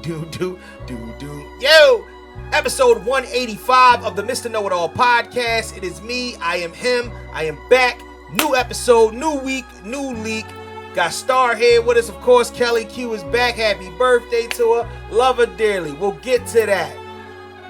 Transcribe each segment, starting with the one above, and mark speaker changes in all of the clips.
Speaker 1: Yo! Episode 185 of the Mr. Know-It-All podcast. It is me. I am him. I am back. New episode, new week, new leak. Got Star here with us, of course. Kelly Q is back. Happy birthday to her. Love her dearly. We'll get to that.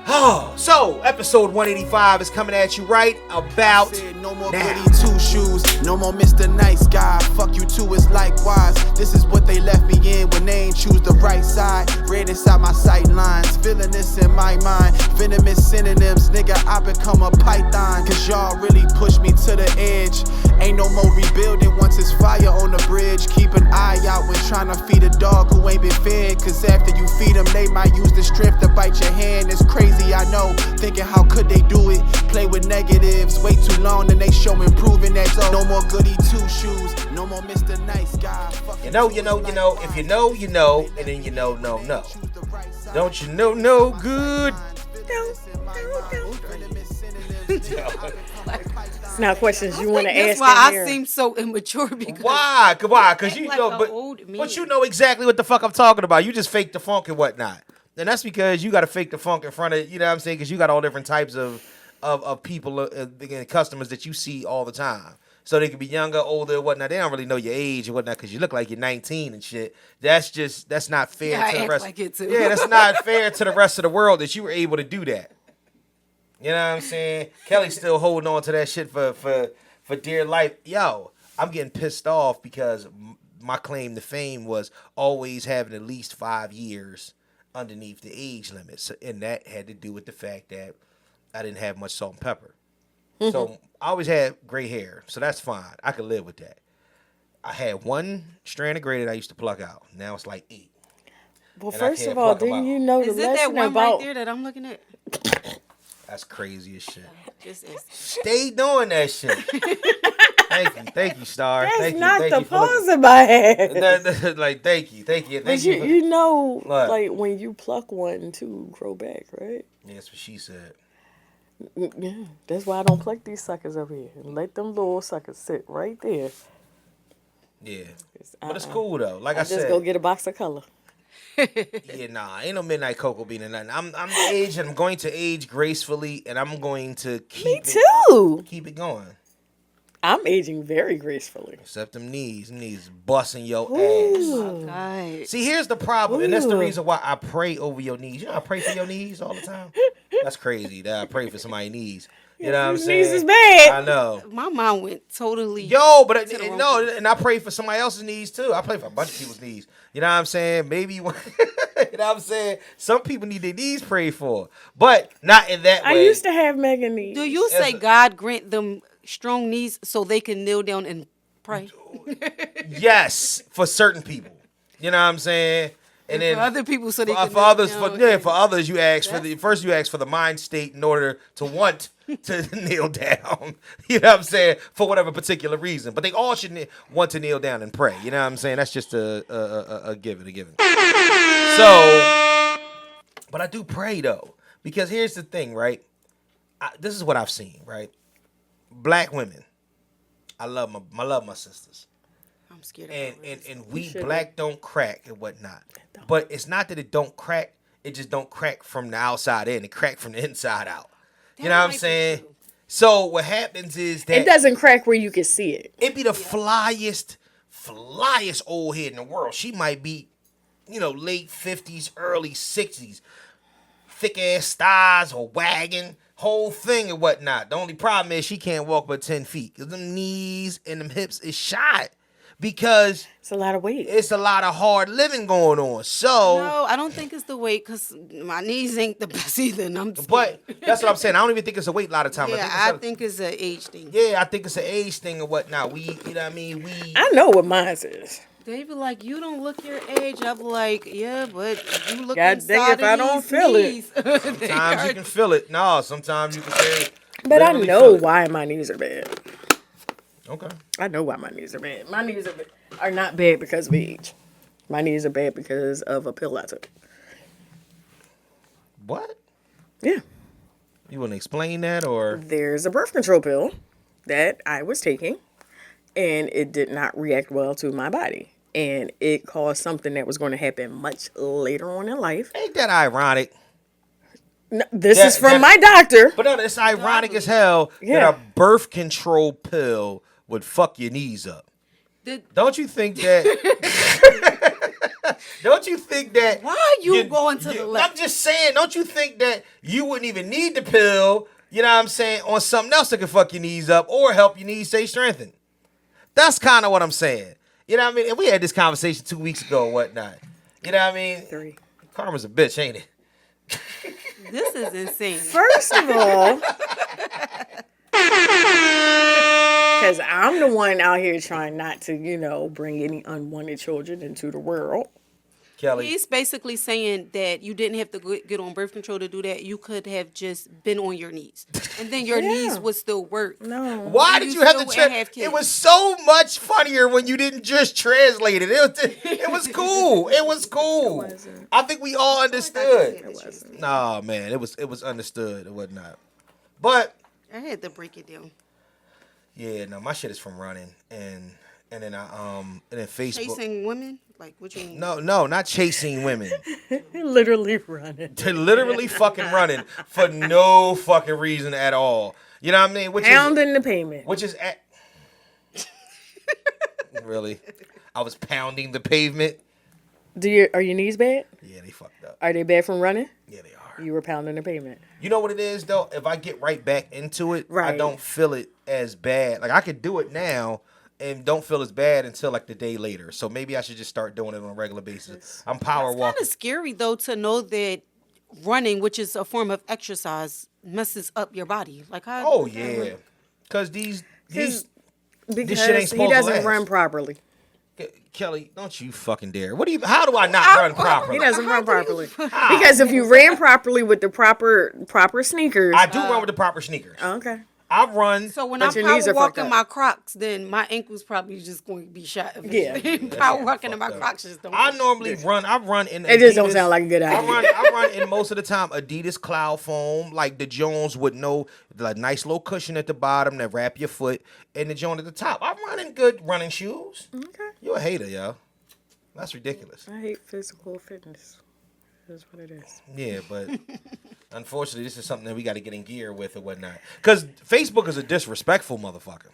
Speaker 1: Oh, so episode 185 is coming at you right about
Speaker 2: no more
Speaker 1: now.
Speaker 2: goody two shoes, no more Mr. Nice Guy. Fuck you too, it's likewise. This is what they left me in when they ain't choose the right side. Red inside my sight lines, feeling this in my mind. Venomous synonyms, nigga, I become a python. Cause y'all really push me to the edge. Ain't no more rebuilding once it's fire on the bridge. Keep an eye out when trying to feed a dog who ain't been fed. Cause after you feed them, they might use the strength to bite your hand. It's crazy. I know, thinking how could they do it? Play with negatives, way too long, then they show improving that. So no more goody two shoes, no more Mr. Nice Guy.
Speaker 1: You know, if you know, you know, and then you know, no. Don't you know, no good?
Speaker 3: It's not questions you want to ask.
Speaker 4: That's why I seem so immature. Because
Speaker 1: Why? Because you
Speaker 4: like
Speaker 1: know, but you know exactly what the fuck I'm talking about. You just fake the funk and whatnot. And that's because you got to fake the funk in front of, you know what I'm saying? Because you got all different types of people, customers that you see all the time. So they could be younger, older, whatnot. They don't really know your age and whatnot because you look like you're 19 and shit. That's not fair to the rest.
Speaker 4: Like it too.
Speaker 1: Yeah, that's not fair to the rest of the world that you were able to do that. You know what I'm saying? Kelly's still holding on to that shit for dear life. Yo, I'm getting pissed off because my claim to fame was always having at least 5 years underneath the age limit, and that had to do with the fact that I didn't have much salt and pepper. Mm-hmm. So I always had gray hair, so that's fine. I could live with that. I had one strand of gray that I used to pluck out. Now it's like 8.
Speaker 3: Well, first of all, didn't you know the
Speaker 4: lesson
Speaker 3: about...
Speaker 4: Is that one right there that I'm looking at?
Speaker 1: That's crazy as shit.
Speaker 4: Just
Speaker 1: stay doing that shit. Thank you, Star.
Speaker 3: That's not the pause in my head.
Speaker 1: Like, thank you.
Speaker 3: But you know, what? Like when you pluck one to grow back, right?
Speaker 1: Yeah, that's what she said.
Speaker 3: Yeah, that's why I don't pluck these suckers over here. Let them little suckers sit right there.
Speaker 1: Yeah, but it's cool though. Like I said,
Speaker 3: just go get a box of color.
Speaker 1: Yeah, nah, ain't no midnight cocoa bean or nothing. I'm the age, and I'm going to age gracefully, and I'm going to keep keep it going.
Speaker 3: I'm aging very gracefully.
Speaker 1: Except them knees busting your ass.
Speaker 4: Oh, God.
Speaker 1: See, here's the problem, and that's the reason why I pray over your knees. You know, I pray for your knees all the time. That's crazy that I pray for somebody's knees. You know what I'm saying?
Speaker 3: Knees is bad.
Speaker 1: I know.
Speaker 4: My mom went totally.
Speaker 1: And I pray for somebody else's knees too. I pray for a bunch of people's knees. You know what I'm saying? Maybe, you know what I'm saying? Some people need their knees prayed for, but not in that way.
Speaker 3: I used to have mega knees.
Speaker 4: Do you say God grant them strong knees so they can kneel down and pray?
Speaker 1: Yes, for certain people. You know what I'm saying? And then
Speaker 4: for other people, so they can
Speaker 1: for others, for others, you ask for the mind state in order to want to kneel down. You know what I'm saying? For whatever particular reason, but they all should want to kneel down and pray. You know what I'm saying? That's just a given. So, but I do pray though, because here's the thing, right? This is what I've seen, right? Black women, I love my sisters.
Speaker 4: I'm scared.
Speaker 1: And we black don't crack and whatnot. But it's not that it don't crack. It just don't crack from the outside in. It crack from the inside out. You know what I'm saying? So what happens is that
Speaker 3: it doesn't crack where you can see it.
Speaker 1: It be the flyest old head in the world. She might be, late 50s, early 60s. Thick ass thighs or wagon, whole thing and whatnot. The only problem is she can't walk but 10 feet. Because them knees and them hips is shot. Because
Speaker 3: it's a lot of weight.
Speaker 1: It's a lot of hard living going on. So
Speaker 4: no, I don't think it's the weight because my knees ain't the best either.
Speaker 1: But that's what I'm saying. I don't even think it's a weight a lot of times.
Speaker 4: Yeah, I think it's an age thing.
Speaker 1: Yeah, I think it's an age thing and whatnot. You know what I mean?
Speaker 3: I know what mine is.
Speaker 4: They be like, you don't look your age. I'm like, yeah, but you look
Speaker 3: God dang if I don't feel it.
Speaker 1: Sometimes you can feel it. No, sometimes you can say.
Speaker 3: But I know why my knees are bad.
Speaker 1: Okay.
Speaker 3: I know why my knees are bad. My knees are not bad because of age. My knees are bad because of a pill I took.
Speaker 1: What?
Speaker 3: Yeah.
Speaker 1: You want to explain that or?
Speaker 3: There's a birth control pill that I was taking, and it did not react well to my body. and it caused something that was going to happen much later on in life.
Speaker 1: Ain't that ironic?
Speaker 3: No, this is from my doctor.
Speaker 1: But no, it's ironic as hell that a birth control pill would fuck your knees up. Don't you think that? Don't you think that?
Speaker 4: Why are you going to the left?
Speaker 1: I'm just saying. Don't you think that you wouldn't even need the pill? You know what I'm saying? On something else that can fuck your knees up or help your knees stay strengthened. That's kind of what I'm saying. You know what I mean? And we had this conversation 2 weeks ago or whatnot. You know what I mean?
Speaker 3: 3.
Speaker 1: Karma's a bitch, ain't it?
Speaker 4: This is insane.
Speaker 3: First of all, because I'm the one out here trying not to, bring any unwanted children into the world.
Speaker 1: Kelly.
Speaker 4: He's basically saying that you didn't have to get on birth control to do that. You could have just been on your knees. And then your knees would still work.
Speaker 3: No.
Speaker 1: Why did you have to translate? It was so much funnier when you didn't just translate it. It was cool. It was cool.
Speaker 3: It wasn't.
Speaker 1: I think we all understood.
Speaker 3: It wasn't.
Speaker 1: Nah, man. It was understood. It was not. But
Speaker 4: I had to break it down.
Speaker 1: yeah, no, my shit is from running and then Facebook.
Speaker 4: Chasing women? Like, what you mean?
Speaker 1: No, not chasing women.
Speaker 3: Literally running.
Speaker 1: To literally fucking running for no fucking reason at all. You know what I mean?
Speaker 3: Pounding the pavement.
Speaker 1: Which is really? I was pounding the pavement.
Speaker 3: Are your knees bad?
Speaker 1: Yeah, they fucked up.
Speaker 3: Are they bad from running?
Speaker 1: Yeah, they are.
Speaker 3: You were pounding the pavement.
Speaker 1: You know what it is though? If I get right back into it, I
Speaker 3: Right.
Speaker 1: don't feel it as bad. Like I could do it now and don't feel as bad until like the day later. So maybe I should just start doing it on a regular basis. I'm power
Speaker 4: It's kind
Speaker 1: walking.
Speaker 4: of scary, though, to know that running, which is a form of exercise, messes up your body. Like how?
Speaker 1: Oh yeah, because these
Speaker 3: Because
Speaker 1: shit ain't
Speaker 3: he
Speaker 1: supposed to
Speaker 3: doesn't
Speaker 1: last.
Speaker 3: run properly.
Speaker 1: Kelly, don't you fucking dare. How do I not run properly?
Speaker 3: He doesn't run properly. Because if you ran properly with the proper sneakers.
Speaker 1: I do run with the proper sneakers.
Speaker 3: Okay.
Speaker 1: I run.
Speaker 4: So when
Speaker 3: But
Speaker 4: I'm
Speaker 3: your knees
Speaker 4: power
Speaker 3: are fucked
Speaker 4: walking
Speaker 3: up.
Speaker 4: my Crocs, then my ankle's probably just going to be shot.
Speaker 3: Yeah.
Speaker 4: Power walking in my Crocs just don't.
Speaker 1: I normally run. I run in.
Speaker 3: It just don't
Speaker 1: Adidas.
Speaker 3: sound like a good idea.
Speaker 1: I run in most of the time Adidas Cloud Foam, like the Jones with no like nice little cushion at the bottom that wrap your foot, and the joint at the top. I run in good running shoes.
Speaker 3: Okay.
Speaker 1: You a hater, yo. That's ridiculous.
Speaker 3: I hate physical fitness. That's what it is.
Speaker 1: Yeah, but unfortunately, this is something that we got to get in gear with or whatnot. Because Facebook is a disrespectful motherfucker.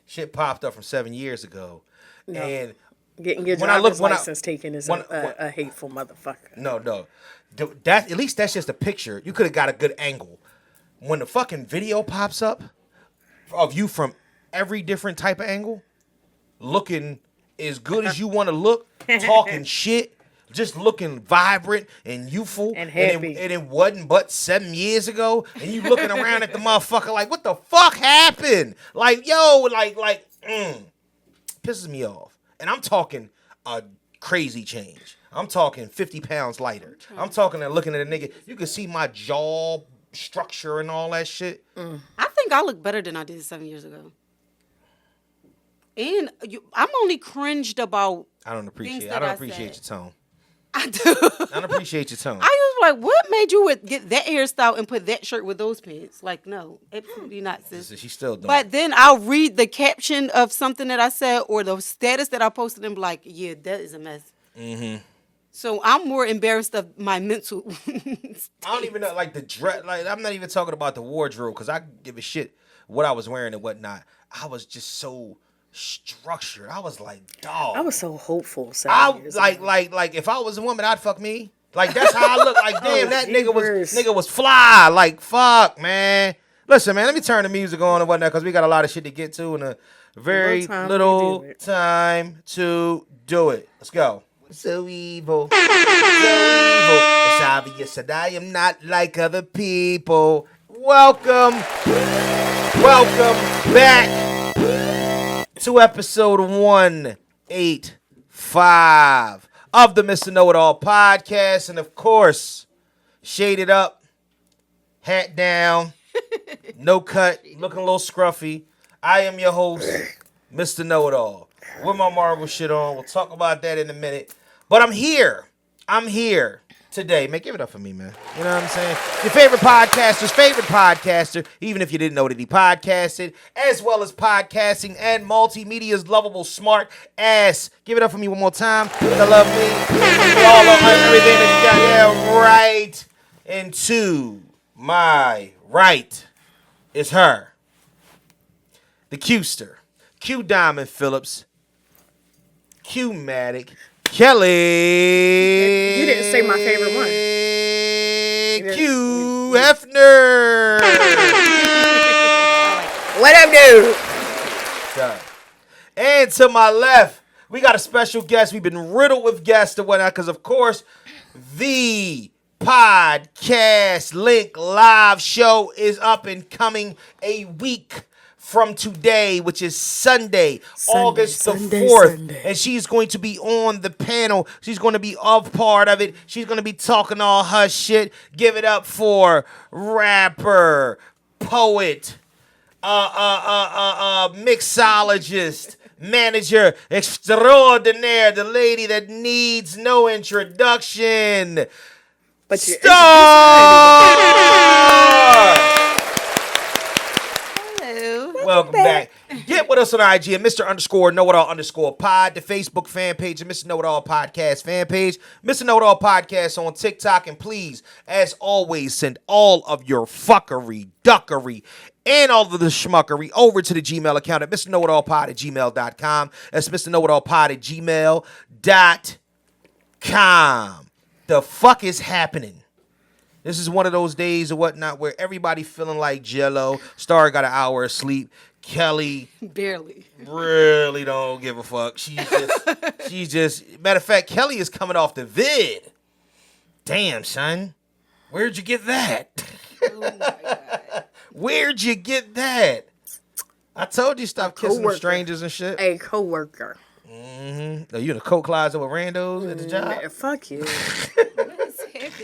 Speaker 1: Shit popped up from 7 years ago.
Speaker 3: No.
Speaker 1: And
Speaker 3: Getting your
Speaker 1: when I look-
Speaker 3: driver's
Speaker 1: when I-
Speaker 3: license taken is
Speaker 1: when-
Speaker 3: a hateful motherfucker.
Speaker 1: no. At least that's just a picture. You could have got a good angle. When the fucking video pops up of you from every different type of angle, looking as good as you want to look, talking shit, just looking vibrant and youthful,
Speaker 3: And happy.
Speaker 1: and it wasn't but 7 years ago, and you looking around at the motherfucker like, what the fuck happened? Like, yo, pisses me off. And I'm talking a crazy change. I'm talking 50 pounds lighter. I'm talking and looking at a nigga, you can see my jaw structure and all that shit.
Speaker 4: I think I look better than I did 7 years ago. And I'm only cringed about.
Speaker 1: I don't appreciate
Speaker 4: things
Speaker 1: it. I
Speaker 4: that
Speaker 1: don't
Speaker 4: I
Speaker 1: appreciate
Speaker 4: said.
Speaker 1: your tone.
Speaker 4: I do.
Speaker 1: I don't appreciate your tone.
Speaker 4: I was like, what made you get that hairstyle and put that shirt with those pants? Like, no, absolutely not, sis.
Speaker 1: She's still doing
Speaker 4: But then I'll read the caption of something that I said or the status that I posted and be like, yeah, that is a mess. Mm-hmm. So I'm more embarrassed of my mental.
Speaker 1: I don't even know, like, the dress. Like, I'm not even talking about the wardrobe because I give a shit what I was wearing and whatnot. I was just so structured. I was like, dog.
Speaker 3: I was so hopeful.
Speaker 1: Like if I was a woman, I'd fuck me. Like that's how I look. Like damn, that nigga was fly. Like fuck, man. Listen, man, let me turn the music on and whatnot because we got a lot of shit to get to in a very little time to do it. Let's go. So evil, so evil. It's obvious that I am not like other people. Welcome back to episode 185 of the Mr. Know-It-All podcast. And of course, shaded up, hat down, no cut, looking a little scruffy. I am your host, Mr. Know-It-All. With my Marvel shit on. We'll talk about that in a minute. But I'm here to today, man. Give it up for me, man. You know what I'm saying? Your favorite podcaster's favorite podcaster, even if you didn't know that he podcasted, as well as podcasting and multimedia's lovable smart ass. Give it up for me one more time. The lovely, all of everything that you got there right. And to my right is her, the Qster, Q Diamond Phillips, Q-Matic, Kellie.
Speaker 3: You didn't say my favorite one.
Speaker 1: Q Hefner.
Speaker 3: What up, dude?
Speaker 1: And to my left, we got a special guest. We've been riddled with guests and whatnot because, of course, the Podcast Link live show is up and coming a week from today, which is Sunday, August the 4th. And she's going to be on the panel. She's going to be a part of it. She's going to be talking all her shit. Give it up for rapper, poet, mixologist, manager extraordinaire, the lady that needs no introduction.
Speaker 3: But you
Speaker 1: Welcome back. Get with us on IG at Mr_KnowItAll_pod, the Facebook fan page, and Mr. Know It All Podcast fan page, Mr. Know It All Podcast on TikTok, and please, as always, send all of your fuckery, duckery, and all of the schmuckery over to the Gmail account at MrKnowItAllPod@gmail.com. That's MrKnowItAllPod@gmail.com. The fuck is happening? This is one of those days or whatnot where everybody feeling like Jello. Star got an hour of sleep. Kelly
Speaker 4: barely
Speaker 1: really don't give a fuck. She's just. Matter of fact, Kelly is coming off the vid. Damn, son, where'd you get that?
Speaker 4: Oh my God.
Speaker 1: Where'd you get that? I told you stop kissing them strangers and shit.
Speaker 3: A coworker.
Speaker 1: Mm-hmm. Are you in a coat closet with randos at the job?
Speaker 3: Man, fuck you.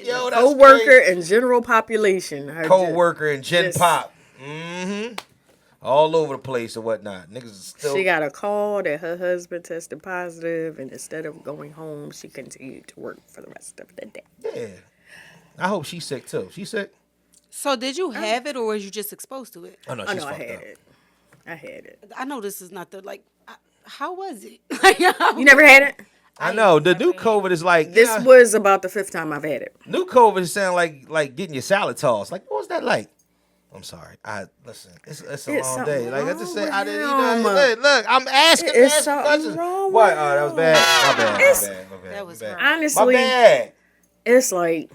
Speaker 1: Yo, that's
Speaker 3: co-worker
Speaker 1: crazy.
Speaker 3: and general population.
Speaker 1: Co-worker and Gen Pop. Mm-hmm. All over the place or whatnot. Niggas is still.
Speaker 3: She got a call that her husband tested positive, and instead of going home, she continued to work for the rest of the day.
Speaker 1: Yeah. I hope she's sick too. She sick?
Speaker 4: So did you have it or was you just exposed to it?
Speaker 1: Oh no,
Speaker 3: I
Speaker 1: she's
Speaker 3: know I
Speaker 1: fucked
Speaker 3: had
Speaker 1: up.
Speaker 3: it. I had it.
Speaker 4: I know this is not the how was it?
Speaker 3: You never had it?
Speaker 1: I know. The new COVID is like
Speaker 3: This was about the 5th time I've had it.
Speaker 1: new COVID sound like getting your salad tossed. Like, what was that like? I'm sorry. Listen. It's a long day. Like I just said, I didn't. Look, I'm asking questions. What? Oh, that was bad. My bad.
Speaker 4: That was
Speaker 1: bad.
Speaker 3: Honestly,
Speaker 1: My bad.
Speaker 3: it's like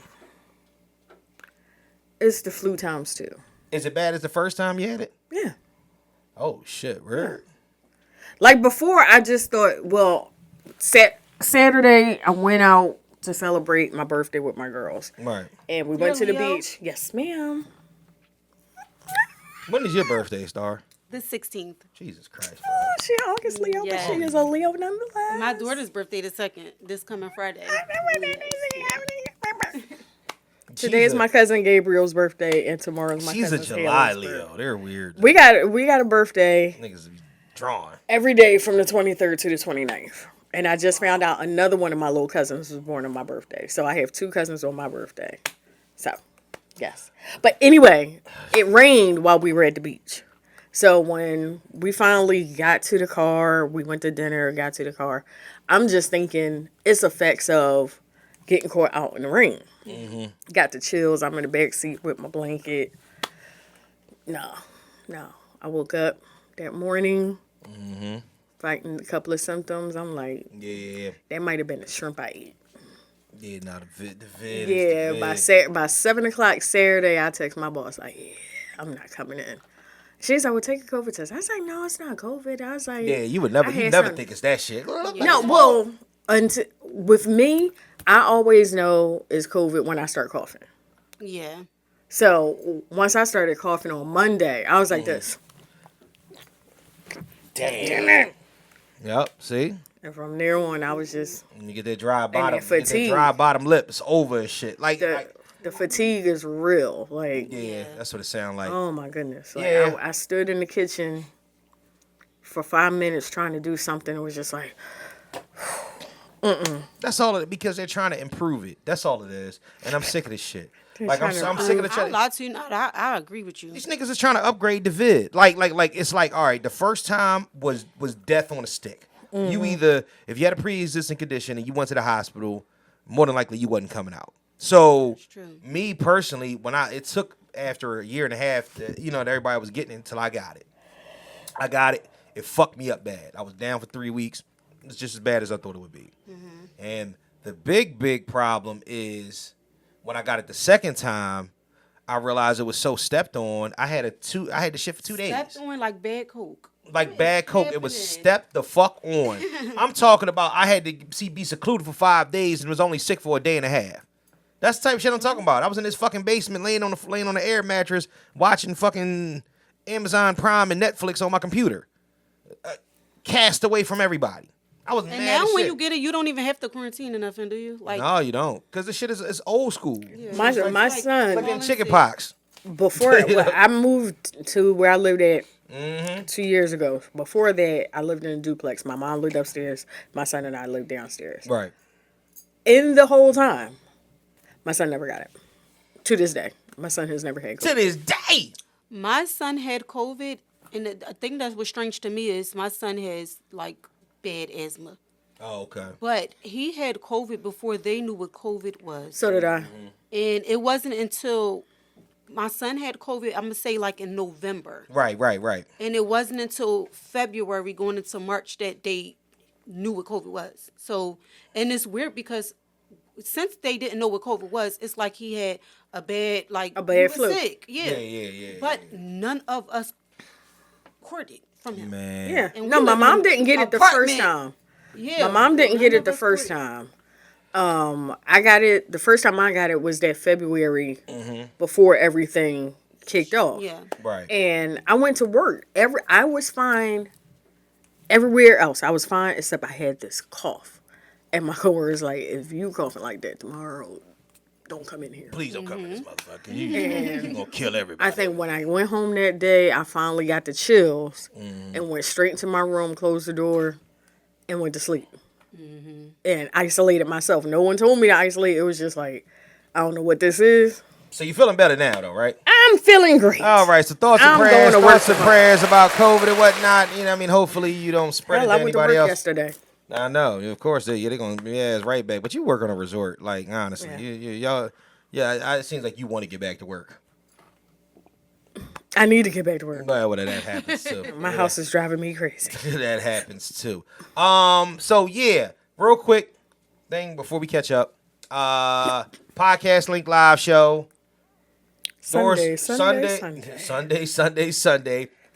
Speaker 3: it's the flu times 2.
Speaker 1: Is it bad as the first time you had it?
Speaker 3: Yeah.
Speaker 1: Oh shit, weird.
Speaker 3: Like before, I just thought, well, Saturday I went out to celebrate my birthday with my girls.
Speaker 1: Right.
Speaker 3: And we went to the
Speaker 4: Leo?
Speaker 3: beach. Yes, ma'am.
Speaker 1: When is your birthday, Star?
Speaker 4: The 16th.
Speaker 1: Jesus Christ.
Speaker 3: Oh, she August Leo, but she is a Leo nonetheless.
Speaker 4: My daughter's birthday the 2nd, this coming Friday.
Speaker 3: Today is my cousin Gabriel's birthday, and tomorrow's my
Speaker 1: She's a
Speaker 3: cousin
Speaker 1: July
Speaker 3: Haley's
Speaker 1: Leo.
Speaker 3: birthday.
Speaker 1: They're weird.
Speaker 3: We got a birthday
Speaker 1: Niggas be drawing.
Speaker 3: every day from the 23rd to the 29th. And I just found out another one of my little cousins was born on my birthday. So I have 2 cousins on my birthday. So, yes. But anyway, it rained while we were at the beach. So when we finally got to the car, we went to dinner, got to the car, I'm just thinking it's effects of getting caught out in the rain. Mm-hmm. Got the chills. I'm in the back seat with my blanket. No. I woke up that morning, fighting a couple of symptoms. I'm like,
Speaker 1: Yeah.
Speaker 3: that might have been the shrimp I ate.
Speaker 1: Yeah, the vid.
Speaker 3: Yeah,
Speaker 1: is the vid.
Speaker 3: by 7 o'clock Saturday, I text my boss like, yeah, I'm not coming in. She's like, well, take a COVID test. I was like, no, it's not COVID. I was like,
Speaker 1: Yeah, you would never
Speaker 3: something.
Speaker 1: think it's that shit.
Speaker 3: No, well, with me, I always know it's COVID when I start coughing.
Speaker 4: Yeah.
Speaker 3: So once I started coughing on Monday, I was like this.
Speaker 1: Damn it. Yep, see?
Speaker 3: And from there on, I was just,
Speaker 1: When you get that dry bottom,
Speaker 3: that fatigue.
Speaker 1: lip, it's over and shit. Like,
Speaker 3: the fatigue is real. Like,
Speaker 1: yeah, that's what it sound like.
Speaker 3: oh my goodness. Like,
Speaker 1: Yeah.
Speaker 3: I stood in the kitchen for 5 minutes trying to do something. It was just like,
Speaker 1: That's all it because they're trying to improve it. That's all it is. And I'm sick of this shit.
Speaker 3: They're
Speaker 1: Like I'm
Speaker 3: trying to
Speaker 1: sick of the
Speaker 4: I lie to you not. I agree with you.
Speaker 1: These niggas is trying to upgrade the vid. Like it's like, all right, the first time was death on a stick. You either if you had a pre-existing condition and you went to the hospital, more than likely you wasn't coming out. So me personally, when it took after a year and a half that that everybody was getting it until I got it. I got it. It fucked me up bad. I was down for 3 weeks. It's just as bad as I thought it would be. And the big problem is when I got it the second time, I realized it was so stepped on. I had to shit for 2 days.
Speaker 4: Stepped on like bad coke.
Speaker 1: Like bad coke. It was stepped the fuck on. I'm talking about I had to be secluded for 5 days and was only sick for a day and a half. That's the type of shit I'm talking about. I was in this fucking basement laying on the air mattress watching fucking Amazon Prime and Netflix on my computer. Cast away from everybody. I was mad
Speaker 4: And now
Speaker 1: as
Speaker 4: when
Speaker 1: shit.
Speaker 4: you get it, you don't even have to quarantine or nothing, do you? Like
Speaker 1: No, you don't. Because this shit is old school.
Speaker 4: yeah,
Speaker 3: My
Speaker 4: it's
Speaker 3: my son,
Speaker 1: Fucking chicken pox.
Speaker 3: before I moved to where I lived at 2 years ago. Before that, I lived in a duplex. My mom lived upstairs. My son and I lived downstairs.
Speaker 1: Right.
Speaker 3: In the whole time, my son never got it. To this day, my son has never had COVID.
Speaker 1: To this day.
Speaker 4: My son had COVID, and the thing that was strange to me is my son has like bad asthma.
Speaker 1: Oh, okay.
Speaker 4: But he had COVID before they knew what COVID was.
Speaker 3: So did I.
Speaker 4: And it wasn't until my son had COVID, I'm going to say like in November.
Speaker 1: Right.
Speaker 4: And it wasn't until February going into March that they knew what COVID was. So, and it's weird because since they didn't know what COVID was, it's like he had a bad
Speaker 3: flu.
Speaker 4: Sick. Yeah.
Speaker 1: Yeah.
Speaker 4: But none of us caught it from him.
Speaker 1: Man.
Speaker 3: Yeah.
Speaker 4: And
Speaker 3: No,
Speaker 4: we
Speaker 3: my
Speaker 4: live
Speaker 3: mom
Speaker 4: in
Speaker 3: didn't get it the
Speaker 4: apartment.
Speaker 3: first time.
Speaker 4: Yeah.
Speaker 3: My mom didn't get
Speaker 4: None
Speaker 3: it the
Speaker 4: of us
Speaker 3: first
Speaker 4: caught it.
Speaker 3: time. I got it. The first time I got it was that February before everything kicked off.
Speaker 4: Yeah.
Speaker 1: Right.
Speaker 3: And I went to work. I was fine everywhere else. I was fine except I had this cough. And my coworker was like, if you coughing like that tomorrow, don't come in here.
Speaker 1: Please don't come in this motherfucker. You're going to kill everybody.
Speaker 3: I think when I went home that day, I finally got the chills and went straight into my room, closed the door, and went to sleep. And isolated myself. No one told me to isolate. It was just like, I don't know what this is.
Speaker 1: So you're feeling better now, though, right?
Speaker 3: I'm feeling great.
Speaker 1: All right. So thoughts and
Speaker 3: I'm
Speaker 1: prayers,
Speaker 3: going to work
Speaker 1: thoughts and
Speaker 3: tomorrow.
Speaker 1: prayers about COVID and whatnot. You know what I mean? Hopefully you don't spread
Speaker 3: Hell,
Speaker 1: it
Speaker 3: I
Speaker 1: to
Speaker 3: went to work
Speaker 1: anybody else.
Speaker 3: yesterday.
Speaker 1: I know. Of course, they're going to it's right back. But you work on a resort, like, honestly.
Speaker 3: Yeah.
Speaker 1: It seems like you want to get back to work.
Speaker 3: I need to get back to work.
Speaker 1: Well, that happens, too.
Speaker 3: My house is driving me crazy.
Speaker 1: That happens, too. So, yeah. Real quick thing before we catch up. Podcast link live show.
Speaker 3: Sunday.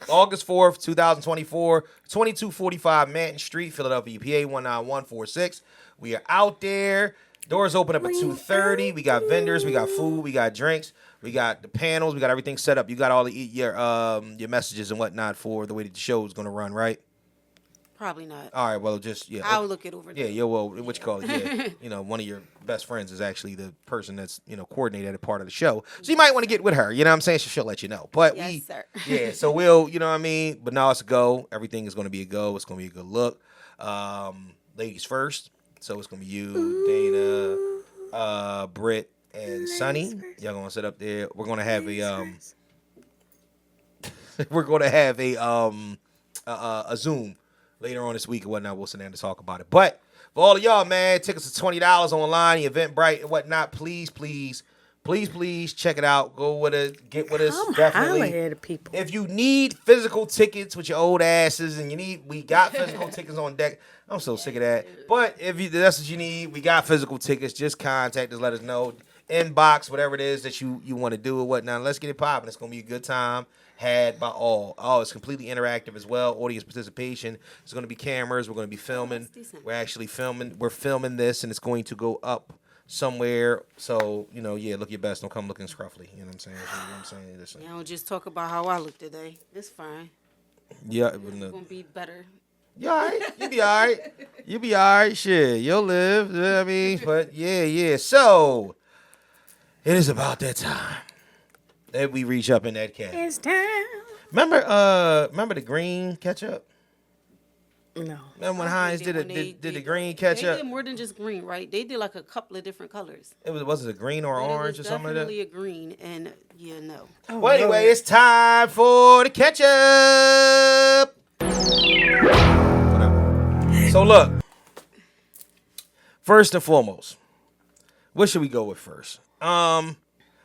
Speaker 1: August 4th, 2024, 2245 Manton Street, Philadelphia, PA 19146. We are out there. Doors open up at 2:30. We got vendors, we got food, we got drinks, we got the panels, we got everything set up. You got all your messages and whatnot for the way that the show is going to run, right?
Speaker 4: Probably not.
Speaker 1: All right, well, just, yeah.
Speaker 4: I'll look it over.
Speaker 1: Yeah, what you call it, yeah. One of your best friends is actually the person that's, coordinated a part of the show. So you might want to get with her, you know what I'm saying? She'll let you know. But
Speaker 4: Yes, sir.
Speaker 1: yeah, so we'll, you know what I mean? But now it's a go. Everything is going to be a go. It's going to be a good look. Ladies first. So it's going to be you, Dana, Britt, and Sonny. Y'all going to sit up there. We're going to have a Zoom later on this week or whatnot. We'll sit down to talk about it. But for all of y'all, man, tickets are $20 online, Eventbrite and whatnot. Please check it out. Go with it. Get with us. Definitely.
Speaker 3: Holla at the people.
Speaker 1: If you need physical tickets with your old asses, and we got physical tickets on deck. I'm so sick of that. But if that's what you need, we got physical tickets. Just contact us. Let us know. Inbox, whatever it is that you want to do or whatnot. Let's get it popping. It's going to be a good time. Had by all. Oh, it's completely interactive as well. Audience participation. There's going to be cameras. We're going to be filming. We're actually filming. We're filming this, and it's going to go up somewhere. So, look your best. Don't come looking scruffy. You know what I'm saying? Listen.
Speaker 4: Don't just talk about how I look today. It's fine.
Speaker 1: Yeah.
Speaker 4: It's going to be better.
Speaker 1: You all right? You be all right. You be all right. Shit. You'll live. You know what I mean? But, yeah. So, it is about that time that we reach up in that cat.
Speaker 3: It's time.
Speaker 1: Remember the green ketchup?
Speaker 3: No.
Speaker 1: Remember when Heinz did the green ketchup?
Speaker 4: They did more than just green, right? They did like a couple of different colors.
Speaker 1: Was it a green or orange or something like that?
Speaker 4: Definitely a green, and yeah, no.
Speaker 3: Oh,
Speaker 1: Well, anyway,
Speaker 3: Lord.
Speaker 1: it's time for the ketchup. Whatever. So look, first and foremost, what should we go with first? I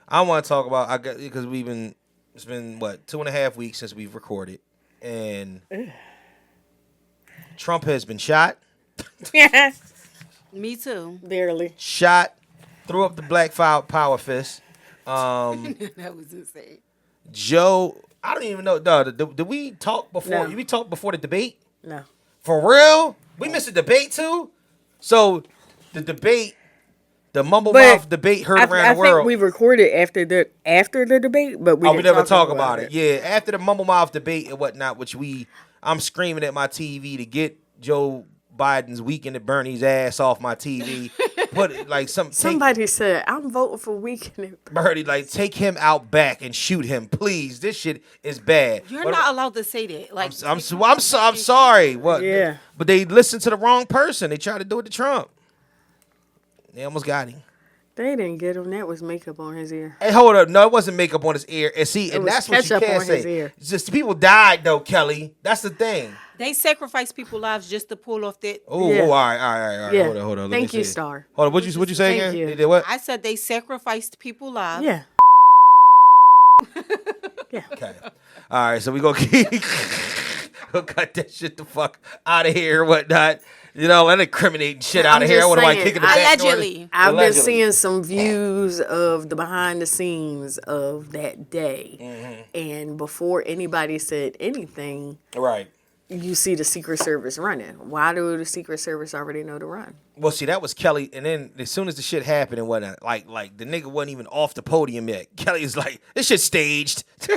Speaker 1: want to talk about because it's been what 2.5 weeks since we've recorded, and Trump has been shot.
Speaker 3: Yeah.
Speaker 4: Me too.
Speaker 3: Barely.
Speaker 1: Shot, threw up the black power fist.
Speaker 4: That was insane.
Speaker 1: Joe, I don't even know. No, did we talk before?
Speaker 3: No.
Speaker 1: We talked before the debate?
Speaker 3: No.
Speaker 1: For real? We missed the debate too? So the debate, the mumble mouth debate heard around
Speaker 3: I
Speaker 1: the world.
Speaker 3: think we recorded after the debate, but we
Speaker 1: we
Speaker 3: didn't
Speaker 1: never talk about
Speaker 3: it.
Speaker 1: it. Yeah, after the mumble mouth debate and whatnot, which I'm screaming at my TV to get Joe Biden's weekend at Bernie's ass off my TV. Put it like
Speaker 3: Somebody said I'm voting for weekend.
Speaker 1: Bernie, like take him out back and shoot him, please. This shit is bad.
Speaker 4: You're not allowed to say that. Like
Speaker 1: I'm sorry. What?
Speaker 3: Yeah.
Speaker 1: But they listened to the wrong person. They tried to do it to Trump. They almost got him.
Speaker 3: They didn't get him. That was makeup on his ear.
Speaker 1: Hey, hold up. No, it wasn't makeup on his ear. And see, and
Speaker 3: was
Speaker 1: that's what you
Speaker 3: ketchup
Speaker 1: can't
Speaker 3: on his
Speaker 1: say.
Speaker 3: ear.
Speaker 1: It's just people died though, Kelly. That's the thing.
Speaker 4: They sacrifice people's lives just to pull off that.
Speaker 1: Oh,
Speaker 3: Yeah.
Speaker 1: all right.
Speaker 3: Yeah.
Speaker 1: Hold on. Let
Speaker 3: Thank
Speaker 1: me
Speaker 3: you,
Speaker 1: see.
Speaker 3: Star.
Speaker 1: Hold on. What you say
Speaker 3: Thank
Speaker 1: again?
Speaker 3: you.
Speaker 1: They did what?
Speaker 4: I said they sacrificed people's lives.
Speaker 3: Yeah. Yeah.
Speaker 1: Okay. All right. So we gonna we'll cut that shit the fuck out of here, or whatnot. You know, let incriminating shit out
Speaker 3: I'm
Speaker 1: of here. I
Speaker 3: just
Speaker 1: want to
Speaker 3: saying,
Speaker 1: kicking the back door.
Speaker 4: Allegedly.
Speaker 3: I've been
Speaker 1: Allegedly.
Speaker 3: seeing some views of the behind the scenes of that day.
Speaker 1: Mm-hmm.
Speaker 3: And before anybody said anything,
Speaker 1: Right.
Speaker 3: you see the Secret Service running. Why do the Secret Service already know to run?
Speaker 1: Well, see, that was Kelly, and then as soon as the shit happened and whatnot, like the nigga wasn't even off the podium yet. Kelly is like, this shit's staged. I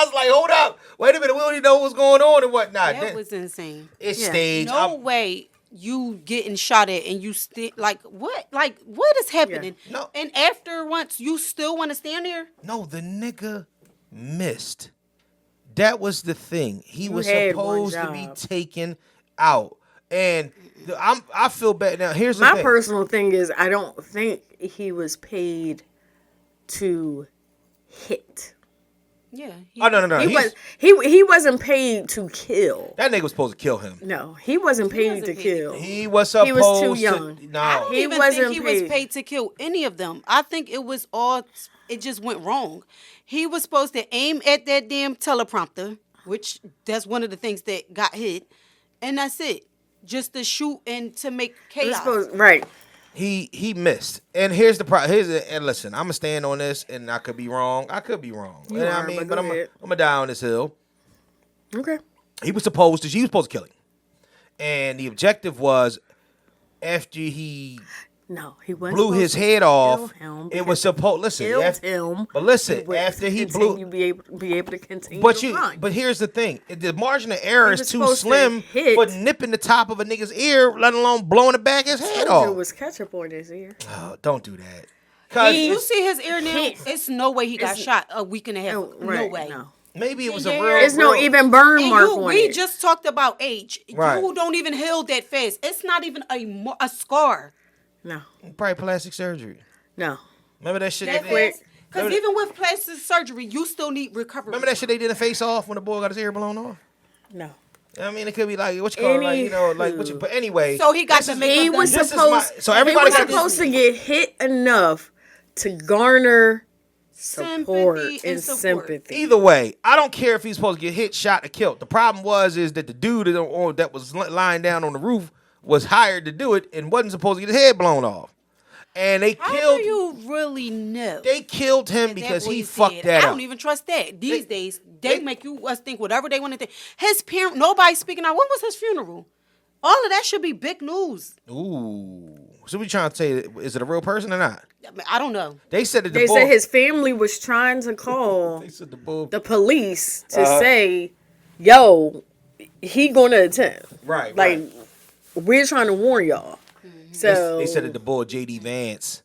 Speaker 1: was like, hold up, wait a minute, we don't even know what's going on and whatnot.
Speaker 4: That was insane.
Speaker 1: It's
Speaker 3: Yeah.
Speaker 1: staged.
Speaker 4: No way you getting shot at and you still like what? Like what is happening?
Speaker 1: Yeah. No.
Speaker 4: And after once you still want to stand there?
Speaker 1: No, the nigga missed. That was the thing. He was
Speaker 3: had one
Speaker 1: supposed to be
Speaker 3: job.
Speaker 1: taken out, and I feel bad now. Here's the
Speaker 3: My
Speaker 1: thing.
Speaker 3: personal thing is I don't think he was paid to hit.
Speaker 4: Yeah.
Speaker 1: Oh no.
Speaker 3: He wasn't paid to kill.
Speaker 1: That nigga was supposed to kill him.
Speaker 3: No, he wasn't paid to
Speaker 4: wasn't paid to
Speaker 3: kill.
Speaker 1: He was supposed
Speaker 3: He was too young.
Speaker 1: to.
Speaker 4: I
Speaker 1: No.
Speaker 4: don't
Speaker 3: He
Speaker 4: even
Speaker 3: wasn't
Speaker 4: think he was
Speaker 3: paid.
Speaker 4: paid to kill any of them. I think it was all it just went wrong. He was supposed to aim at that damn teleprompter, which that's one of the things that got hit, and that's it. Just to shoot and to make
Speaker 3: He was
Speaker 4: chaos.
Speaker 3: right.
Speaker 1: He missed. And here's the problem. And listen, I'm gonna stand on this, and I could be wrong. I could be wrong. You know what I
Speaker 3: are,
Speaker 1: mean?
Speaker 3: but
Speaker 1: But
Speaker 3: go
Speaker 1: I'm
Speaker 3: ahead.
Speaker 1: gonna die on this hill.
Speaker 3: Okay.
Speaker 1: He was supposed to kill him. And the objective was after he
Speaker 3: No, he wasn't.
Speaker 1: blew
Speaker 3: supposed
Speaker 1: his
Speaker 3: to
Speaker 1: head
Speaker 3: kill
Speaker 1: off,
Speaker 3: him
Speaker 1: it was
Speaker 3: because
Speaker 1: supposed listen.
Speaker 3: killed
Speaker 1: After,
Speaker 3: him.
Speaker 1: but listen,
Speaker 3: would
Speaker 1: after he
Speaker 3: continue
Speaker 1: blew
Speaker 3: be able to continue.
Speaker 1: But
Speaker 3: to run.
Speaker 1: but here's the thing: the margin of error
Speaker 3: He
Speaker 1: is
Speaker 3: was
Speaker 1: too
Speaker 3: supposed to
Speaker 1: slim
Speaker 3: hit.
Speaker 1: for nipping the top of a nigga's ear, let alone blowing the back of his head
Speaker 3: Told you
Speaker 1: off.
Speaker 3: it was ketchup on his ear.
Speaker 1: Oh, don't do that. 'Cause
Speaker 3: He-
Speaker 4: You see his ear now?
Speaker 3: Hit.
Speaker 4: It's no way he got
Speaker 3: It's-
Speaker 4: shot a week and a half.
Speaker 3: Oh,
Speaker 4: No
Speaker 3: right,
Speaker 4: way.
Speaker 3: No.
Speaker 1: maybe it was a
Speaker 4: Yeah.
Speaker 1: real.
Speaker 3: There's no
Speaker 1: real-
Speaker 3: even burn
Speaker 4: And
Speaker 3: mark
Speaker 4: you,
Speaker 3: on
Speaker 4: we
Speaker 3: it.
Speaker 4: just talked about age.
Speaker 1: Right.
Speaker 4: You don't even heal that fast. It's not even a scar.
Speaker 3: No.
Speaker 1: probably plastic surgery.
Speaker 3: No.
Speaker 1: Remember that shit?
Speaker 4: That
Speaker 1: they did?
Speaker 4: fast. Because even with plastic surgery, you still need recovery.
Speaker 1: Remember that shit they did in Face Off when the boy got his ear blown off?
Speaker 3: No.
Speaker 1: I mean, it could be like what you call it, like you know, like what you. But anyway,
Speaker 4: So he got to
Speaker 1: this
Speaker 4: make
Speaker 1: is-
Speaker 3: He
Speaker 4: up
Speaker 3: was
Speaker 4: the-
Speaker 1: This is
Speaker 3: supposed.
Speaker 1: my- so everybody
Speaker 3: he was
Speaker 1: got
Speaker 3: supposed to get hit enough to garner support
Speaker 4: Sympathy
Speaker 3: and
Speaker 4: and support.
Speaker 3: sympathy.
Speaker 1: Either way, I don't care if he's supposed to get hit, shot, or killed. The problem is that the dude that was lying down on the roof was hired to do it and wasn't supposed to get his head blown off. And they
Speaker 4: How
Speaker 1: killed.
Speaker 4: do you really know?
Speaker 1: They killed him
Speaker 4: that
Speaker 1: because
Speaker 4: boy
Speaker 1: he
Speaker 4: said?
Speaker 1: fucked that
Speaker 4: I
Speaker 1: up.
Speaker 4: don't even trust that. These days,
Speaker 1: they-
Speaker 4: they make us think whatever they want to think. His parent, nobody's speaking out. When was his funeral? All of that should be big news.
Speaker 1: Ooh. So we trying to say, is it a real person or not?
Speaker 4: I mean, I don't know.
Speaker 1: They said that the
Speaker 3: They
Speaker 1: bull.
Speaker 3: said his family was trying to call
Speaker 1: They said the bull.
Speaker 3: the police to say, "Yo, he gonna attend."
Speaker 1: Right.
Speaker 3: Like,
Speaker 1: right.
Speaker 3: we're trying to warn y'all. So
Speaker 1: They said that the bull J.D. Vance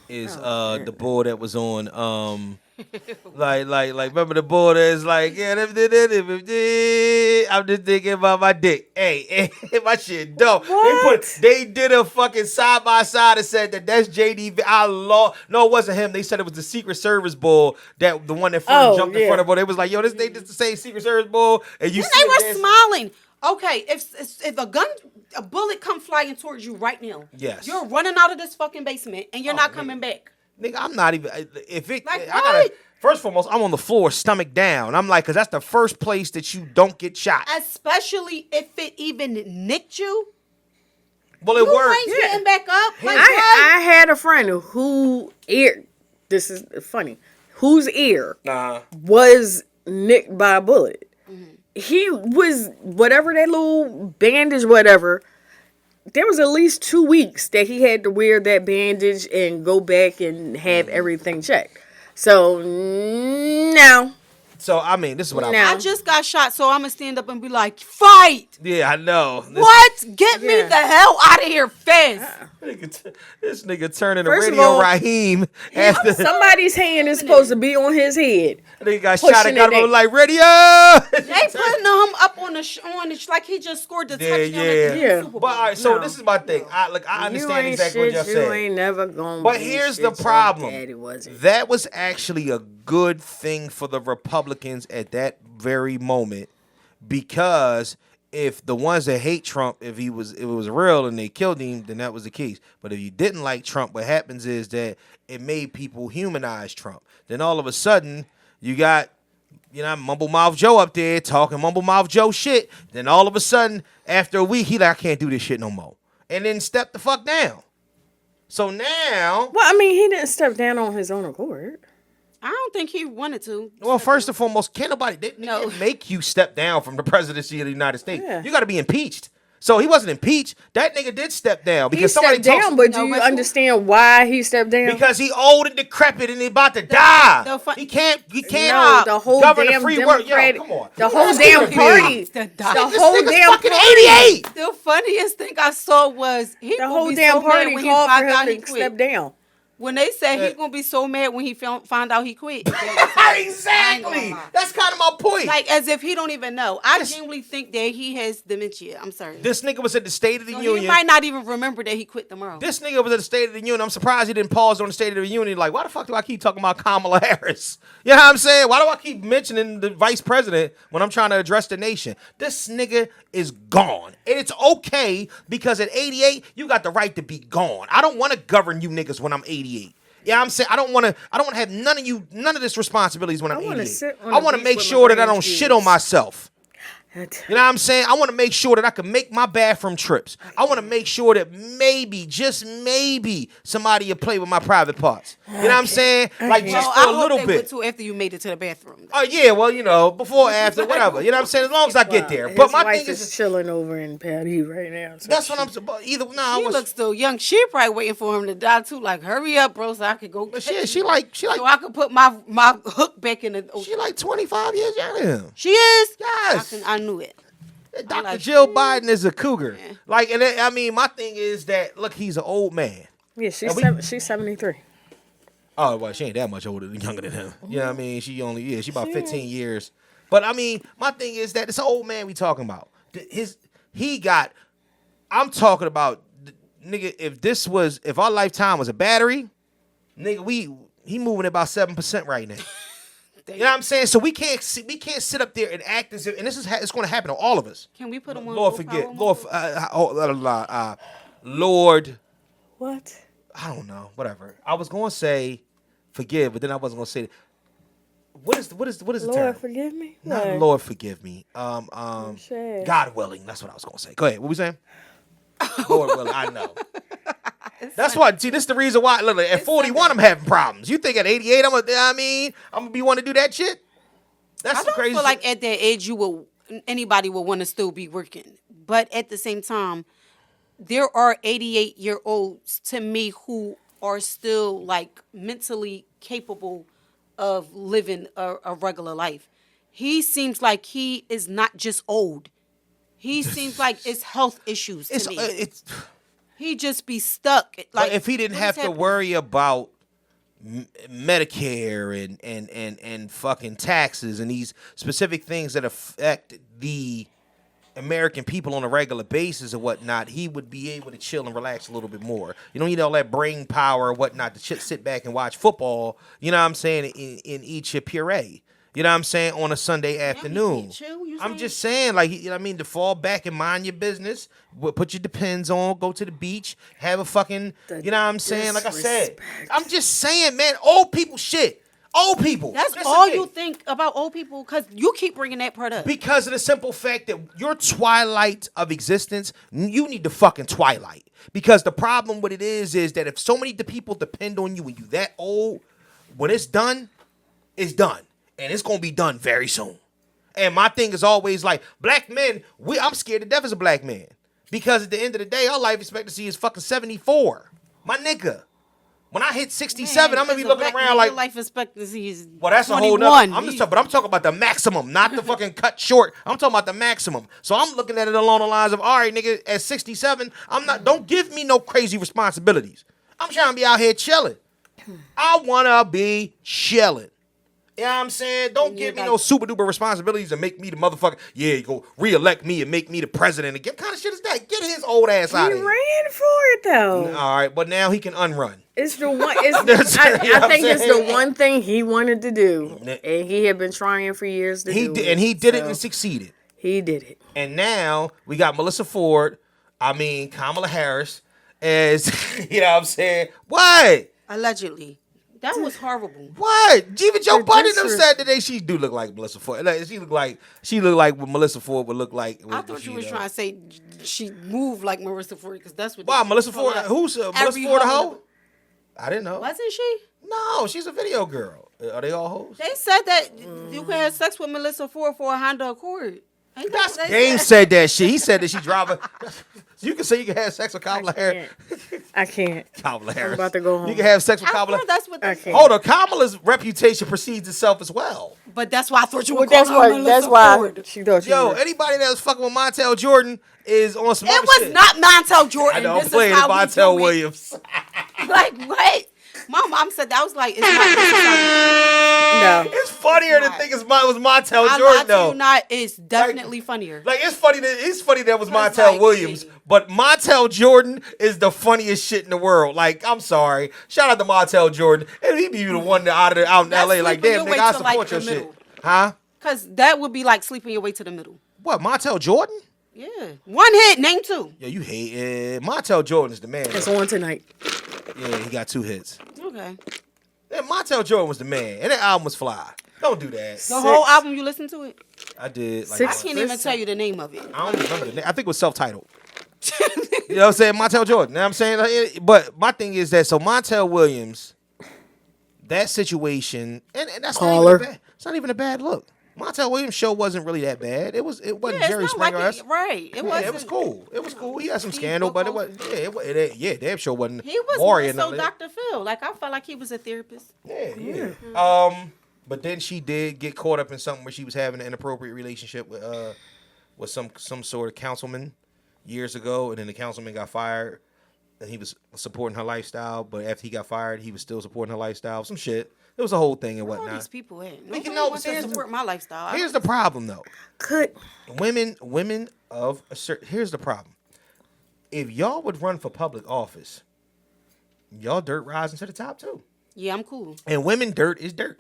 Speaker 1: is the bull that was on like, remember the border is like, yeah, I'm just thinking about my dick. Hey, my shit dope. They did a fucking side by side and said that's JD. No, it wasn't him. They said it was the Secret Service bull, that the one that first jumped in front of. They was like, yo, they just the same Secret Service bull, and you.
Speaker 4: And they were smiling. Okay, if a bullet come flying towards you right now,
Speaker 1: yes,
Speaker 4: you're running out of this fucking basement and you're not coming back.
Speaker 1: Nigga, I'm not even. If it,
Speaker 4: like,
Speaker 1: I gotta. First and foremost, I'm on the floor, stomach down. I'm like, cause that's the first place that you don't get shot.
Speaker 4: Especially if it even nicked you.
Speaker 1: Well, it worked.
Speaker 4: You ain't getting back up. Like,
Speaker 3: I had a friend who ear. This is funny. Whose ear was nicked by a bullet. He was, whatever that little bandage, whatever, there was at least 2 weeks that he had to wear that bandage and go back and have everything checked. So, no.
Speaker 1: So, I mean, this is what
Speaker 4: I just got shot, so I'm going to stand up and be like, fight!
Speaker 1: Yeah, I know.
Speaker 4: What? Get me the hell out of here fast!
Speaker 1: This nigga turning to Radio Raheem after
Speaker 3: somebody's hand is supposed to be on his head.
Speaker 1: Nigga got shot and got him like, Radio!
Speaker 4: They putting him up on the like he just scored the touchdown at the Super Bowl.
Speaker 1: But all right, so this is my thing. I understand exactly what y'all saying.
Speaker 3: You ain't never gonna.
Speaker 1: But here's the problem. That was actually a good thing for the Republicans at that very moment, because if the ones that hate Trump, if it was real and they killed him, then that was the case. But if you didn't like Trump, what happens is that it made people humanize Trump. Then all of a sudden, you got, Mumble Mouth Joe up there talking Mumble Mouth Joe shit. Then all of a sudden, after a week, he like, I can't do this shit no more. And then step the fuck down. So now...
Speaker 3: Well, I mean, he didn't step down on his own accord.
Speaker 4: I don't think he wanted to.
Speaker 1: Well, first and foremost, can't nobody make you step down from the presidency of the United States. Yeah. You got to be impeached. So he wasn't impeached. That nigga did step down because somebody
Speaker 3: stepped down. But do you understand why he stepped down?
Speaker 1: Because he old and decrepit and he about to die. He can't.
Speaker 3: No, the whole
Speaker 1: govern
Speaker 3: damn
Speaker 1: the free
Speaker 3: Democratic.
Speaker 1: Come on.
Speaker 3: The whole damn party.
Speaker 1: The whole damn fucking 88.
Speaker 4: The funniest thing I saw was
Speaker 3: the whole damn party called for him to step down.
Speaker 4: When they said he's going to be so mad when he found out he quit.
Speaker 1: Exactly. That's kind of my point.
Speaker 4: Like, as if he don't even know. I genuinely think that he has dementia. I'm sorry.
Speaker 1: This nigga was at the State of the Union.
Speaker 4: He might not even remember that he quit tomorrow.
Speaker 1: This nigga was at the State of the Union. I'm surprised he didn't pause on the State of the Union. Like, why the fuck do I keep talking about Kamala Harris? You know what I'm saying? Why do I keep mentioning the vice president when I'm trying to address the nation? This nigga is gone. And it's okay, because at 88, you got the right to be gone. I don't want to govern you niggas when I'm 88. Yeah, I'm saying I don't want to have none of this responsibilities when I'm 88. I want to make sure that I don't shit on myself. You know what I'm saying? I want to make sure that I can make my bathroom trips. I want to make sure that maybe, just maybe, somebody will play with my private parts. You know what I'm saying? Like, just for a little bit.
Speaker 4: Too, after you made it to the bathroom.
Speaker 1: Oh, yeah, well, before, after, whatever. You know what I'm saying? As long as I get there. But my thing is
Speaker 3: chilling over in Patty right now. So
Speaker 1: that's what I'm saying.
Speaker 4: She looks still young. She probably waiting for him to die too. Like, hurry up, bro, so I could go.
Speaker 1: But she like. So
Speaker 4: I could put my hook back in the.
Speaker 1: She like 25 years younger than him.
Speaker 4: She is.
Speaker 1: Yes.
Speaker 4: I knew it.
Speaker 1: Dr. Jill Biden is a cougar. Yeah. Like, and I mean, my thing is that, look, he's an old man.
Speaker 3: Yeah, she's 73.
Speaker 1: Oh, well, she ain't that much younger than him. You know what I mean? She about 15 years. But I mean, my thing is that it's an old man we talking about. I'm talking about, nigga, if our lifetime was a battery, nigga, he moving at about 7% right now. You know what I'm saying? So we can't sit up there and act as if, and it's going to happen to all of us.
Speaker 4: Can we put him on?
Speaker 1: Lord.
Speaker 3: What?
Speaker 1: I don't know. Whatever. I was going to say forgive, but then I wasn't going to say. What is the term?
Speaker 3: Lord forgive me.
Speaker 1: Not
Speaker 3: what?
Speaker 1: Lord forgive me. God willing. That's what I was going to say. Go ahead. What we saying? Lord willing. I know. That's why. See, this is the reason why. Look, at 41, I'm having problems. You think at 88, I'm gonna be wanting to do that shit? That's the crazy.
Speaker 4: I feel like at that age, anybody will want to still be working, but at the same time, there are 88-year-olds to me who are still like mentally capable of living a regular life. He seems like he is not just old. He seems like it's health issues to me. He just be stuck. Like,
Speaker 1: but if he didn't have to worry about Medicare and fucking taxes and these specific things that affect the American people on a regular basis and whatnot, he would be able to chill and relax a little bit more. You don't need all that brain power or whatnot to sit back and watch football, you know what I'm saying, and eat your puree. You know what I'm saying, on a Sunday afternoon. I'm just saying, like, you know what I mean, to fall back and mind your business, put your Depends on, go to the beach, have a fucking, you know what I'm saying? Like I said, I'm just saying, man, old people shit. Old people.
Speaker 4: That's all you think about old people, because you keep bringing that part up.
Speaker 1: Because of the simple fact that your twilight of existence, you need the fucking twilight. Because the problem with it is that if so many people depend on you when you that old, when it's done, it's done. And it's going to be done very soon. And my thing is always like, black men, I'm scared to death as a black man. Because at the end of the day, our life expectancy is fucking 74. My nigga. When I hit 67, I'm going to be looking around like...
Speaker 4: life expectancy is
Speaker 1: well, that's 21. A whole nother... I'm talking about the maximum, not the fucking cut short. I'm talking about the maximum. So I'm looking at it along the lines of, all right, nigga, at 67, don't give me no crazy responsibilities. I'm trying to be out here chilling. I want to be chilling. You know what I'm saying? Don't give me no super duper responsibilities and make me the motherfucker. Yeah, you go re-elect me and make me the president again. What kind of shit is that? Get his old ass out of here.
Speaker 3: He ran for it though.
Speaker 1: All right, but now he can unrun.
Speaker 3: It's the one. I think it's the one thing he wanted to do, and he had been trying for years to do.
Speaker 1: And he did it and succeeded.
Speaker 3: He did it.
Speaker 1: And now we got Kamala Harris as, you know what I'm saying? What?
Speaker 4: Allegedly. That was horrible.
Speaker 1: What? Even Joe Budden said today she do look like Melissa Ford. Like, she look like what Melissa Ford would look like.
Speaker 4: I thought you was trying to say she moved like Melissa Ford, because that's what.
Speaker 1: Wow, Melissa Ford. Who's Melissa Ford a hoe? I didn't know.
Speaker 4: Wasn't she?
Speaker 1: No, she's a video girl. Are they all hoes?
Speaker 4: They said that you can have sex with Melissa Ford for a Honda Accord.
Speaker 1: Game said that shit. He said that she driving. You can say you can have sex with Kamala Harris.
Speaker 3: I can't.
Speaker 1: Kamala Harris.
Speaker 3: I'm about to go home.
Speaker 1: You can have sex with Kamala.
Speaker 4: That's what they said.
Speaker 1: Hold on, Kamala's reputation precedes itself as well.
Speaker 4: But that's why I thought you were
Speaker 3: That's why she thought you were.
Speaker 1: Anybody that was fucking with Montel Jordan is on some other shit.
Speaker 4: It was not Montel Jordan.
Speaker 1: I know, I'm playing Montel Williams.
Speaker 4: Like, what? My mom said that. I was like, it's not.
Speaker 3: No.
Speaker 1: It's funnier to think it was Montel Jordan, though.
Speaker 4: It's definitely funnier.
Speaker 1: Like, it's funny that it was Montel Williams, but Montel Jordan is the funniest shit in the world. Like, I'm sorry. Shout out to Montel Jordan. And he be the one out in LA. Like, damn, nigga, I support your shit. Huh?
Speaker 4: Because that would be like sleeping your way to the middle.
Speaker 1: What, Montel Jordan?
Speaker 4: Yeah. One hit, name two.
Speaker 1: Yeah, you hate it. Montel Jordan is the man.
Speaker 3: It's on tonight.
Speaker 1: Yeah, he got 2 hits.
Speaker 4: Okay.
Speaker 1: Yeah, Montel Jordan was the man. And that album was fly. Don't do that.
Speaker 4: The whole album, you listened to it?
Speaker 1: I did. Like,
Speaker 4: I can't even tell you the name of it.
Speaker 1: I don't remember the name. I think it was self-titled. You know what I'm saying? Montel Jordan. You know what I'm saying? But my thing is that, so Montel Williams, that situation, and that's not even a bad look. Montel Williams' show wasn't really that bad. It wasn't Jerry Springer.
Speaker 4: Right. It wasn't.
Speaker 1: It was cool. It was cool. He had some scandal, but it was damn show wasn't.
Speaker 4: He was more so Dr. Phil. Like, I felt like he was a therapist.
Speaker 1: Yeah. But then she did get caught up in something where she was having an inappropriate relationship with some sort of councilman years ago, and then the councilman got fired, and he was supporting her lifestyle. But after he got fired, he was still supporting her lifestyle. Some shit. It was a whole thing and whatnot.
Speaker 4: All these people at.
Speaker 1: We can
Speaker 4: Nobody wants to support my lifestyle.
Speaker 1: Here's the problem, though.
Speaker 3: Could
Speaker 1: women of a certain. Here's the problem. If y'all would run for public office, y'all dirt rising to the top too.
Speaker 4: Yeah, I'm cool.
Speaker 1: And women dirt is dirt.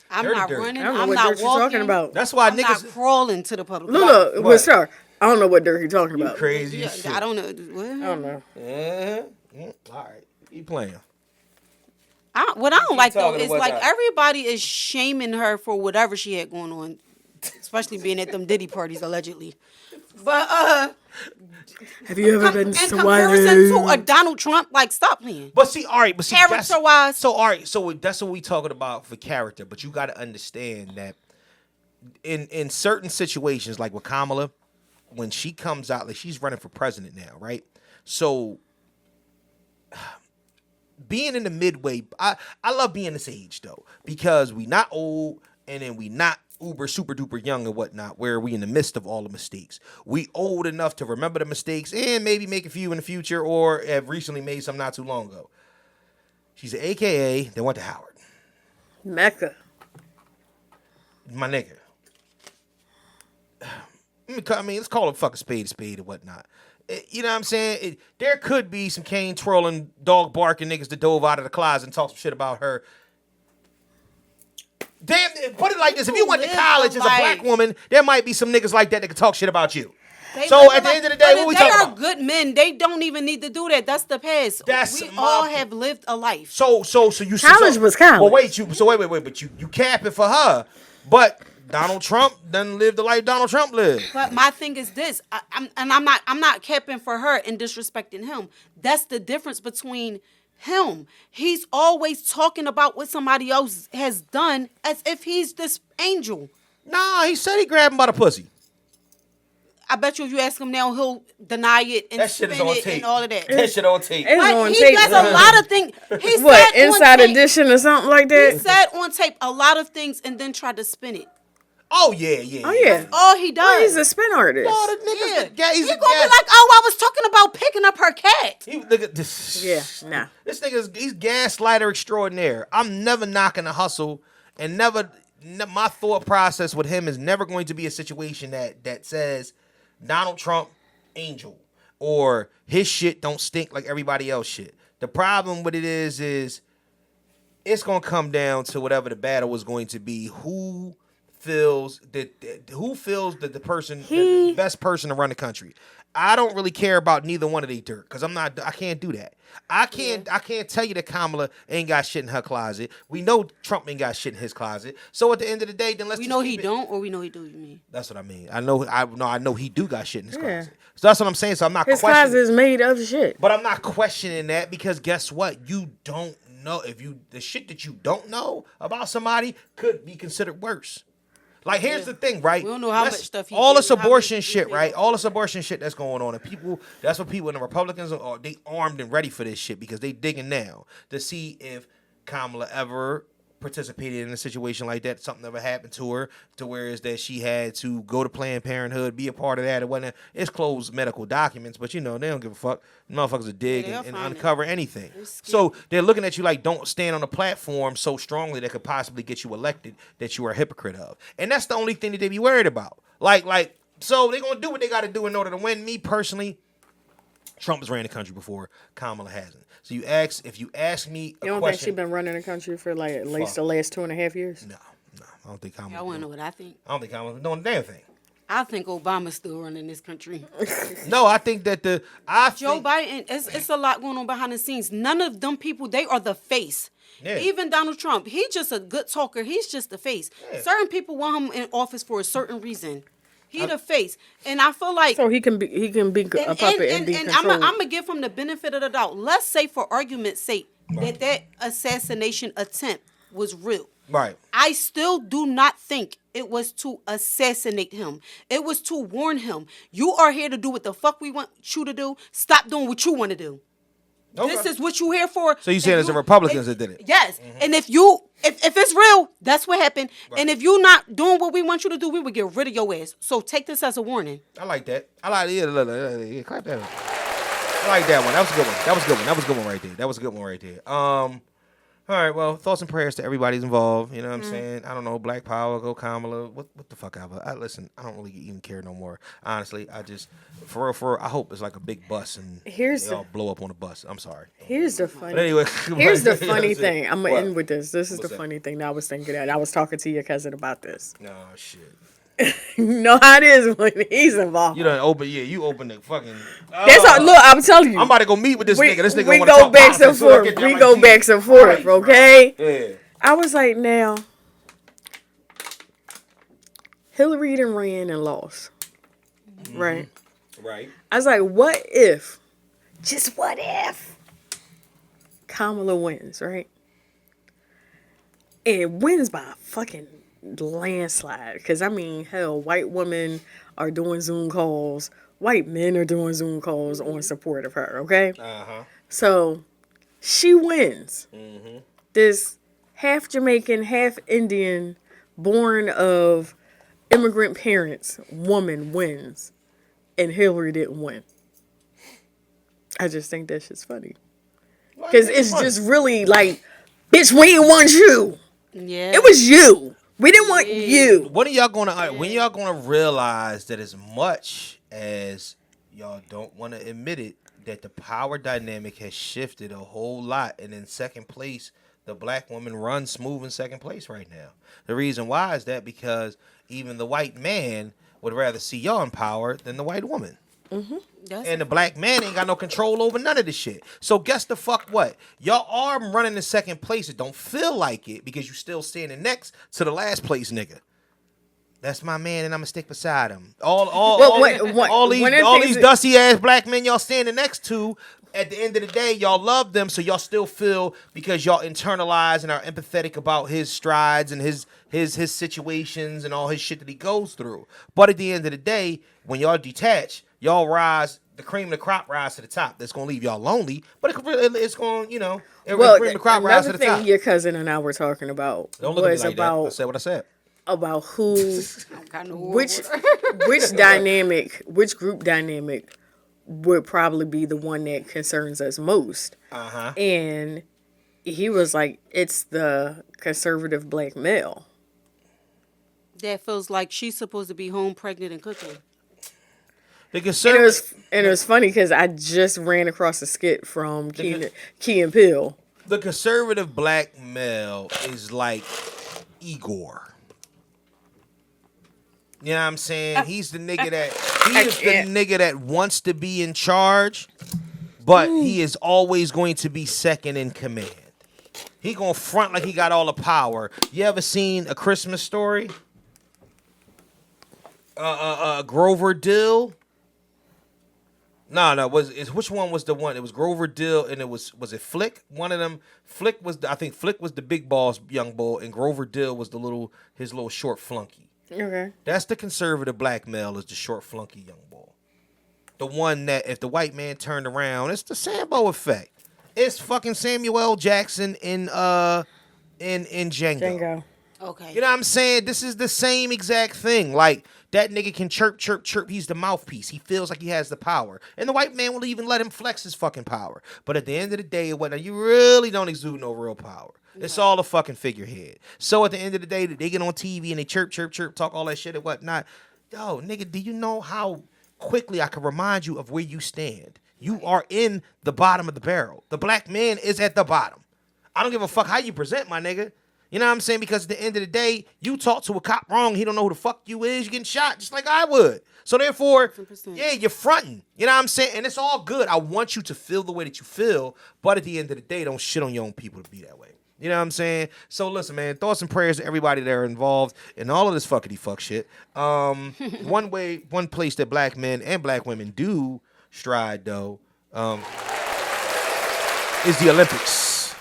Speaker 4: I'm not running.
Speaker 3: I don't know
Speaker 4: I'm
Speaker 3: what
Speaker 4: not
Speaker 3: dirt you're talking about.
Speaker 1: That's why
Speaker 4: I'm
Speaker 1: niggas
Speaker 4: not crawling to the public.
Speaker 3: No, but sir, I don't know what dirt you're talking about.
Speaker 1: Crazy as shit.
Speaker 4: I don't know. What?
Speaker 3: I don't know.
Speaker 1: All right, you playing.
Speaker 4: What I don't like though is like everybody is shaming her for whatever she had going on, especially being at them Diddy parties allegedly. But
Speaker 3: have you ever been
Speaker 4: in comparison to a Donald Trump, like, stop playing.
Speaker 1: But see, all right,
Speaker 4: character wise.
Speaker 1: So all right, so that's what we talking about for character. But you got to understand that in certain situations, like with Kamala, when she comes out, like she's running for president now, right? So being in the midway, I love being this age though, because we not old and then we not uber super duper young and whatnot, where we in the midst of all the mistakes. We old enough to remember the mistakes and maybe make a few in the future, or have recently made some not too long ago. She's an AKA that went to Howard.
Speaker 3: Mecca.
Speaker 1: My nigga. I mean, let's call it fucking spade a spade or whatnot. You know what I'm saying? There could be some cane twirling, dog barking niggas that dove out of the closet and talk some shit about her. Damn, put it like this. If you went to college as a black woman, there might be some niggas like that that can talk shit about you. So at the end of the day, what we talking about?
Speaker 4: They are good men. They don't even need to do that. That's the past. We all have lived a life.
Speaker 1: So you
Speaker 3: college was college.
Speaker 1: Well, wait. But you capping for her. But Donald Trump doesn't live the life Donald Trump lived.
Speaker 4: But my thing is this, I'm not capping for her and disrespecting him. That's the difference between him. He's always talking about what somebody else has done as if he's this angel.
Speaker 1: Nah, he said he grabbed him by the pussy.
Speaker 4: I bet you if you ask him now, he'll deny it and spin it and all of that.
Speaker 1: That shit on tape.
Speaker 4: He does a lot of things. He
Speaker 3: what, Inside Edition or something like that?
Speaker 4: He said on tape a lot of things and then tried to spin it.
Speaker 1: Oh, yeah.
Speaker 4: That's all he does.
Speaker 3: Well, he's a spin artist.
Speaker 1: Oh, the niggas,
Speaker 4: he's gonna be like, oh, I was talking about picking up her cat.
Speaker 1: Look at this.
Speaker 3: Yeah, nah.
Speaker 1: This nigga's, he's gaslighter extraordinaire. I'm never knocking the hustle, and my thought process with him is never going to be a situation that says Donald Trump, angel, or his shit don't stink like everybody else shit. The problem with it is it's gonna come down to whatever the battle is going to be. Who feels that the person, the best person to run the country. I don't really care about neither one of these dirt because I can't do that. I can't tell you that Kamala ain't got shit in her closet. We know Trump ain't got shit in his closet. So at the end of the day, then
Speaker 4: we know he don't, or we know he do. You mean?
Speaker 1: That's what I mean. I know he do got shit in his closet. So that's what I'm saying. So I'm not.
Speaker 3: His closet is made of shit.
Speaker 1: But I'm not questioning that because guess what? You don't know the shit that you don't know about somebody could be considered worse. Like, here's the thing, right?
Speaker 4: We don't know how much stuff he
Speaker 1: all
Speaker 4: did,
Speaker 1: this abortion shit, right? All this abortion shit that's going on. And that's what people in the Republicans are, they armed and ready for this shit because they digging now to see if Kamala ever participated in a situation like that, something ever happened to her, to where is that she had to go to Planned Parenthood, be a part of that, or whatnot. It's closed medical documents, but they don't give a fuck. Motherfuckers will dig and uncover anything. So they're looking at you like, don't stand on a platform so strongly that could possibly get you elected that you are a hypocrite of. And that's the only thing that they be worried about. So they're gonna do what they gotta do in order to win. Me personally, Trump has ran the country before, Kamala hasn't. So if you ask me a
Speaker 3: you don't
Speaker 1: question,
Speaker 3: think she's been running the country for like at least the last 2.5 years?
Speaker 1: No, I don't think Kamala.
Speaker 4: I want to know what I think.
Speaker 1: I don't think Kamala's doing a damn thing.
Speaker 4: I think Obama's still running this country.
Speaker 1: No, I think that
Speaker 4: Joe Biden, it's a lot going on behind the scenes. None of them people, they are the face. Yeah. Even Donald Trump, he's just a good talker. He's just the face. Yeah. Certain people want him in office for a certain reason. He the face, and I feel like
Speaker 3: so he can be a puppet and be controlled.
Speaker 4: I'm gonna give him the benefit of the doubt. Let's say, for argument's sake, that assassination attempt was real.
Speaker 1: Right.
Speaker 4: I still do not think it was to assassinate him. It was to warn him. You are here to do what the fuck we want you to do. Stop doing what you want to do. Okay. This is what you here for.
Speaker 1: So you saying it's the Republicans that did it?
Speaker 4: Yes. Mm-hmm. And if it's real, that's what happened. Right. And if you're not doing what we want you to do, we would get rid of your ass. So take this as a warning.
Speaker 1: I like that. I like clap that up. I like that one. That was a good one. That was a good one right there. All right, well, thoughts and prayers to everybody's involved. You know what I'm saying? I don't know, Black Power, go Kamala, what the fuck ever. Listen, I don't really even care no more. Honestly, I just, for real, I hope it's like a big bus and they all blow up on the bus. I'm sorry.
Speaker 3: Here's the funny.
Speaker 1: But anyway,
Speaker 3: here's the funny thing. I'm gonna end with this. This is the funny thing that I was thinking that I was talking to your cousin about this.
Speaker 1: Oh shit.
Speaker 3: You know how it is when he's involved.
Speaker 1: You you open the fucking.
Speaker 3: That's all. Look, I'm telling you.
Speaker 1: I'm about to go meet with this nigga. This nigga
Speaker 3: we
Speaker 1: want to
Speaker 3: go
Speaker 1: talk
Speaker 3: back and forth. We go back and forth, okay?
Speaker 1: Yeah.
Speaker 3: I was like, now, Hillary done ran and lost, right?
Speaker 1: Right.
Speaker 3: I was like, what if Kamala wins, right? And wins by a fucking landslide. Because, I mean, hell, white women are doing Zoom calls. White men are doing Zoom calls on support of her, okay?
Speaker 1: Uh-huh.
Speaker 3: So, she wins.
Speaker 1: Mm-hmm.
Speaker 3: This half Jamaican, half Indian, born of immigrant parents, woman wins. And Hillary didn't win. I just think that shit's funny. Because it's just really like, bitch, we didn't want you.
Speaker 4: Yeah.
Speaker 3: It was you. We didn't want you.
Speaker 1: When y'all gonna realize that as much as y'all don't want to admit it, that the power dynamic has shifted a whole lot, and in second place, the black woman runs smooth in second place right now. The reason why is that because even the white man would rather see y'all in power than the white woman. And the black man ain't got no control over none of this shit. So guess the fuck what? Y'all are running in second place. It don't feel like it because you still standing next to the last place nigga. That's my man, and I'ma stick beside him. All these dusty ass black men y'all standing next to. At the end of the day, y'all love them, so y'all still feel because y'all internalize and are empathetic about his strides and his situations and all his shit that he goes through. But at the end of the day, when y'all detach, y'all rise. The cream of the crop rise to the top. That's gonna leave y'all lonely, but it's gonna, you know, cream of the crop rise to the top.
Speaker 3: Another thing your cousin and I were talking about
Speaker 1: Don't look at me like that. I said what I said.
Speaker 3: About which group dynamic would probably be the one that concerns us most. And he was like, it's the conservative black male.
Speaker 4: That feels like she's supposed to be home pregnant and cooking.
Speaker 3: And it was funny because I just ran across a skit from Key and Peele.
Speaker 1: The conservative black male is like Igor. You know what I'm saying? He's the nigga that wants to be in charge, but he is always going to be second in command. He gonna front like he got all the power. You ever seen A Christmas Story? Grover Dill. No. Which one was the one? It was Grover Dill, and was it Flick? One of them. I think Flick was the big boss young bull, and Grover Dill was his little short flunky.
Speaker 3: Okay.
Speaker 1: That's the conservative black male, is the short flunky young boy. The one that if the white man turned around, it's the Sambo effect. It's fucking Samuel L. Jackson in Django.
Speaker 4: Okay.
Speaker 1: You know what I'm saying? This is the same exact thing. Like, that nigga can chirp, chirp, chirp. He's the mouthpiece. He feels like he has the power. And the white man will even let him flex his fucking power. But at the end of the day, you really don't exude no real power. It's all a fucking figurehead. So at the end of the day, they get on TV and they chirp, chirp, chirp, talk all that shit and whatnot. Yo, nigga, do you know how quickly I can remind you of where you stand? You are in the bottom of the barrel. The black man is at the bottom. I don't give a fuck how you present, my nigga. You know what I'm saying? Because at the end of the day, you talk to a cop wrong, he don't know who the fuck you is, you're getting shot just like I would. So therefore, 100%. Yeah, you're fronting. You know what I'm saying? And it's all good. I want you to feel the way that you feel, but at the end of the day, don't shit on your own people to be that way. You know what I'm saying? So listen, man, thoughts and prayers to everybody that are involved in all of this fuckity fuck shit. One place that black men and black women do stride though, is the Olympics.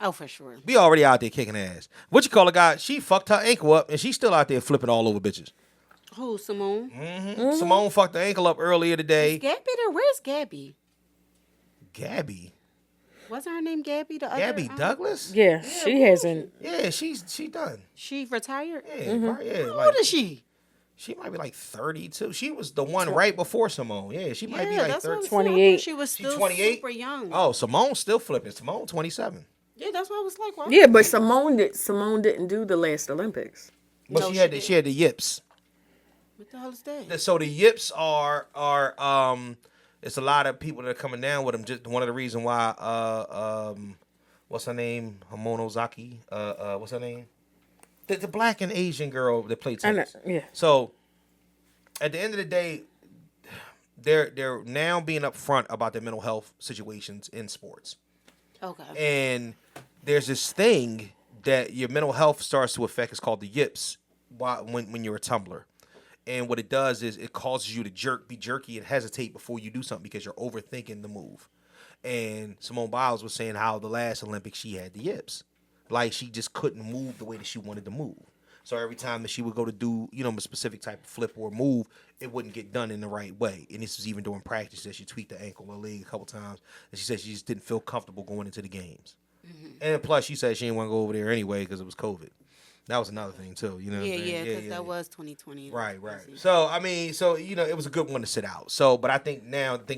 Speaker 4: Oh, for sure.
Speaker 1: We already out there kicking ass. What you call a guy? She fucked her ankle up and she's still out there flipping all over bitches.
Speaker 4: Who, Simone?
Speaker 1: Mm-hmm. Simone fucked her ankle up earlier today.
Speaker 4: Is Gabby there? Where's Gabby?
Speaker 1: Gabby?
Speaker 4: Wasn't her name Gabby?
Speaker 1: Gabby Douglas?
Speaker 3: Yeah, she hasn't.
Speaker 1: Yeah, she done.
Speaker 4: She retired?
Speaker 1: Yeah, yeah.
Speaker 4: How old is she?
Speaker 1: She might be like 32. She was the one right before Simone. Yeah, she might be like 30.
Speaker 3: 28.
Speaker 4: She was still
Speaker 1: 28?
Speaker 4: super young.
Speaker 1: Oh, Simone's still flipping. Simone 27.
Speaker 4: Yeah, that's what I was like. Wow.
Speaker 3: Yeah, but Simone didn't do the last Olympics.
Speaker 1: But no, she had the yips.
Speaker 4: What the hell is that?
Speaker 1: So the yips are it's a lot of people that are coming down with them. Just one of the reasons why what's her name? Hamono Zaki. What's her name? The black and Asian girl that played tennis.
Speaker 3: Yeah.
Speaker 1: So at the end of the day, they're now being upfront about their mental health situations in sports.
Speaker 4: Okay.
Speaker 1: And there's this thing that your mental health starts to affect. It's called the yips when you're a tumbler. And what it does is it causes you to be jerky and hesitate before you do something because you're overthinking the move. And Simone Biles was saying how the last Olympics she had the yips. Like she just couldn't move the way that she wanted to move. So every time that she would go to do, a specific type of flip or move, it wouldn't get done in the right way. And this was even during practice that she tweaked the ankle or leg a couple times. And she said she just didn't feel comfortable going into the games. Mm-hmm. And plus she said she didn't want to go over there anyway because it was COVID. That was another thing too,
Speaker 4: Yeah, because that was 2020.
Speaker 1: Right. So it was a good one to sit out. So, but I think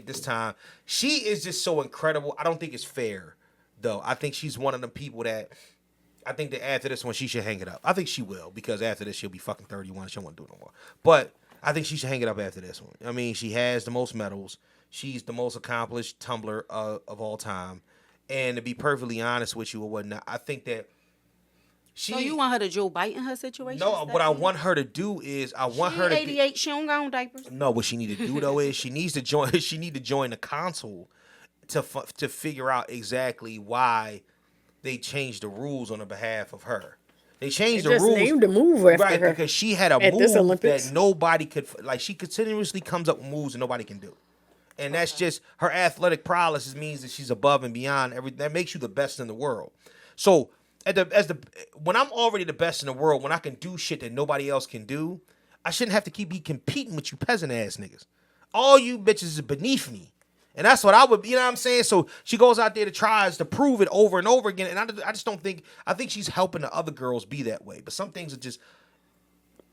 Speaker 1: this time she is just so incredible. I don't think it's fair though. I think she's one of the people that I think that after this one she should hang it up. I think she will, because after this she'll be fucking 31. She don't want to do it no more. But I think she should hang it up after this one. I mean, she has the most medals. She's the most accomplished tumbler of all time. And to be perfectly honest with you or whatnot, I think that
Speaker 4: So you want her to Joe Biden her situation?
Speaker 1: No, what I want her to do is I want her to
Speaker 4: 88. She don't got on diapers.
Speaker 1: No, what she need to do though is she needs to join. She need to join the council to figure out exactly why they changed the rules on the behalf of her. They changed the
Speaker 3: just
Speaker 1: rules.
Speaker 3: named the move after
Speaker 1: right,
Speaker 3: her
Speaker 1: because she had a
Speaker 3: at this
Speaker 1: move
Speaker 3: Olympics.
Speaker 1: that nobody could like. She continuously comes up with moves that nobody can do, and that's just her athletic prowess. Means that she's above and beyond everything. That makes you the best in the world. So when I'm already the best in the world, when I can do shit that nobody else can do, I shouldn't have to be competing with you peasant ass niggas. All you bitches is beneath me. And that's what I would, you know what I'm saying? So she goes out there to tries to prove it over and over again. And I just don't think, I think she's helping the other girls be that way. But some things are just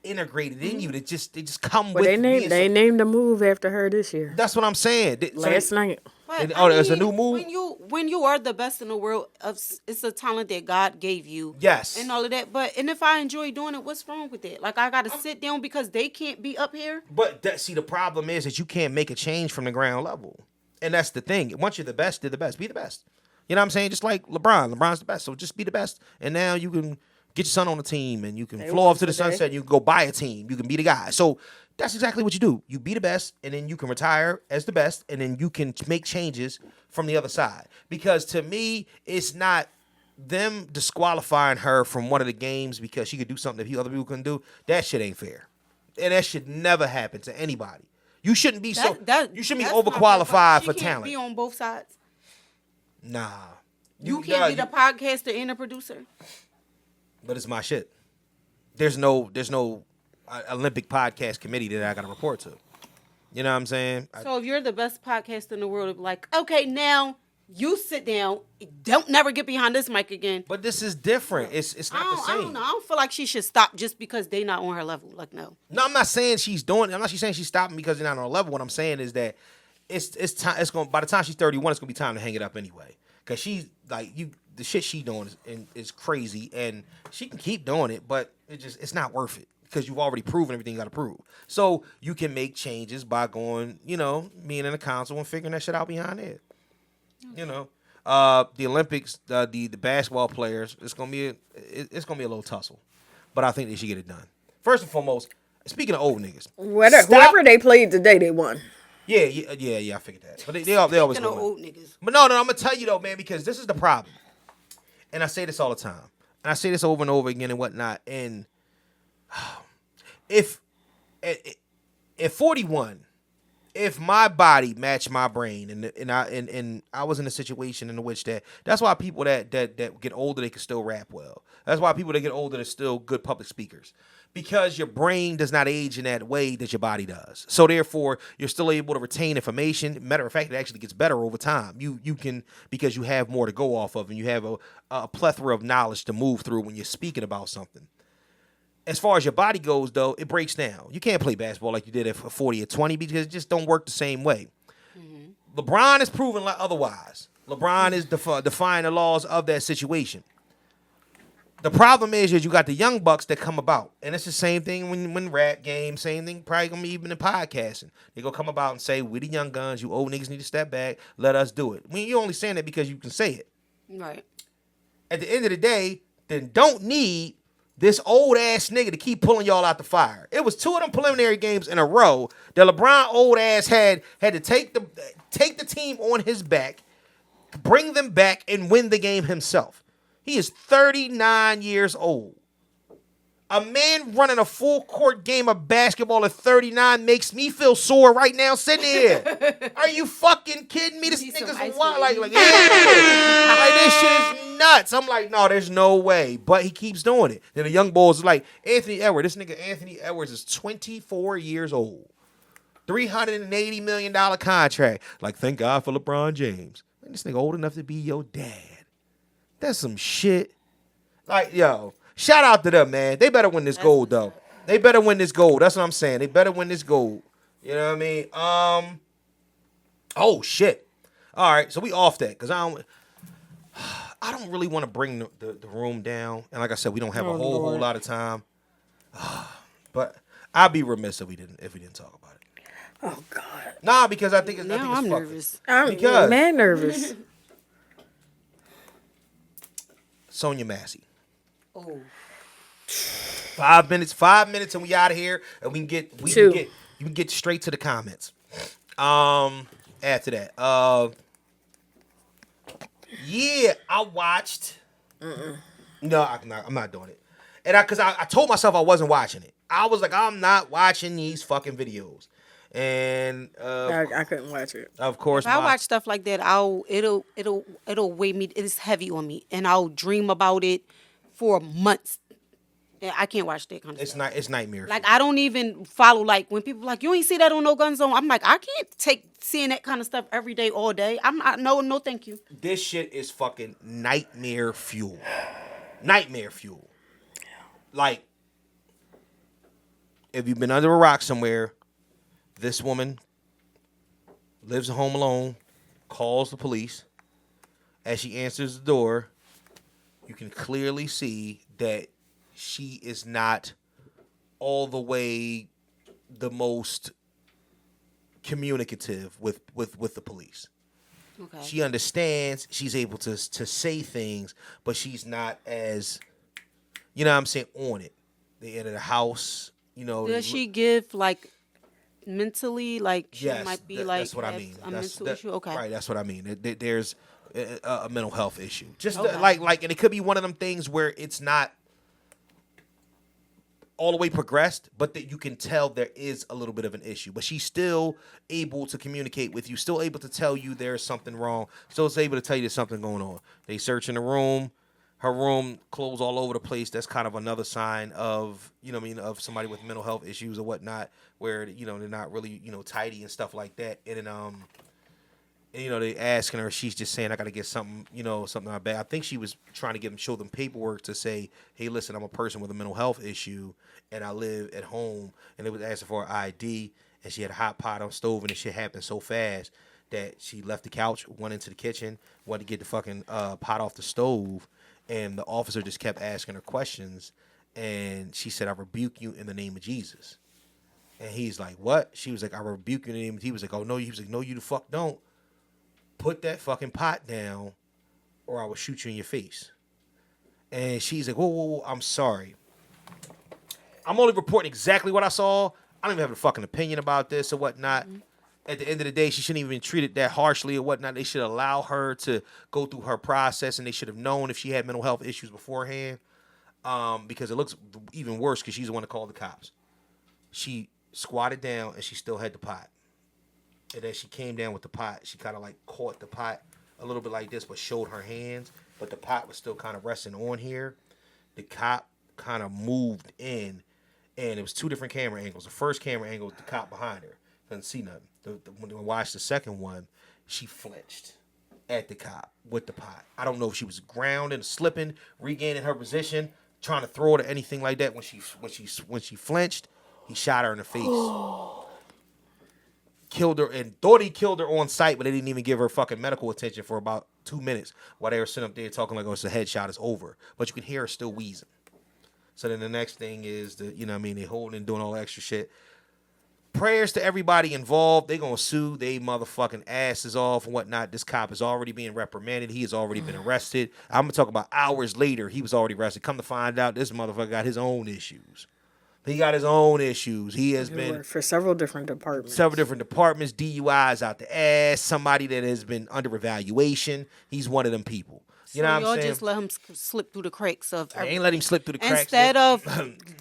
Speaker 1: integrated in you. They just come with
Speaker 3: They named the move after her this year.
Speaker 1: That's what I'm saying.
Speaker 3: Last night.
Speaker 4: But,
Speaker 1: there's a new move?
Speaker 4: When you are the best in the world, it's a talent that God gave you.
Speaker 1: Yes.
Speaker 4: And all of that. And if I enjoy doing it, what's wrong with it? Like, I got to sit down because they can't be up here?
Speaker 1: But the problem is that you can't make a change from the ground level. And that's the thing. Once you're the best, you're the best. Be the best. You know what I'm saying? Just like LeBron. LeBron's the best. So just be the best. And now you can get your son on a team and you can flow off to the sunset and you can go buy a team. You can be the guy. So that's exactly what you do. You be the best and then you can retire as the best and then you can make changes from the other side. Because to me, it's not them disqualifying her from one of the games because she could do something that other people couldn't do. That shit ain't fair. And that should never happen to anybody. You shouldn't be you shouldn't be overqualified for talent. She can't
Speaker 4: be on both sides.
Speaker 1: Nah.
Speaker 4: You can't be the podcaster and the producer.
Speaker 1: But it's my shit. There's no Olympic podcast committee that I got to report to. You know what I'm saying?
Speaker 4: So if you're the best podcaster in the world, it'd be like, okay, now you sit down. Don't never get behind this mic again.
Speaker 1: But this is different. It's not the same.
Speaker 4: I don't know. I don't feel like she should stop just because they not on her level. Like, no.
Speaker 1: No, I'm not saying she's doing it. I'm not saying she's stopping because they're not on her level. What I'm saying is that it's time. It's going by the time she's 31, it's gonna be time to hang it up anyway. Cause she's like the shit she doing is crazy, and she can keep doing it, but it's not worth it. Because you've already proven everything you got to prove. So you can make changes by going, being in the council and figuring that shit out behind it. The Olympics, the basketball players, it's gonna be a little tussle, but I think they should get it done. First and foremost, speaking of old niggas,
Speaker 3: whoever they played today, they won.
Speaker 1: Yeah, I figured that. But they always
Speaker 4: go old niggas.
Speaker 1: But no, I'm gonna tell you though, man, because this is the problem, and I say this all the time, and I say this over and over again and whatnot, and if at 41, if my body matched my brain and I was in a situation in which that's why people that get older, they can still rap well. That's why people that get older are still good public speakers. Because your brain does not age in that way that your body does. So therefore, you're still able to retain information. Matter of fact, it actually gets better over time. You can, because you have more to go off of and you have a plethora of knowledge to move through when you're speaking about something. As far as your body goes, though, it breaks down. You can't play basketball like you did at 40 or 20 because it just don't work the same way. Mm-hmm. LeBron is proving like otherwise. LeBron is defying the laws of that situation. The problem is you got the young bucks that come about. And it's the same thing when rap game, same thing probably going to be even in podcasting. They going to come about and say, we the young guns, you old niggas need to step back, let us do it. I mean, you're only saying that because you can say it.
Speaker 4: Right.
Speaker 1: At the end of the day, then don't need this old ass nigga to keep pulling y'all out the fire. It was 2 of them preliminary games in a row that LeBron old ass had to take the team on his back, bring them back, and win the game himself. He is 39 years old. A man running a full court game of basketball at 39 makes me feel sore right now sitting here. Are you fucking kidding me? This nigga's wild. Like this shit is nuts. I'm like, no, there's no way. But he keeps doing it. Then the young boys are like, Anthony Edwards. This nigga Anthony Edwards is 24 years old. $380 million contract. Like, thank God for LeBron James. Man, this nigga old enough to be your dad. That's some shit. Like, yo, shout out to them, man. They better win this gold, though. They better win this gold. That's what I'm saying. They better win this gold. You know what I mean? Oh, shit. All right, so we off that, because I don't really want to bring the room down. And like I said, we don't have a whole lot of time. But I'd be remiss if we didn't talk about it.
Speaker 3: Oh God.
Speaker 1: Nah, because I think it's
Speaker 4: I'm nervous.
Speaker 3: I'm
Speaker 1: Because-
Speaker 3: mad nervous.
Speaker 1: Sonia Massey.
Speaker 4: Oh.
Speaker 1: 5 minutes, and we out of here, and we can get straight to the comments. After that, yeah, I watched. No, I'm not doing it, and because I told myself I wasn't watching it. I was like, I'm not watching these fucking videos, and
Speaker 3: I couldn't watch it.
Speaker 1: of course,
Speaker 4: If I watch stuff like that, it'll weigh me. It's heavy on me, and I'll dream about it for months. And I can't watch that kind of stuff.
Speaker 1: It's nightmare.
Speaker 4: Like, I don't even follow, like, when people like, you ain't see that on No Gun Zone. I'm like, I can't take seeing that kind of stuff every day, all day. No, thank you.
Speaker 1: This shit is fucking nightmare fuel. Nightmare fuel. Like, if you've been under a rock somewhere, this woman lives at home alone, calls the police. As she answers the door, you can clearly see that she is not all the way the most communicative with the police.
Speaker 4: Okay.
Speaker 1: She understands. She's able to say things, but she's not as, you know what I'm saying, on it. They enter the house, you know.
Speaker 4: Does she give, like, mentally, like, she
Speaker 1: Yes,
Speaker 4: might be,
Speaker 1: that's what I mean.
Speaker 4: a mental issue? Okay.
Speaker 1: Right, that's what I mean. There's a mental health issue. Just
Speaker 4: Okay.
Speaker 1: like, and it could be one of them things where it's not all the way progressed, but that you can tell there is a little bit of an issue. But she's still able to communicate with you, still able to tell you there's something wrong, still is able to tell you there's something going on. They search in the room, her room, clothes all over the place. That's kind of another sign of, you know what I mean, of somebody with mental health issues or whatnot, where, you know, they're not really, you know, tidy and stuff like that. And then, you know, they asking her, she's just saying, I got to get something, you know, something on my back. I think she was trying to show them paperwork to say, hey, listen, I'm a person with a mental health issue, and I live at home. And they was asking for her ID, and she had a hot pot on stove, and the shit happened so fast that she left the couch, went into the kitchen, wanted to get the fucking pot off the stove, and the officer just kept asking her questions, and she said, I rebuke you in the name of Jesus. And he's like, what? She was like, I rebuke you in the name of Jesus. He was like, oh, no. He was like, no, you the fuck don't. Put that fucking pot down, or I will shoot you in your face. And she's like, whoa, I'm sorry. I'm only reporting exactly what I saw. I don't even have a fucking opinion about this or whatnot. Mm-hmm. At the end of the day, she shouldn't even be treated that harshly or whatnot. They should allow her to go through her process, and they should have known if she had mental health issues beforehand, because it looks even worse because she's the one that called the cops. She squatted down, and she still had the pot. And then she came down with the pot. She kind of like caught the pot a little bit like this, but showed her hands. But the pot was still kind of resting on here. The cop kind of moved in, and it was two different camera angles. The first camera angle was the cop behind her. Couldn't see nothing. When we watched the second one, she flinched at the cop with the pot. I don't know if she was grounding, slipping, regaining her position, trying to throw it or anything like that. When she flinched, he shot her in the face. Killed her, and thought he killed her on sight, but they didn't even give her fucking medical attention for about 2 minutes while they were sitting up there talking like, oh, it's a headshot, it's over. But you can hear her still wheezing. So then the next thing is, you know what I mean, they holding and doing all that extra shit. Prayers to everybody involved. They gonna sue they motherfucking asses off and whatnot. This cop is already being reprimanded. He has already been arrested. I'm gonna talk about hours later, he was already arrested. Come to find out, this motherfucker got his own issues. He got his own issues. He has been
Speaker 3: for several different departments.
Speaker 1: DUIs out the ass. Somebody that has been under evaluation. He's one of them people. You know what I'm saying?
Speaker 4: Y'all just let him slip through the cracks of.
Speaker 1: They ain't let him slip through the cracks.
Speaker 4: Instead of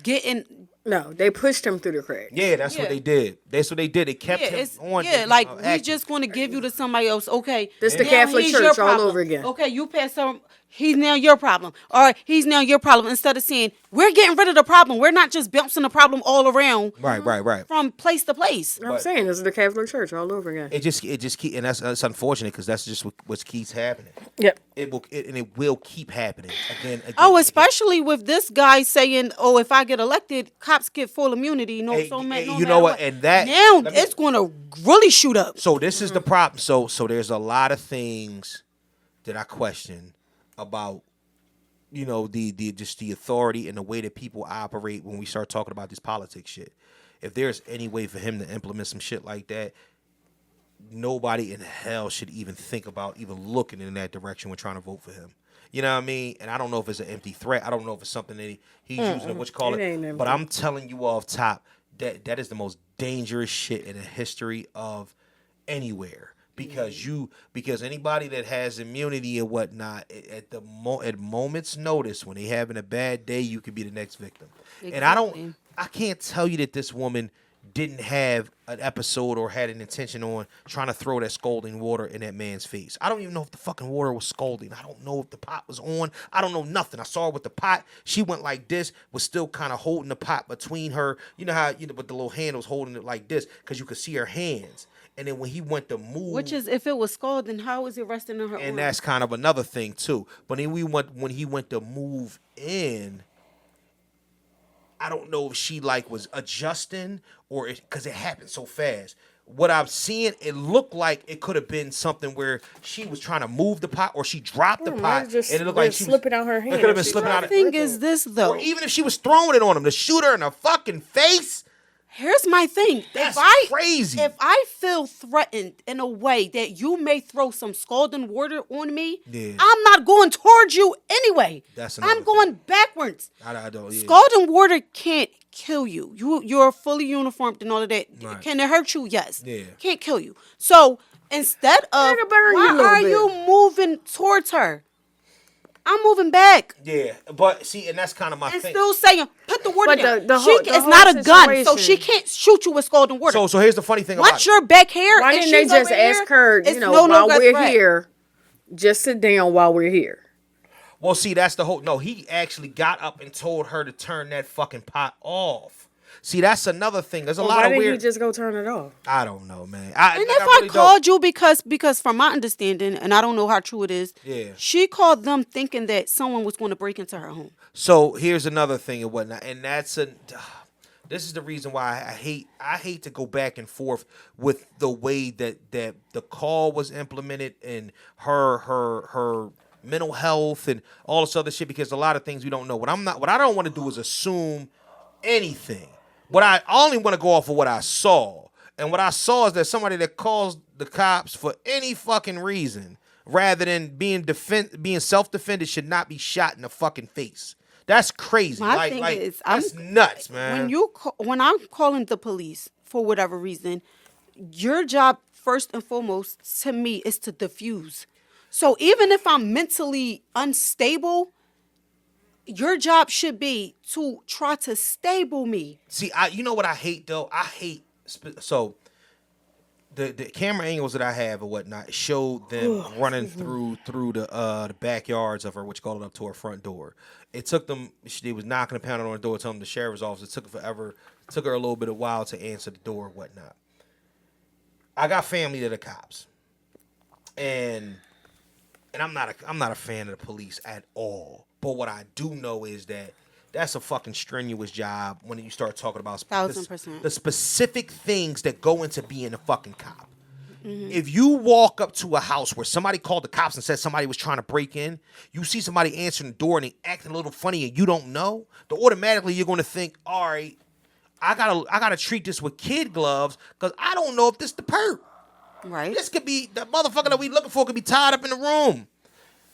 Speaker 4: getting.
Speaker 3: No, they pushed him through the cracks.
Speaker 1: Yeah, that's what they did. That's what they did. They kept him on.
Speaker 4: Yeah, like we just going to give you to somebody else. Okay,
Speaker 3: this the Catholic Church all over again.
Speaker 4: Okay, you pass some. He's now your problem. All right, he's now your problem. Instead of saying we're getting rid of the problem, we're not just bouncing the problem all around.
Speaker 1: Right.
Speaker 4: From place to place.
Speaker 3: I'm saying this is the Catholic Church all over again.
Speaker 1: It just keep, and that's unfortunate because that's just what keeps happening.
Speaker 3: Yep.
Speaker 1: It will keep happening again.
Speaker 4: Oh, especially with this guy saying, "Oh, if I get elected, cops get full immunity."
Speaker 1: You know what? And that
Speaker 4: now it's going to really shoot up.
Speaker 1: So this is the problem. So there's a lot of things that I question about, you know, the just the authority and the way that people operate when we start talking about this politics shit. If there's any way for him to implement some shit like that, nobody in hell should even think about even looking in that direction when trying to vote for him. You know what I mean? And I don't know if it's an empty threat. I don't know if it's something that he's using, what you call
Speaker 3: It ain't
Speaker 1: it.
Speaker 3: empty.
Speaker 1: But I'm telling you off top that is the most dangerous shit in the history of anywhere. Because anybody that has immunity and whatnot, at moment's notice, when they having a bad day, you could be the next victim.
Speaker 4: Exactly.
Speaker 1: And I can't tell you that this woman didn't have an episode or had an intention on trying to throw that scalding water in that man's face. I don't even know if the fucking water was scalding. I don't know if the pot was on. I don't know nothing. I saw her with the pot. She went like this, was still kind of holding the pot between her. You know how, with the little hand was holding it like this because you could see her hands. And then when he went to move,
Speaker 4: Which is, if it was scalding, how is it resting on her arm?
Speaker 1: and that's kind of another thing too. But then when he went to move in, I don't know if she was adjusting or because it happened so fast. What I'm seeing, it looked like it could have been something where she was trying to move the pot or she dropped the pot,
Speaker 3: Just
Speaker 1: and it looked like she was
Speaker 3: slipping out her hand.
Speaker 1: It could have been
Speaker 3: She
Speaker 1: slipping
Speaker 3: tried
Speaker 1: out.
Speaker 4: The thing is this, though.
Speaker 1: Or even if she was throwing it on him to shoot her in the fucking face.
Speaker 4: Here's my thing.
Speaker 1: That's
Speaker 4: if
Speaker 1: crazy.
Speaker 4: If I feel threatened in a way that you may throw some scalding water on me,
Speaker 1: Yeah.
Speaker 4: I'm not going towards you anyway.
Speaker 1: That's another
Speaker 4: I'm going backwards.
Speaker 1: I don't. Yeah.
Speaker 4: Scalding water can't kill you. You're fully uniformed and all of that.
Speaker 1: Right.
Speaker 4: Can it hurt you? Yes.
Speaker 1: Yeah.
Speaker 4: Can't kill you. So instead of,
Speaker 3: It'll burn you a
Speaker 4: why
Speaker 3: little
Speaker 4: are
Speaker 3: bit.
Speaker 4: you moving towards her? I'm moving back.
Speaker 1: Yeah, but see, and that's kind of my
Speaker 4: And
Speaker 1: thing.
Speaker 4: still saying, put the water
Speaker 3: But
Speaker 4: down.
Speaker 3: the
Speaker 4: She
Speaker 3: whole-
Speaker 4: it's
Speaker 3: the whole
Speaker 4: not a gun, so
Speaker 3: situation-
Speaker 4: she can't shoot you with scalding water.
Speaker 1: So here's the funny thing about
Speaker 4: Once
Speaker 1: it.
Speaker 4: you're back here,
Speaker 3: Why
Speaker 4: and
Speaker 3: didn't they
Speaker 4: she's
Speaker 3: just
Speaker 4: over
Speaker 3: ask
Speaker 4: here,
Speaker 3: her,
Speaker 4: it's
Speaker 3: while
Speaker 4: longer
Speaker 3: we're
Speaker 4: threat.
Speaker 3: here, just sit down while we're here?
Speaker 1: Well, see, that's the whole. No, he actually got up and told her to turn that fucking pot off. See, that's another thing. There's a lot
Speaker 3: Why
Speaker 1: of
Speaker 3: didn't
Speaker 1: weird.
Speaker 3: he just go turn it off?
Speaker 1: I don't know, man.
Speaker 4: And if I called you because from my understanding, and I don't know how true it is,
Speaker 1: Yeah.
Speaker 4: she called them thinking that someone was going to break into her home.
Speaker 1: So here's another thing and whatnot, and that's this is the reason why I hate to go back and forth with the way that the call was implemented and her mental health and all this other shit, because a lot of things we don't know. What I don't want to do is assume anything. What I only want to go off of what I saw. And what I saw is that somebody that calls the cops for any fucking reason, rather than being self-defended, should not be shot in the fucking face. That's crazy.
Speaker 4: My thing is,
Speaker 1: that's nuts, man.
Speaker 4: When I'm calling the police for whatever reason, your job first and foremost to me is to diffuse. So even if I'm mentally unstable, your job should be to try to stable me.
Speaker 1: See, you know what I hate though? I hate so the camera angles that I have or whatnot showed them running through the backyards of her, what you call it, up to her front door. It took them. They was knocking and pounding on the door, telling them the sheriff's office. It took her forever. It took her a little bit of while to answer the door and whatnot. I got family that are cops, and I'm not a fan of the police at all. But what I do know is that that's a fucking strenuous job when you start talking about
Speaker 4: 1000%.
Speaker 1: the specific things that go into being a fucking cop. Mm-hmm. If you walk up to a house where somebody called the cops and said somebody was trying to break in, you see somebody answering the door and they acting a little funny and you don't know, then automatically you're going to think, all right, I gotta treat this with kid gloves because I don't know if this the perp.
Speaker 4: Right.
Speaker 1: This could be the motherfucker that we looking for could be tied up in the room.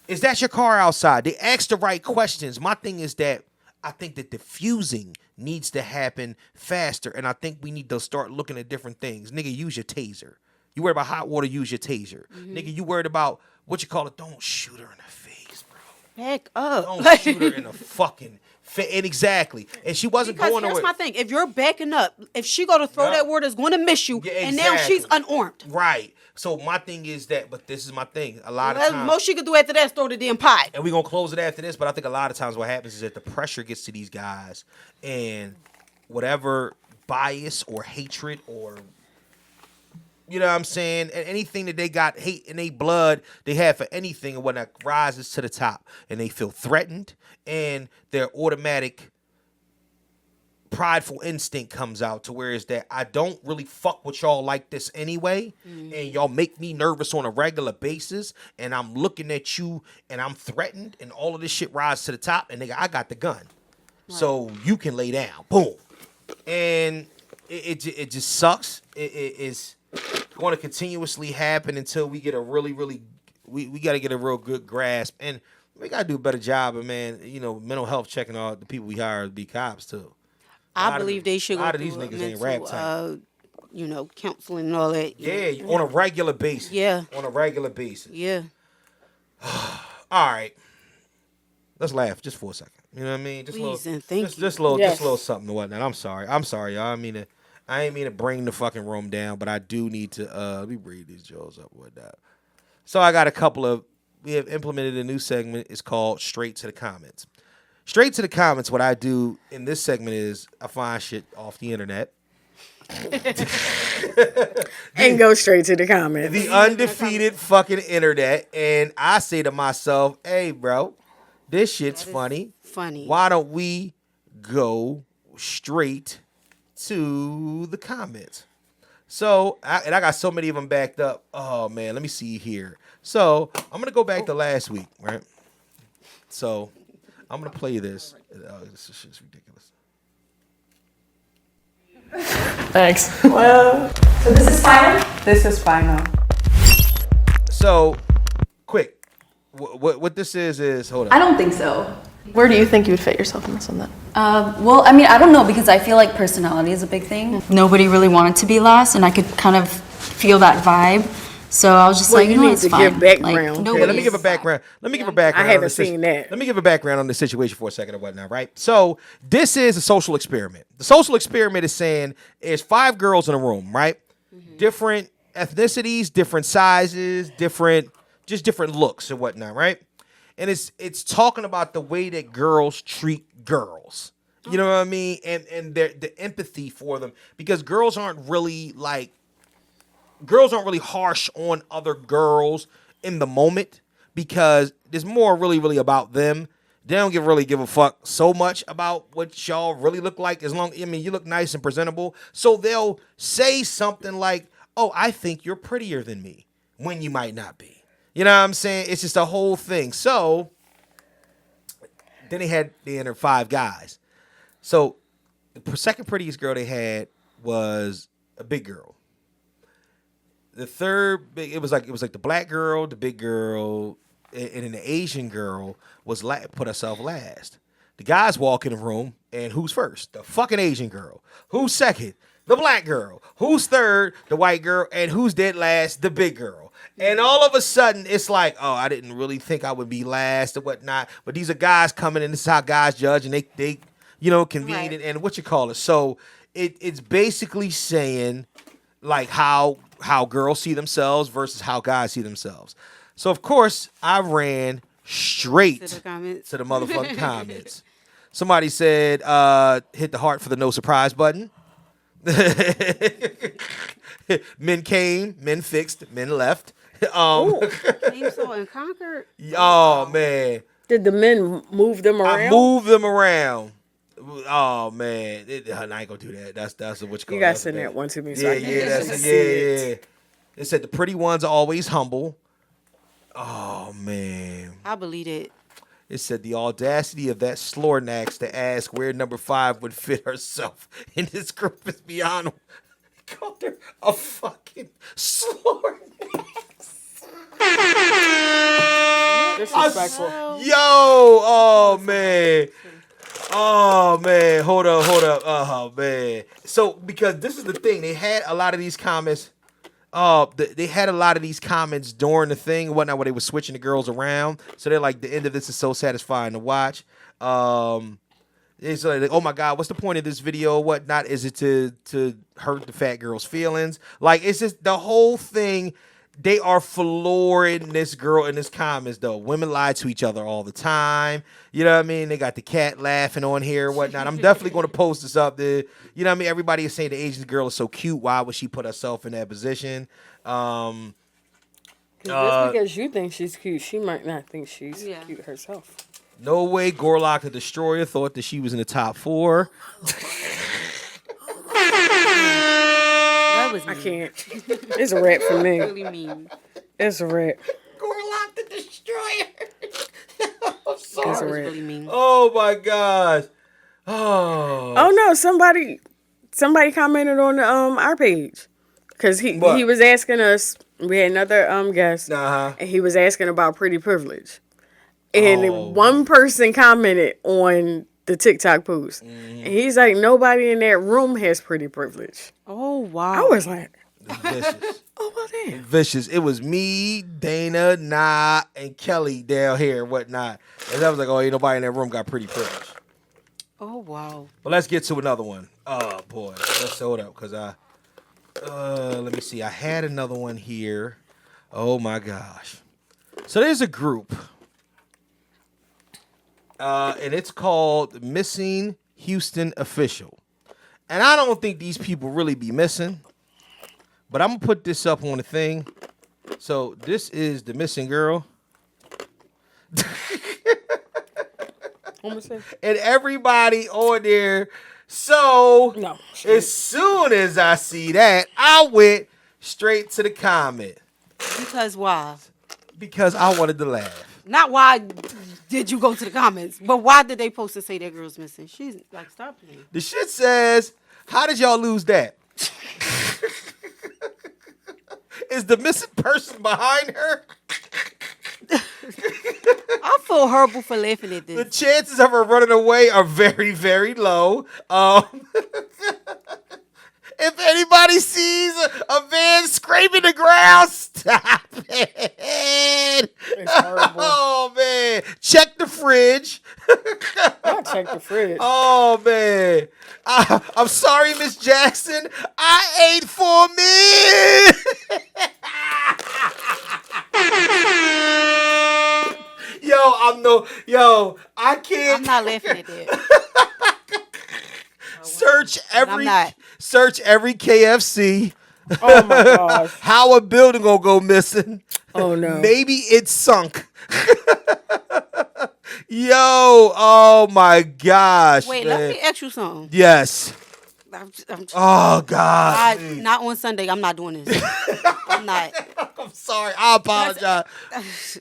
Speaker 1: Is that your car outside? They ask the right questions. My thing is that I think that diffusing needs to happen faster, and I think we need to start looking at different things. Nigga, use your taser. You worried about hot water, use your taser. Mm-hmm. Nigga, you worried about, what you call it, don't shoot her in the face, bro.
Speaker 4: Back up.
Speaker 1: Don't shoot her in the fucking face. And exactly. And she wasn't
Speaker 4: Because
Speaker 1: going
Speaker 4: here's
Speaker 1: nowhere.
Speaker 4: my thing. If you're backing up, if she go to throw that water, it's going to miss you.
Speaker 1: Yeah,
Speaker 4: And now she's
Speaker 1: exactly.
Speaker 4: unarmed.
Speaker 1: Right. So my thing is that, but this is my thing. A lot of times,
Speaker 4: Most she could do after that is throw the damn pie.
Speaker 1: and we're going to close it after this, but I think a lot of times what happens is that the pressure gets to these guys, and whatever bias or hatred or, you know what I'm saying, and anything that they got hate in their blood, they have for anything and whatnot rises to the top, and they feel threatened, and their automatic prideful instinct comes out to where is that I don't really fuck with y'all like this anyway, and y'all make me nervous on a regular basis, and I'm looking at you and I'm threatened, and all of this shit rises to the top, and nigga, I got the gun, so you can lay down, boom, and it just sucks. It is going to continuously happen until we get a really we got to get a real good grasp, and we got to do a better job of, man, mental health checking all the people we hire to be cops too.
Speaker 4: I believe they should
Speaker 1: a lot
Speaker 4: go
Speaker 1: of these
Speaker 4: through
Speaker 1: niggas ain't rap
Speaker 4: mental, counseling and all that.
Speaker 1: Yeah, on a regular basis.
Speaker 4: Yeah.
Speaker 1: On a regular basis.
Speaker 4: Yeah.
Speaker 1: All right. Let's laugh just for a second. You know what I mean? Just
Speaker 4: Please
Speaker 1: little,
Speaker 4: and thank
Speaker 1: just,
Speaker 4: you.
Speaker 1: Just little,
Speaker 3: Yes.
Speaker 1: just little something and whatnot. I'm sorry, y'all. I ain't mean to bring the fucking room down, but I do need to let me read these jokes up and whatnot. So I got we have implemented a new segment. It's called Straight to the Comments. Straight to the comments, what I do in this segment is I find shit off the internet.
Speaker 3: And go straight to the comments.
Speaker 1: The undefeated fucking internet. And I say to myself, hey, bro, this shit's funny.
Speaker 4: Funny.
Speaker 1: Why don't we go straight to the comments? So, I got so many of them backed up. Oh, man, let me see here. So, I'm going to go back to last week, right? So, I'm going to play this. Oh, this shit's ridiculous.
Speaker 5: Thanks. Well, so this is final? This is final.
Speaker 1: So, quick. What this is, hold on.
Speaker 6: I don't think so.
Speaker 5: Where do you think you would fit yourself in this on that?
Speaker 6: Well, I mean, I don't know, because I feel like personality is a big thing. Nobody really wanted to be last, and I could kind of feel that vibe. So I was just
Speaker 3: Well,
Speaker 6: like,
Speaker 3: you
Speaker 6: no,
Speaker 3: need
Speaker 6: it's
Speaker 3: to
Speaker 6: fine.
Speaker 3: give background.
Speaker 6: Like,
Speaker 1: Yeah, let me give a background. Let me give a background.
Speaker 3: I haven't
Speaker 1: on this
Speaker 3: seen that.
Speaker 1: Let me give a background on the situation for a second or whatnot, right? So this is a social experiment. The social experiment is saying there's 5 girls in a room, right? Different ethnicities, different sizes, different looks and whatnot, right? And it's talking about the way that girls treat girls. You know what I mean? And the empathy for them, because girls aren't really harsh on other girls in the moment, because there's more really about them. They don't really give a fuck so much about what y'all really look like, as long, I mean, you look nice and presentable. So they'll say something like, oh, I think you're prettier than me, when you might not be. You know what I'm saying? It's just a whole thing. So then they entered 5 guys. So the second prettiest girl they had was a big girl. The third big, it was like the black girl, the big girl, and then the Asian girl put herself last. The guys walk in the room, and who's first? The fucking Asian girl. Who's second? The black girl. Who's third? The white girl. And who's dead last? The big girl. And all of a sudden, it's like, oh, I didn't really think I would be last or whatnot. But these are guys coming, and this is how guys judge, and they convene,
Speaker 4: Right.
Speaker 1: and what you call it. So it's basically saying like how girls see themselves versus how guys see themselves. So of course I ran straight
Speaker 4: To the comments.
Speaker 1: to the motherfucking comments. Somebody said, hit the heart for the no surprise button. Men came, men fixed, men left.
Speaker 4: Came, saw, and conquered.
Speaker 1: Oh man,
Speaker 3: Did the men move them around?
Speaker 1: I moved them around. Oh man, I ain't gonna do that. That's what you call.
Speaker 3: You gotta
Speaker 1: that's
Speaker 3: send
Speaker 1: bad.
Speaker 3: that one to me. So I can
Speaker 1: That's
Speaker 3: see it.
Speaker 1: It said the pretty ones are always humble. Oh man.
Speaker 4: I believe it.
Speaker 1: It said the audacity of that Slornax to ask where number 5 would fit herself in this group is beyond. He called her a fucking Slornax.
Speaker 3: Disrespectful.
Speaker 1: Yo, oh man. Oh man, hold up. Oh man. So because this is the thing, they had a lot of these comments. They had a lot of these comments during the thing and whatnot, where they were switching the girls around. So they're like, the end of this is so satisfying to watch. It's like, oh my God, what's the point of this video? Whatnot? Is it to hurt the fat girl's feelings? Like, it's just the whole thing. They are flooring this girl in this comments, though. Women lie to each other all the time. You know what I mean? They got the cat laughing on here and whatnot. I'm definitely going to post this up there. You know what I mean? Everybody is saying the Asian girl is so cute. Why would she put herself in that position?
Speaker 3: Just because you think she's cute, she might not think she's
Speaker 4: Yeah.
Speaker 3: cute herself.
Speaker 1: No way Gorlock the Destroyer thought that she was in the top 4.
Speaker 4: was mean.
Speaker 3: I can't. It's a wrap for me.
Speaker 4: Really mean.
Speaker 3: It's a wrap.
Speaker 1: Gorlock the Destroyer. I'm
Speaker 3: It's a
Speaker 1: sorry.
Speaker 4: That was
Speaker 3: wrap.
Speaker 4: really mean.
Speaker 1: Oh my gosh. Oh.
Speaker 3: Oh no, somebody commented on the our page. Cause he
Speaker 1: What?
Speaker 3: was asking us, we had another guest,
Speaker 1: Uh-huh.
Speaker 3: and he was asking about pretty privilege. And
Speaker 1: Oh.
Speaker 3: one person commented on the TikTok post. And he's like, nobody in that room has pretty privilege.
Speaker 4: Oh,
Speaker 3: I
Speaker 4: wow.
Speaker 3: was like,
Speaker 1: Vicious.
Speaker 3: oh well damn.
Speaker 1: Vicious. It was me, Dana, Nah, and Kelly down here and whatnot. And I was like, oh, ain't nobody in that room got pretty privilege.
Speaker 4: Oh, wow.
Speaker 1: Well, let's get to another one. Oh boy. Let's hold up, because let me see. I had another one here. Oh my gosh. So there's a group. And it's called Missing Houston Official. And I don't think these people really be missing. But I'm going to put this up on the thing. So this is the missing girl. And everybody on there. So
Speaker 3: No.
Speaker 1: as soon as I see that, I went straight to the comment.
Speaker 4: Because why?
Speaker 1: Because I wanted to laugh.
Speaker 4: Not why did you go to the comments, but why did they post to say that girl's missing? She's like, stop playing.
Speaker 1: The shit says, how did y'all lose that? Is the missing person behind her?
Speaker 4: I feel horrible for laughing at
Speaker 1: The
Speaker 4: this.
Speaker 1: chances of her running away are very, very low. If anybody sees a van scraping the ground, stop it.
Speaker 3: It's horrible.
Speaker 1: Oh, man. Check the fridge.
Speaker 3: I checked the fridge.
Speaker 1: Oh, man. I'm sorry, Miss Jackson. I ate 4 meals. I can't.
Speaker 4: I'm not laughing at that.
Speaker 1: Search every
Speaker 4: not.
Speaker 1: KFC.
Speaker 3: Oh my gosh.
Speaker 1: How a building gonna go missing?
Speaker 3: Oh no.
Speaker 1: Maybe it's sunk. Yo, oh my gosh.
Speaker 4: Wait,
Speaker 1: man.
Speaker 4: let me ask you something.
Speaker 1: Yes.
Speaker 4: I'm
Speaker 1: Oh God.
Speaker 4: not on Sunday. I'm not doing this. I'm not.
Speaker 1: I'm sorry. I apologize.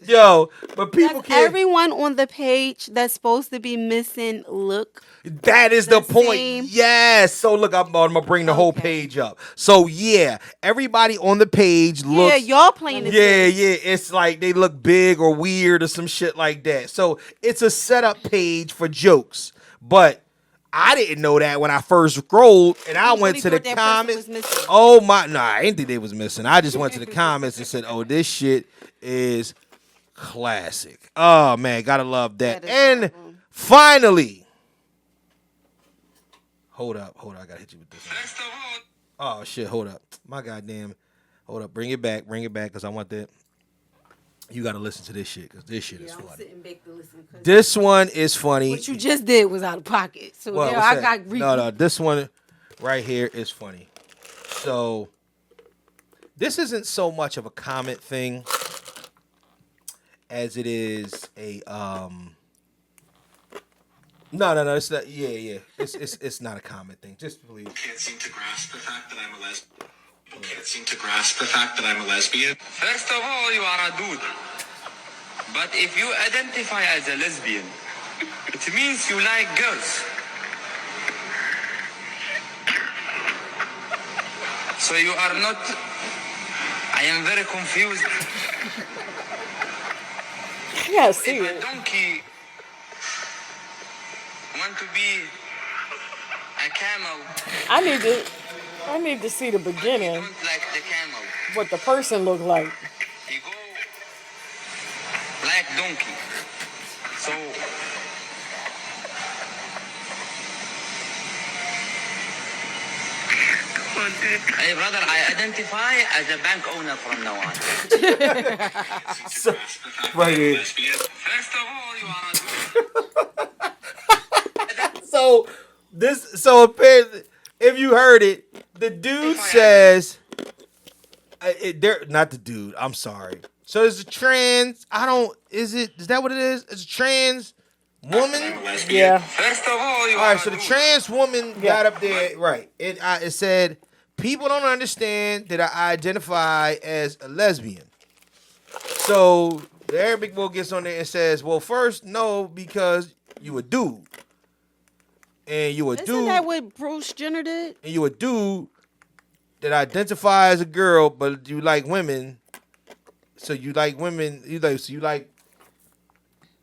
Speaker 1: Yo, but people
Speaker 4: Does
Speaker 1: can't.
Speaker 4: everyone on the page that's supposed to be missing look?
Speaker 1: That is the point.
Speaker 4: same?
Speaker 1: Yes. So look, I'm gonna bring the whole
Speaker 4: Okay.
Speaker 1: page up. So yeah, everybody on the page looks.
Speaker 4: Yeah, y'all playing this.
Speaker 1: Yeah,
Speaker 4: game.
Speaker 1: yeah. It's like they look big or weird or some shit like that. So it's a setup page for jokes. But I didn't know that when I first scrolled, and I
Speaker 4: You
Speaker 1: went
Speaker 4: really
Speaker 1: to the
Speaker 4: thought that person
Speaker 1: comments.
Speaker 4: was missing?
Speaker 1: Oh my! Nah, I didn't think they was missing. I just went to the comments and said, "Oh, this shit is classic." Oh man, gotta love that.
Speaker 4: That is
Speaker 1: And
Speaker 4: horrible.
Speaker 1: finally, hold up, I gotta hit you with this one. Oh shit, hold up, my goddamn, hold up, bring it back, because I want that. You gotta listen to this shit, because this shit is
Speaker 4: I'm
Speaker 1: funny.
Speaker 4: sitting back to listen. 'Cause
Speaker 1: This one is funny.
Speaker 4: what you just did was out of pocket. So
Speaker 1: What,
Speaker 4: now
Speaker 1: what's
Speaker 4: I
Speaker 1: that?
Speaker 4: got
Speaker 1: No, this one right here is funny. So this isn't so much of a comment thing as it is a No, it's not. Yeah. It's not a comment thing. Just please.
Speaker 7: Can't seem to grasp the fact that I'm a lesbian. Can't seem to grasp the fact that I'm a lesbian.
Speaker 8: First of all, you are a dude. But if you identify as a lesbian, it means you like girls. So you are not... I am very confused.
Speaker 3: I gotta see
Speaker 8: If a
Speaker 3: it.
Speaker 8: donkey want to be a camel,
Speaker 3: I need to see the
Speaker 8: you
Speaker 3: beginning.
Speaker 8: don't like the camel.
Speaker 3: What the person looked like.
Speaker 8: You go like donkey. So hey brother, I identify as a bank owner from now on.
Speaker 1: Right here.
Speaker 7: Lesbian.
Speaker 8: First of all, you are a
Speaker 1: So apparently, if you heard it, the dude says, not the dude. I'm sorry. So there's a trans. Is that what it is? It's a trans woman.
Speaker 7: I'm a lesbian.
Speaker 3: Yeah.
Speaker 8: First of all, you
Speaker 1: All
Speaker 8: are
Speaker 1: right. So
Speaker 8: a
Speaker 1: the
Speaker 8: dude.
Speaker 1: trans woman got up there. Right. It said, people don't understand that I identify as a lesbian. So the Arabic boy gets on there and says, well, first, no, because you a dude. And you a dude.
Speaker 4: Isn't that what Bruce Jenner did?
Speaker 1: And you a dude that identify as a girl, but you like women. So you like women.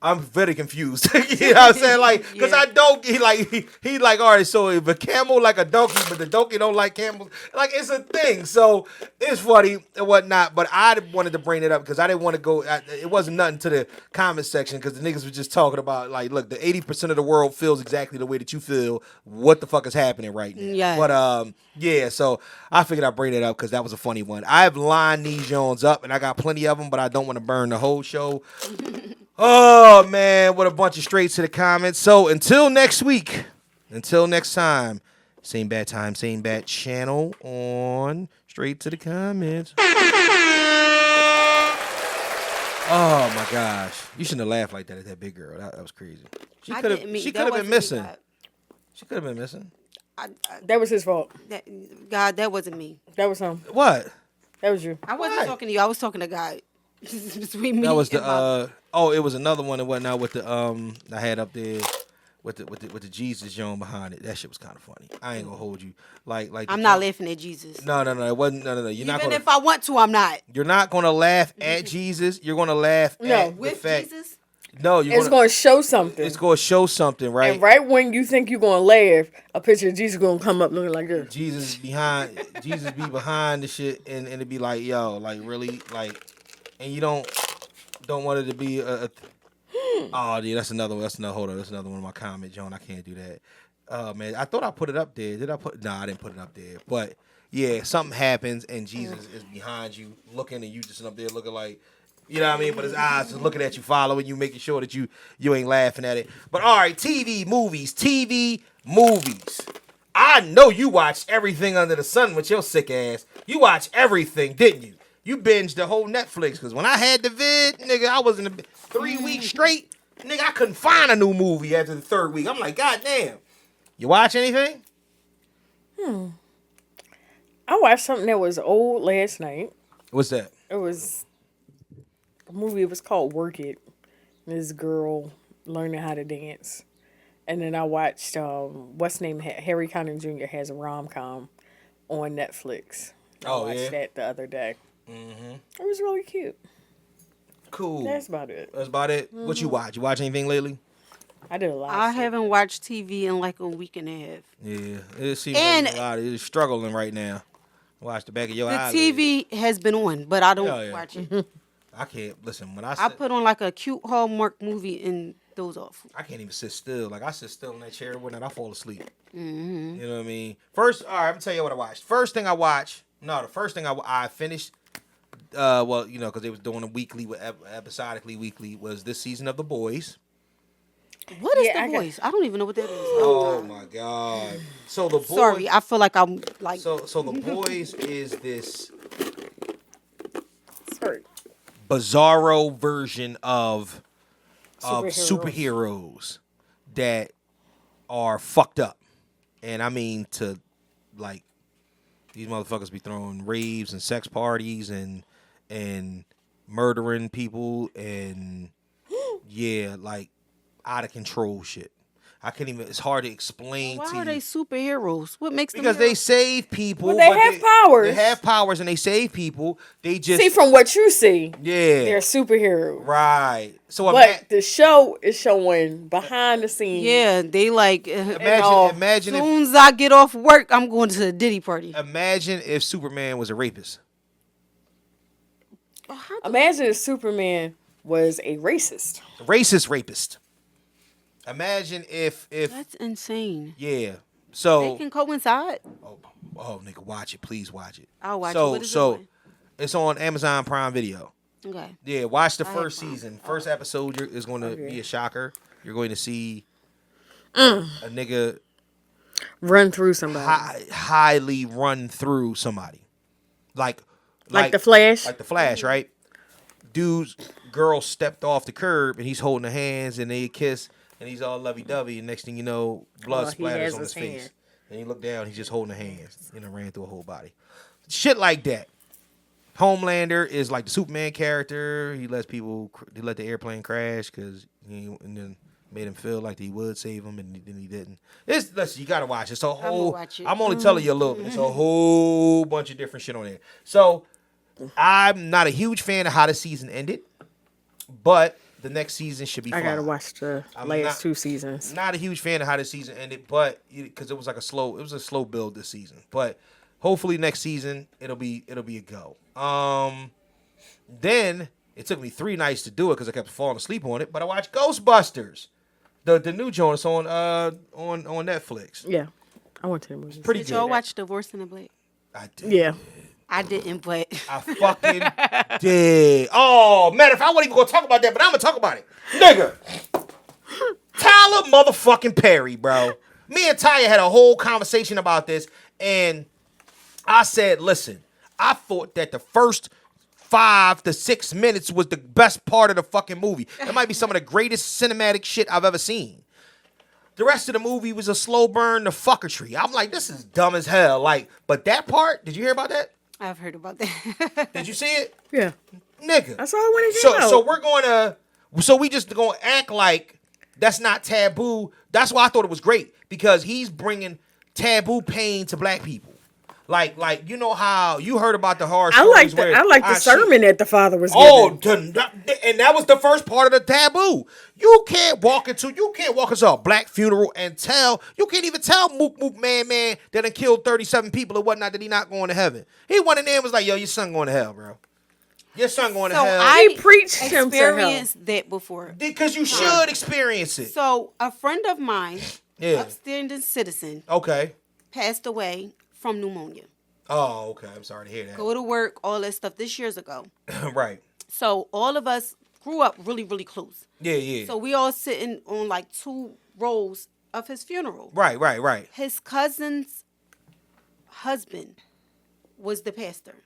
Speaker 1: I'm very confused. You know what I'm saying? Like, because I don't, he like, all right, so if a camel like a donkey, but the donkey don't like camels, like, it's a thing. So it's funny and whatnot, but I wanted to bring it up because I didn't want to go, it wasn't nothing to the comment section because the niggas were just talking about, like, look, the 80% of the world feels exactly the way that you feel. What the fuck is happening right now?
Speaker 4: Yeah.
Speaker 1: But, yeah, so I figured I'd bring it up because that was a funny one. I've lined these Jones up and I got plenty of them, but I don't want to burn the whole show. Oh, man, what a bunch of straights to the comments. So until next week, until next time, same bad time, same bad channel on Straight to the Comments. Oh, my gosh. You shouldn't have laughed like that at that big girl. That was crazy. She could have been missing. She could have been missing.
Speaker 3: That was his fault.
Speaker 4: That wasn't me.
Speaker 3: That was him.
Speaker 1: What?
Speaker 3: That was you.
Speaker 4: I wasn't talking to you. I was talking to God. Between me
Speaker 1: That was
Speaker 4: and
Speaker 1: the it was another one and whatnot with the I had up there with the Jesus Joan behind it. That shit was kind of funny. I ain't gonna hold you. Like
Speaker 4: I'm not laughing at Jesus.
Speaker 1: No, it wasn't. No. You're
Speaker 4: Even
Speaker 1: not gonna,
Speaker 4: if I want to, I'm not.
Speaker 1: You're not gonna laugh at Jesus. You're gonna laugh at
Speaker 4: with
Speaker 1: the fact.
Speaker 4: Jesus.
Speaker 1: No,
Speaker 3: it's going to show something.
Speaker 1: It's going to show something, right?
Speaker 3: And right when you think you're going to laugh, a picture of Jesus going to come up looking like this.
Speaker 1: Jesus be behind the shit, and it'd be like, yo, like really, like, and you don't want it to be oh yeah, that's another one. Hold on, that's another one of my comments, John. I can't do that. Man, I thought I put it up there. Did I put? No, I didn't put it up there. But yeah, something happens and Jesus is behind you, looking, and you just up there looking like. You know what I mean? But his eyes just looking at you, following you, making sure that you ain't laughing at it. But all right, TV, movies. I know you watched everything under the sun with your sick ass. You watched everything, didn't you? You binged the whole Netflix. Because when I had the vid, nigga, I was in 3 weeks straight. Nigga, I couldn't find a new movie after the third week. I'm like, God damn. You watch anything?
Speaker 3: I watched something that was old last night.
Speaker 1: What's that?
Speaker 3: It was a movie. It was called Work It. This girl learning how to dance. And then I watched, what's name? Harry Connick Jr. has a rom-com on Netflix. I watched that the other day. Mm-hmm. It was really cute.
Speaker 1: Cool.
Speaker 3: That's about it.
Speaker 1: Mm-hmm. What you watch? You watch anything lately?
Speaker 3: I did a lot.
Speaker 4: I haven't watched TV in like a week and a half.
Speaker 1: Yeah, it seems like a lot. It's struggling right now. Watch the back of your eyes.
Speaker 4: The TV has been on, but I don't watch it.
Speaker 1: I can't listen when
Speaker 4: I put on like a cute Hallmark movie and doze off.
Speaker 1: I can't even sit still. Like I sit still in that chair when I fall asleep. Mm-hmm. You know what I mean? First, all right, I'm gonna tell you what I watched. The first thing I finished. Well, you know, because they was doing a weekly, episodically weekly, was this season of The Boys.
Speaker 4: What is The Boys? I don't even know what that is.
Speaker 1: Oh my god! So The Boys.
Speaker 4: Sorry, I feel like I'm like.
Speaker 1: So The Boys is this.
Speaker 3: Sorry.
Speaker 1: Bizarro version of superheroes that are fucked up. And I mean to like these motherfuckers be throwing raves and sex parties and murdering people and like out of control shit. I can't even. It's hard to explain.
Speaker 4: Why
Speaker 1: to you.
Speaker 4: are they superheroes? What makes them?
Speaker 1: Because they save people.
Speaker 3: Well, they have powers.
Speaker 1: They have powers and they save people. They just
Speaker 3: see from what you see.
Speaker 1: Yeah,
Speaker 3: they're superheroes.
Speaker 1: Right. So,
Speaker 3: but the show is showing behind the scenes.
Speaker 4: Yeah, they like.
Speaker 1: Imagine.
Speaker 4: As soon as I get off work, I'm going to the Diddy party.
Speaker 1: Imagine if Superman was a rapist.
Speaker 3: Imagine if Superman was a racist.
Speaker 1: Racist rapist. Imagine if
Speaker 4: that's insane.
Speaker 1: Yeah. So
Speaker 4: they can coincide.
Speaker 1: Oh, nigga, watch it. Please watch it.
Speaker 4: I'll watch it. What is it on?
Speaker 1: It's on Amazon Prime Video.
Speaker 4: Okay.
Speaker 1: Yeah, watch the first season. First episode is going to be a shocker. You're going to see a nigga
Speaker 3: run through somebody.
Speaker 1: Highly run through somebody. Like
Speaker 3: the Flash?
Speaker 1: Like the Flash, right? Dude's girl stepped off the curb and he's holding her hands and they kiss and he's all lovey-dovey and next thing you know, blood splatters on his face. And he looked down, he's just holding the hands. Ran through a whole body. Shit like that. Homelander is like the Superman character. He let the airplane crash and then made him feel like he would save him, and then he didn't. Listen, you gotta watch it. It's a whole.
Speaker 4: Watch it.
Speaker 1: I'm only telling you a little bit. It's a whole bunch of different shit on there. So I'm not a huge fan of how the season ended, but the next season should be fun.
Speaker 3: I gotta watch the last 2 seasons.
Speaker 1: Not a huge fan of how the season ended, but because it was a slow build this season. But hopefully next season it'll be a go. Then it took me 3 nights to do it because I kept falling asleep on it. But I watched Ghostbusters, the new joint on Netflix.
Speaker 3: Yeah, I went to the movies.
Speaker 1: Pretty
Speaker 4: Did
Speaker 1: good.
Speaker 4: y'all watch Divorce in the Black?
Speaker 1: I did.
Speaker 3: Yeah.
Speaker 4: I didn't, but
Speaker 1: I fucking did. Oh, matter of fact, I wasn't even gonna talk about that, but I'm gonna talk about it, nigga. Tyler motherfucking Perry, bro. Me and Taya had a whole conversation about this, and I said, listen, I thought that the first 5 to 6 minutes was the best part of the fucking movie. It might be some of the greatest cinematic shit I've ever seen. The rest of the movie was a slow burn to fuckery. I'm like, this is dumb as hell. Like, but that part, did you hear about that?
Speaker 4: I've heard about that.
Speaker 1: Did you see it?
Speaker 3: Yeah.
Speaker 1: Nigga.
Speaker 3: I saw it when it came out.
Speaker 1: So we just gonna act like that's not taboo. That's why I thought it was great, because he's bringing taboo pain to black people. Like you know how you heard about the horror stories.
Speaker 3: I like the sermon that the father was giving.
Speaker 1: Oh, and that was the first part of the taboo. You can't walk into a black funeral and you can't even tell Mook Mook Man that done killed 37 people or whatnot that he not going to heaven. He went in there and was like, yo, your son going to hell, bro. Your son going to hell.
Speaker 3: He preached him to hell.
Speaker 4: Experienced that before.
Speaker 1: Because you should experience it.
Speaker 4: So a friend of mine, upstanding citizen, passed away from pneumonia.
Speaker 1: Oh, okay. I'm sorry to hear that.
Speaker 4: Go to work, all that stuff. This years ago.
Speaker 1: Right.
Speaker 4: So all of us grew up really, really close.
Speaker 1: Yeah.
Speaker 4: So we all sitting on like 2 rows of his funeral.
Speaker 1: Right.
Speaker 4: His cousin's husband was the pastor.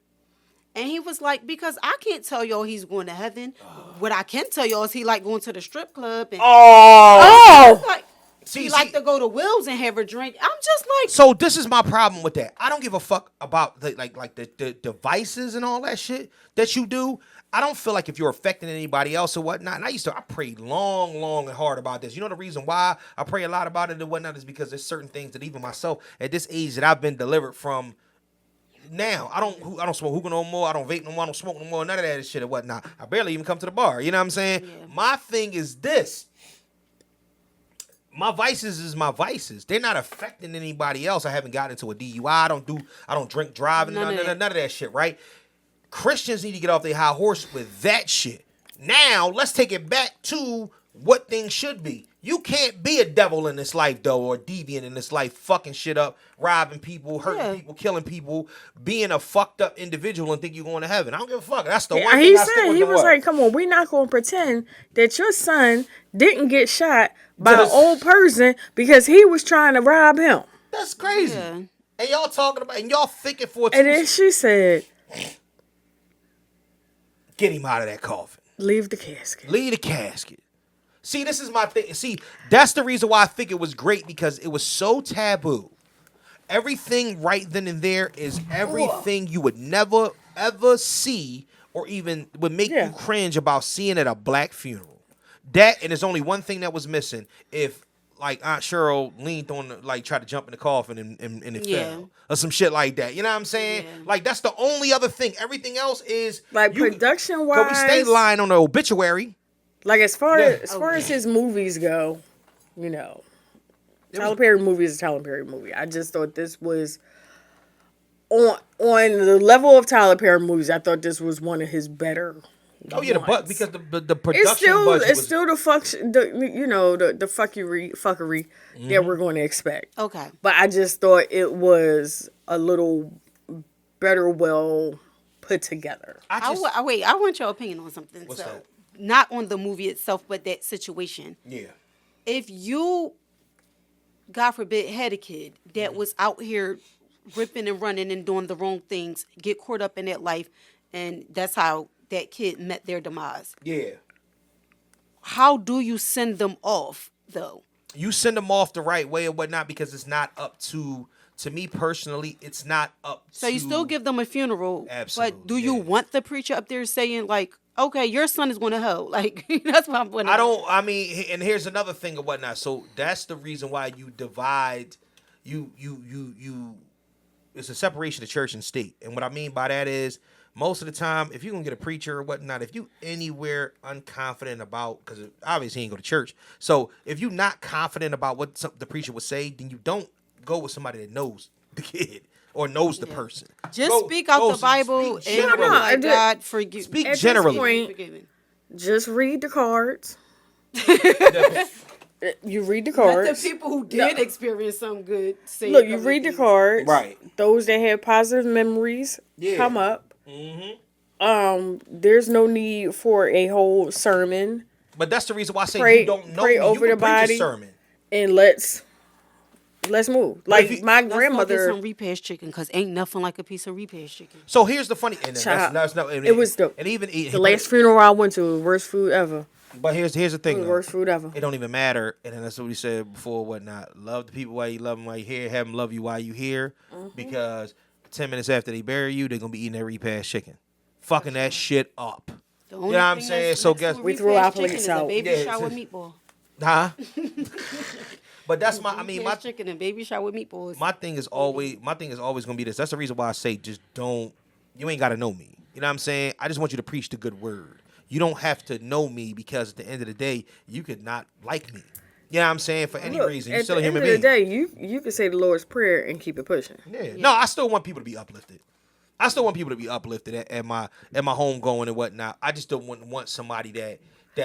Speaker 4: And he was like, because I can't tell y'all he's going to heaven. What I can tell y'all is he like going to the strip club. And like, he like to go to Will's and have a drink. I'm just like.
Speaker 1: So this is my problem with that. I don't give a fuck about the devices and all that shit that you do. I don't feel like if you're affecting anybody else or whatnot. And I prayed long and hard about this. You know the reason why I pray a lot about it and whatnot is because there's certain things that even myself at this age that I've been delivered from. Now I don't smoke hookah no more. I don't vape no more. I don't smoke no more. None of that shit or whatnot. I barely even come to the bar. You know what I'm saying? Yeah. My thing is this. My vices is my vices. They're not affecting anybody else. I haven't gotten into a DUI. I don't drink, drive, and none of that shit, right? Christians need to get off their high horse with that shit. Now, let's take it back to what things should be. You can't be a devil in this life, though, or deviant in this life, fucking shit up, robbing people, hurting people, killing people, being a fucked up individual and think you're going to heaven. I don't give a fuck. That's the one thing I stick with.
Speaker 3: He was like, come on, we're not going to pretend that your son didn't get shot by an old person because he was trying to rob him.
Speaker 1: That's crazy. Yeah. And y'all talking about, and y'all thinking for
Speaker 3: And then she said,
Speaker 1: get him out of that coffin.
Speaker 3: Leave the casket.
Speaker 1: See, this is my thing. See, that's the reason why I think it was great, because it was so taboo. Everything right then and there is everything you would never, ever see or even would make you cringe about seeing at a black funeral. That, and there's only one thing that was missing. If, like, Aunt Cheryl leaned on, tried to jump in the coffin and it fell. Or some shit like that. You know what I'm saying? Yeah. Like, that's the only other thing. Everything else is...
Speaker 3: Like, production-wise...
Speaker 1: Because we stay lying on the obituary.
Speaker 3: Like, as far as his movies go, you know, Tyler Perry movie is a Tyler Perry movie. I just thought this was on the level of Tyler Perry movies. I thought this was one of his better.
Speaker 1: Oh yeah, because the production budget
Speaker 3: it's still the fuckery that we're going to expect.
Speaker 4: Okay,
Speaker 3: but I just thought it was a little better, well put together.
Speaker 4: I want your opinion on something.
Speaker 1: What's that?
Speaker 4: Not on the movie itself, but that situation.
Speaker 1: Yeah.
Speaker 4: If you, God forbid, had a kid that was out here ripping and running and doing the wrong things, get caught up in that life, and that's how that kid met their demise.
Speaker 1: Yeah.
Speaker 4: How do you send them off, though?
Speaker 1: you send them off the right way or whatnot because it's not up to me personally. It's not up.
Speaker 4: So you still give them a funeral,
Speaker 1: Absolutely,
Speaker 4: but do you want the preacher up there saying like, okay, your son is going to hell? Like that's what I'm wondering.
Speaker 1: I don't. I mean, and here's another thing or whatnot. So that's the reason why you divide. You. It's a separation of church and state, and what I mean by that is most of the time, if you're gonna get a preacher or whatnot, if you anywhere unconfident about, because obviously he ain't go to church, so if you're not confident about what the preacher would say, then you don't go with somebody that knows the kid or knows the person.
Speaker 4: Just speak out the Bible and
Speaker 1: generally.
Speaker 4: God forgive.
Speaker 1: Speak
Speaker 3: At
Speaker 1: generally.
Speaker 3: this point, just read the cards. You read the
Speaker 4: Let
Speaker 3: cards.
Speaker 4: the people who did experience some good say
Speaker 3: Look, you read the cards.
Speaker 1: Right.
Speaker 3: Those that have positive memories come up. There's no need for a whole sermon.
Speaker 1: But that's the reason why I say
Speaker 3: Pray-
Speaker 1: you don't know
Speaker 3: pray
Speaker 1: me.
Speaker 3: over
Speaker 1: You
Speaker 3: the
Speaker 1: can preach a
Speaker 3: body.
Speaker 1: sermon.
Speaker 3: And let's move. Like my
Speaker 4: Let's
Speaker 3: grandmother.
Speaker 4: go get some repast chicken because ain't nothing like a piece of repast chicken.
Speaker 1: So here's the funny, and
Speaker 3: Child,
Speaker 1: and
Speaker 3: it was the last funeral I went to, the worst food ever.
Speaker 1: But here's the thing,
Speaker 3: The
Speaker 1: though.
Speaker 3: worst food ever.
Speaker 1: It don't even matter, and then that's what we said before. Whatnot, love the people while you love them while you here. Have them love you while you here, because 10 minutes after they bury you, they're gonna be eating that repast chicken, fucking that shit up.
Speaker 4: The
Speaker 1: You
Speaker 4: only
Speaker 1: know what I'm
Speaker 4: thing
Speaker 1: saying?
Speaker 4: that's
Speaker 1: So
Speaker 4: next
Speaker 1: guess
Speaker 4: to a
Speaker 3: We threw
Speaker 4: repast
Speaker 3: our
Speaker 4: chicken
Speaker 3: plates
Speaker 4: is a
Speaker 3: out.
Speaker 4: baby
Speaker 1: Yeah,
Speaker 4: shower
Speaker 1: it's-
Speaker 4: meatball.
Speaker 1: Huh? But that's my. I mean, my
Speaker 4: Repast chicken and baby shower meatballs.
Speaker 1: my thing is always gonna be this. That's the reason why I say just don't. You ain't gotta know me. You know what I'm saying? I just want you to preach the good word. You don't have to know me because at the end of the day, you could not like me. You know what I'm saying? For any reason, you're
Speaker 3: At
Speaker 1: still
Speaker 3: the
Speaker 1: a
Speaker 3: end
Speaker 1: human
Speaker 3: of the
Speaker 1: being.
Speaker 3: day, you can say the Lord's Prayer and keep it pushing.
Speaker 1: Yeah. No, I still want people to be uplifted. I still want people to be uplifted at my home going and whatnot. I just don't want somebody that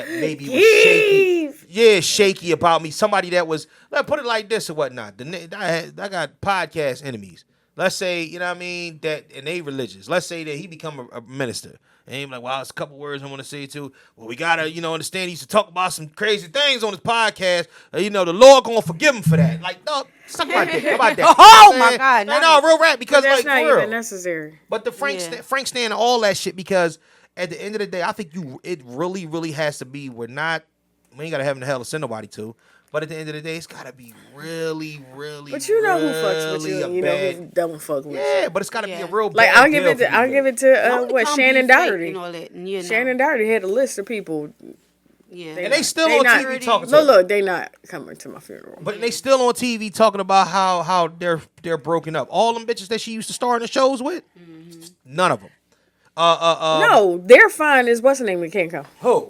Speaker 1: maybe was shaky. Yeah, shaky about me. Somebody that was, let's put it like this or whatnot. I got podcast enemies. Let's say, you know what I mean, that, and they religious. Let's say that he become a minister. And he's like, well, there's a couple words I want to say too. Well, we got to, understand he used to talk about some crazy things on his podcast. The Lord going to forgive him for that. Like, no, something like that. How about that?
Speaker 4: Oh, my God.
Speaker 1: No, real rap. Because,
Speaker 3: But that's
Speaker 1: like,
Speaker 3: not
Speaker 1: for real.
Speaker 3: even necessary.
Speaker 1: But the Frank stand and all that shit, because at the end of the day, I think it really, really has to be. We ain't got to heaven to hell to send nobody to. But at the end of the day, it's got to be really, really,
Speaker 3: But you know who fucks with you,
Speaker 1: really
Speaker 3: and you know who don't fuck with you.
Speaker 1: Yeah, but it's got to be a real
Speaker 3: Like
Speaker 1: bad
Speaker 3: I'll give
Speaker 1: deal
Speaker 3: it
Speaker 1: for
Speaker 3: to
Speaker 1: you,
Speaker 3: I'll give it to what Shannon Doherty.
Speaker 4: And all that, and, you know.
Speaker 3: Shannon Doherty had a list of people.
Speaker 4: Yeah.
Speaker 1: And they still on TV talking to
Speaker 3: No, look, they not coming to my funeral.
Speaker 1: But they still on TV talking about how they're broken up. All them bitches that she used to star in the shows with, none of them.
Speaker 3: No, they're fine. Is what's the name? We can't come.
Speaker 1: Who?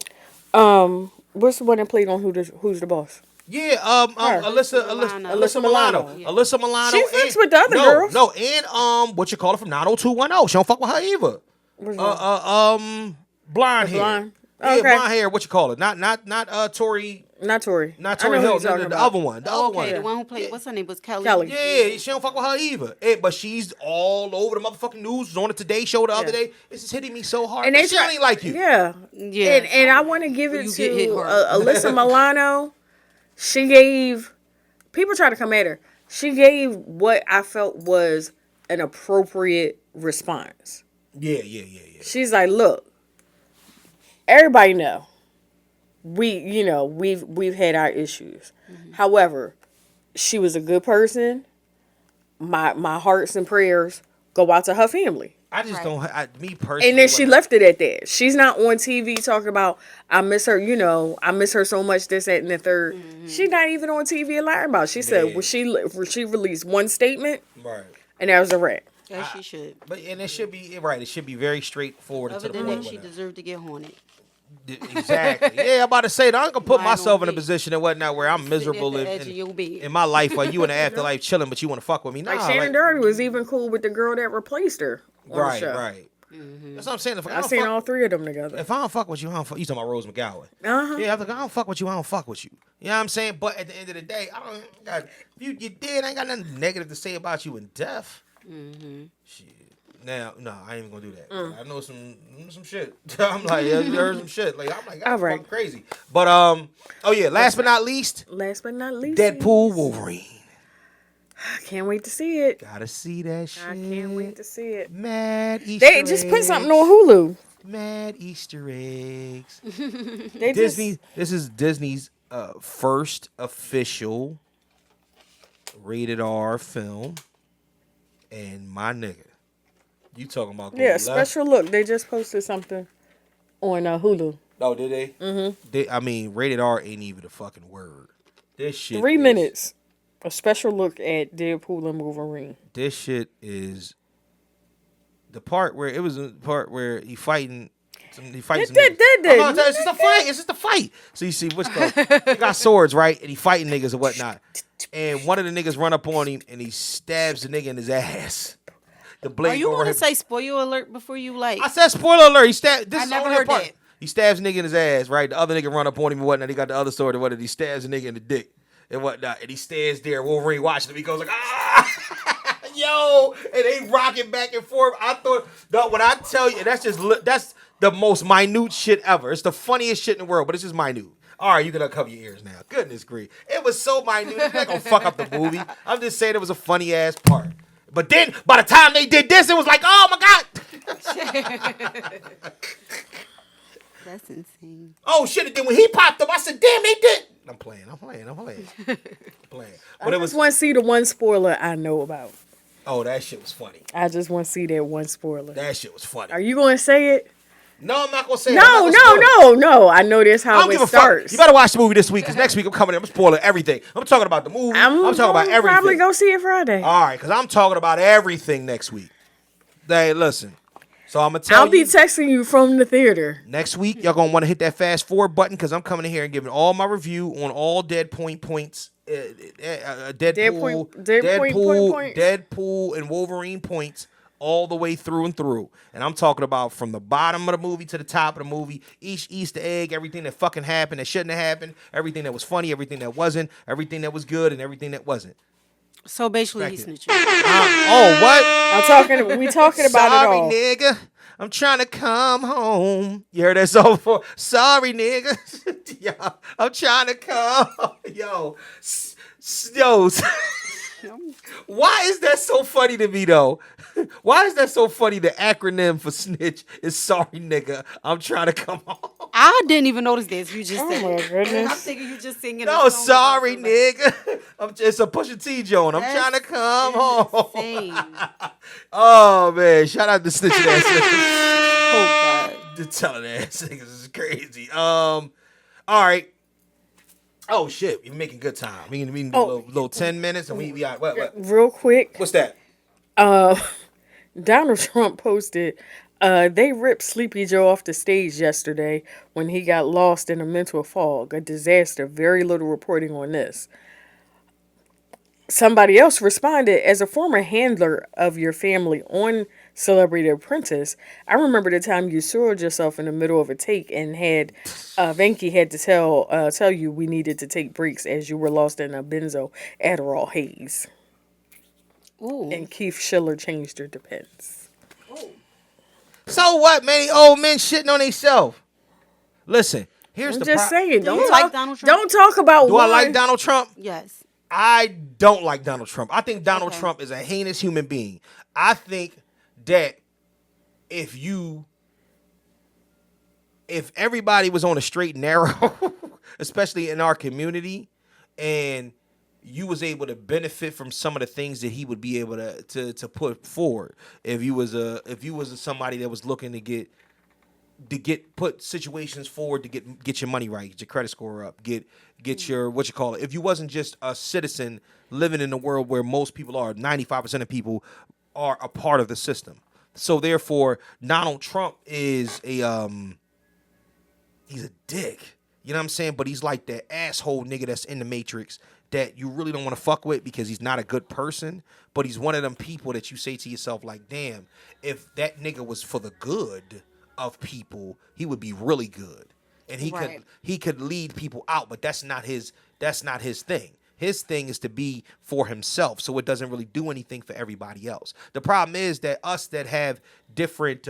Speaker 3: What's the one that played on Who's the Boss?
Speaker 1: Yeah,
Speaker 3: Her.
Speaker 1: Alyssa Milano.
Speaker 3: Yeah.
Speaker 1: Alyssa Milano.
Speaker 3: She fucks with the other girls.
Speaker 1: No, and what you call it from 90210. She don't fuck with her either.
Speaker 3: What's that?
Speaker 1: Blonde hair.
Speaker 3: Blonde?
Speaker 1: Yeah,
Speaker 3: Okay.
Speaker 1: blonde hair. What you call it? Not Tori.
Speaker 3: Not Tori.
Speaker 1: Not
Speaker 3: I know
Speaker 1: Tori
Speaker 3: who
Speaker 1: Hill.
Speaker 3: you're talking
Speaker 1: The
Speaker 3: about.
Speaker 1: other one. The other
Speaker 4: Okay,
Speaker 1: one.
Speaker 4: the one who played, what's her name? Was Kelly.
Speaker 3: Kelly.
Speaker 1: Yeah, she don't fuck with her either. But she's all over the motherfucking news. Was on the Today Show the other day. This is hitting me so hard.
Speaker 3: And they
Speaker 1: she
Speaker 3: try-
Speaker 1: ain't like you.
Speaker 3: Yeah.
Speaker 4: Yeah.
Speaker 3: And I want to give it
Speaker 4: You get hit
Speaker 3: to
Speaker 4: hard.
Speaker 3: Alyssa Milano. She gave, people try to come at her. She gave what I felt was an appropriate response.
Speaker 1: Yeah.
Speaker 3: She's like, look, everybody know. We've had our issues. However, she was a good person. My hearts and prayers go out to her family.
Speaker 1: I just don't. Me personally.
Speaker 3: And then she left it at that. She's not on TV talking about, I miss her, I miss her so much, this, that, and the third. She's not even on TV lying about it. She said,
Speaker 1: Yeah.
Speaker 3: she released one statement,
Speaker 1: Right.
Speaker 3: and that was a wrap.
Speaker 4: As she should.
Speaker 1: But it should be right. It should be very straightforward and
Speaker 4: Other
Speaker 1: to the
Speaker 4: than
Speaker 1: point.
Speaker 4: that, she
Speaker 1: with it.
Speaker 4: deserved to get haunted.
Speaker 1: Exactly. Yeah, I'm about to say that. I'm gonna put
Speaker 4: Lying
Speaker 1: myself
Speaker 4: on
Speaker 1: in a
Speaker 4: me.
Speaker 1: position and whatnot where I'm miserable
Speaker 4: Sitting at the edge of your bed.
Speaker 1: in my life while you in the afterlife chilling, but you want to fuck with me. Nah,
Speaker 3: Like Shannon Doherty was even cool with the girl that replaced her on the show.
Speaker 1: Right. That's what I'm saying. If I
Speaker 3: I've
Speaker 1: don't
Speaker 3: seen
Speaker 1: fuck-
Speaker 3: all three of them together.
Speaker 1: If I don't fuck with you, I don't fuck. You talking about Rose McGowan?
Speaker 3: Uh-huh.
Speaker 1: Yeah, I don't fuck with you. I don't fuck with you. You know what I'm saying? But at the end of the day, I don't got. If you did, I ain't got nothing negative to say about you in death. Shit. Now, no, I ain't even gonna do that. I know some shit. I'm like, yeah, you heard some shit. Like, I'm like, I'm
Speaker 3: All right.
Speaker 1: fucking crazy. But oh yeah, last but not least, Deadpool Wolverine.
Speaker 3: I can't wait to see it.
Speaker 1: Gotta see that shit.
Speaker 3: I can't wait to see it.
Speaker 1: Mad Easter
Speaker 3: They just put
Speaker 1: eggs.
Speaker 3: something on Hulu.
Speaker 1: Mad Easter eggs.
Speaker 3: They
Speaker 1: Disney. This is Disney's first official rated R film, and my nigga, you talking about
Speaker 3: Yeah, special look. They just posted something on Hulu.
Speaker 1: Oh, did they? Mm-hmm. I mean, rated R ain't even a fucking word. This shit.
Speaker 3: 3 minutes. A special look at Deadpool and Wolverine.
Speaker 1: This shit is the part where he fighting. He fights. It's just a fight. It's just a fight. So you see what's called. He got swords, right? And he fighting niggas and whatnot. And one of the niggas run up on him and he stabs the nigga in his ass. The blade.
Speaker 4: Are you want to say spoiler alert before you like?
Speaker 1: I said spoiler alert. He stabbed.
Speaker 4: I never heard that.
Speaker 1: He stabs nigga in his ass, right? The other nigga run up on him and whatnot. He got the other sword and whatnot. He stabs the nigga in the dick and whatnot. And he stands there. Wolverine watching him. He goes like, ah, yo, and they rocking back and forth. I thought, when I tell you, that's the most minute shit ever. It's the funniest shit in the world, but it's just minute. All right, you can uncover your ears now. Goodness grief. It was so minute. It's not gonna fuck up the movie. I'm just saying it was a funny ass part. But then, by the time they did this, it was like, oh my God.
Speaker 4: That's insane.
Speaker 1: Oh shit! And then when he popped up, I said, "Damn, they did." I'm playing. But
Speaker 3: I just want to see the one spoiler I know about.
Speaker 1: Oh, that shit was funny.
Speaker 3: I just want to see that one spoiler.
Speaker 1: That shit was funny.
Speaker 3: Are you going to say it?
Speaker 1: No, I'm not gonna say it.
Speaker 3: No. I know this how it starts.
Speaker 1: You better watch the movie this week, because next week I'm coming in. I'm spoiling everything. I'm talking about the movie. I'm talking about everything.
Speaker 3: Probably go see it Friday.
Speaker 1: All right, because I'm talking about everything next week. Hey, listen. So I'm gonna tell you.
Speaker 3: I'll be texting you from the theater
Speaker 1: Next week, y'all gonna want to hit that fast forward button, because I'm coming in here and giving all my review on all Deadpool points. Deadpool, and Wolverine points all the way through and through. And I'm talking about from the bottom of the movie to the top of the movie, each Easter egg, everything that fucking happened that shouldn't have happened, everything that was funny, everything that wasn't, everything that was good, and everything that wasn't.
Speaker 4: So basically, he's snitching.
Speaker 1: Oh, what?
Speaker 3: We talking about
Speaker 1: Sorry,
Speaker 3: it all.
Speaker 1: nigga. I'm trying to come home. You heard that song before? Sorry, nigga. Yo, I'm trying to come. Yo. Why is that so funny to me, though? Why is that so funny? The acronym for snitch is sorry, nigga. I'm trying to come home.
Speaker 4: I didn't even notice this. You just said
Speaker 3: my goodness.
Speaker 4: I'm thinking you just singing.
Speaker 1: No, sorry, nigga. It's a Pusha T joint. I'm trying to come home.
Speaker 4: Insane.
Speaker 1: Oh, man. Shout out to snitching ass niggas.
Speaker 4: Oh, God.
Speaker 1: The telling ass niggas is crazy. All right. Oh, shit. We're making good time. We can do a little 10 minutes and we got what?
Speaker 3: Real quick.
Speaker 1: What's that?
Speaker 3: Donald Trump posted, they ripped Sleepy Joe off the stage yesterday when he got lost in a mental fog. A disaster. Very little reporting on this. Somebody else responded, as a former handler of your family on Celebrity Apprentice, I remember the time you soiled yourself in the middle of a take and had Venky had to tell you we needed to take breaks as you were lost in a benzo Adderall haze.
Speaker 4: Ooh.
Speaker 3: And Keith Schiller changed her depends.
Speaker 1: So what, man? Old men shitting on themselves. Listen, here's
Speaker 3: I'm
Speaker 1: the
Speaker 3: just saying,
Speaker 4: Do you like Donald Trump?
Speaker 3: Don't talk about
Speaker 1: Do I like Donald Trump?
Speaker 4: Yes.
Speaker 1: I don't like Donald Trump. I think Donald Trump is a heinous human being. I think that if everybody was on a straight and narrow, especially in our community, and you was able to benefit from some of the things that he would be able to put forward, if you was somebody that was looking to put situations forward to get your money right, get your credit score up, get your if you wasn't just a citizen living in a world where most people are, 95% of people are a part of the system. So therefore, Donald Trump is he's a dick. You know what I'm saying? But he's like that asshole nigga that's in the Matrix that you really don't want to fuck with because he's not a good person. But he's one of them people that you say to yourself, like, damn, if that nigga was for the good of people, he would be really good. And he could lead people out, but that's not his thing. His thing is to be for himself, so it doesn't really do anything for everybody else. The problem is that us that have different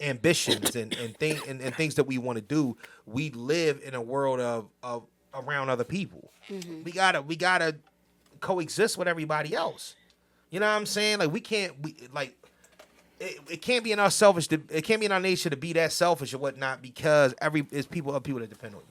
Speaker 1: ambitions and things that we want to do, we live in a world of around other people. Mm-hmm. We gotta coexist with everybody else. You know what I'm saying? Like it can't be in our it can't be in our nature to be that selfish or whatnot, because it's people that depend on you.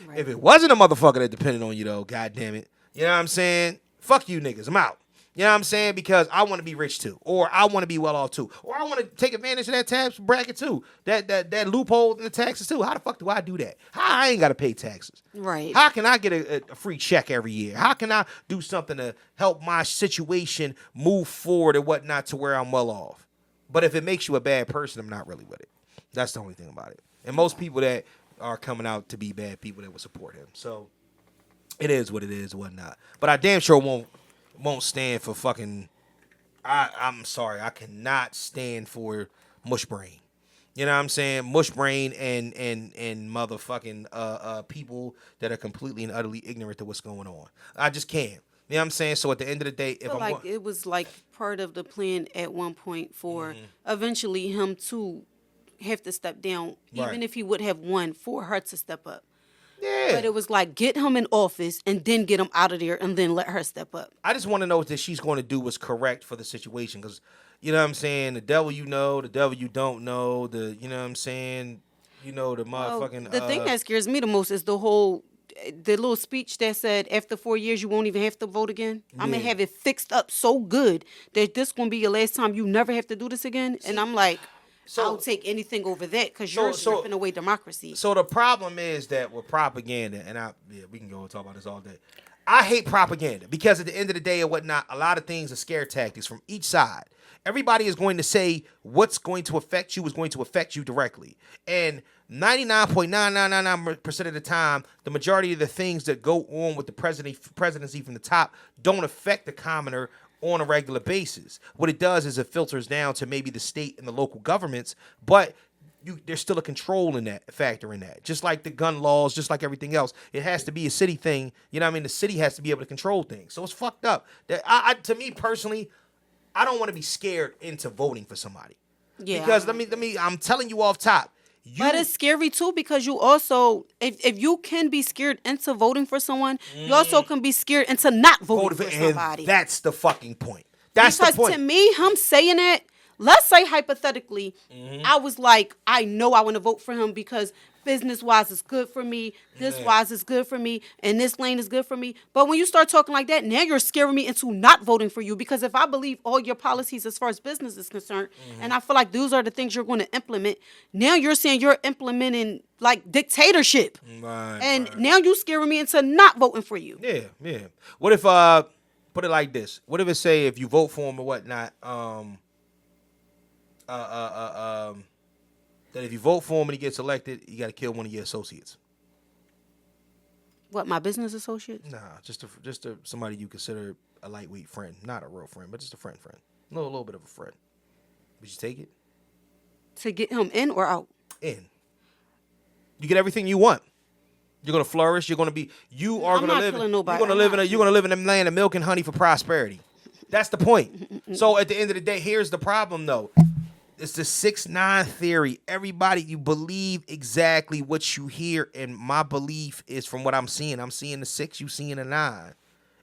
Speaker 3: Right.
Speaker 1: If it wasn't a motherfucker that depended on you, though, God damn it, you know what I'm saying? Fuck you niggas, I'm out. You know what I'm saying? Because I want to be rich too, or I want to be well off too, or I want to take advantage of that tax bracket too, that loophole in the taxes too. How the fuck do I do that? How I ain't got to pay taxes?
Speaker 4: Right.
Speaker 1: How can I get a free check every year? How can I do something to help my situation move forward and whatnot to where I'm well off? But if it makes you a bad person, I'm not really with it. That's the only thing about it. And most people that are coming out to be bad people that will support him. So it is what it is, whatnot. But I damn sure won't stand for fucking. I'm sorry, I cannot stand for mush brain. You know what I'm saying? Mush brain and motherfucking people that are completely and utterly ignorant to what's going on. I just can't. You know what I'm saying? So at the end of the day, if I'm
Speaker 4: like it was like part of the plan at one point for eventually him to have to step down, even
Speaker 1: Right.
Speaker 4: if he would have won, for her to step up.
Speaker 1: yeah.
Speaker 4: But it was like get him in office and then get him out of there and then let her step up.
Speaker 1: I just want to know that she's going to do what's correct for the situation, because you know what I'm saying. The devil you know, the devil you don't know. The you know what I'm saying. You know the motherfucking.
Speaker 4: The thing that scares me the most is the little speech that said after 4 years you won't even have to vote again. I'm gonna have it fixed up so good that this gonna be your last time. You never have to do this again. And I'm like, I'll take anything over that because you're stripping away democracy.
Speaker 1: So the problem is that with propaganda, and we can go and talk about this all day. I hate propaganda because at the end of the day and whatnot, a lot of things are scare tactics from each side. Everybody is going to say what's going to affect you is going to affect you directly. And 99.9999% of the time, the majority of the things that go on with the presidency from the top don't affect the commoner on a regular basis. What it does is it filters down to maybe the state and the local governments, but there's still a control in that factor in that. Just like the gun laws, just like everything else, it has to be a city thing. You know what I mean? The city has to be able to control things. So it's fucked up. That to me personally, I don't want to be scared into voting for somebody.
Speaker 4: Yeah.
Speaker 1: Because let me I'm telling you off top.
Speaker 4: But it's scary too because you also, if you can be scared into voting for someone, you also can be scared into not voting for somebody.
Speaker 1: That's the fucking point. That's
Speaker 4: because
Speaker 1: the point.
Speaker 4: To me, him saying it, let's say hypothetically, I was like, I know I want to vote for him because business-wise is good for me, this-wise is good for me, and this lane is good for me. But when you start talking like that, now you're scaring me into not voting for you because if I believe all your policies as far as business is concerned, and I feel like those are the things you're going to implement, now you're saying you're implementing like dictatorship. Now you're scaring me into not voting for you.
Speaker 1: Yeah. What if, put it like this, what if it say if you vote for him or whatnot, that if you vote for him and he gets elected, you got to kill one of your associates.
Speaker 4: What, my business associate?
Speaker 1: Nah, just somebody you consider a lightweight friend, not a real friend, but just a friend, a little bit of a friend. Would you take it?
Speaker 4: To get him in or out?
Speaker 1: In. You get everything you want. You're gonna flourish. You're gonna be. You are gonna live. You're gonna live in. You're gonna live in a land of milk and honey for prosperity. That's the point. So at the end of the day, here's the problem, though. It's the 6ix9ine theory. Everybody, you believe exactly what you hear, and my belief is from what I'm seeing. I'm seeing the 6, you seeing the 9.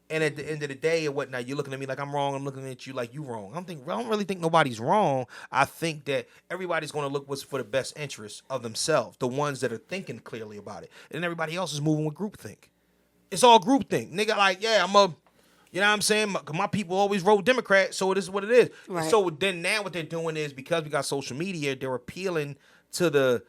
Speaker 1: And at the end of the day and whatnot, you're looking at me like I'm wrong. I'm looking at you like you wrong. I don't really think nobody's wrong. I think that everybody's going to look what's for the best interest of themselves, the ones that are thinking clearly about it. And everybody else is moving with groupthink. It's all groupthink. Nigga, like, yeah, you know what I'm saying? My people always vote Democrat, so it is what it is.
Speaker 4: Right.
Speaker 1: So then now what they're doing is because we got social media, they're appealing to the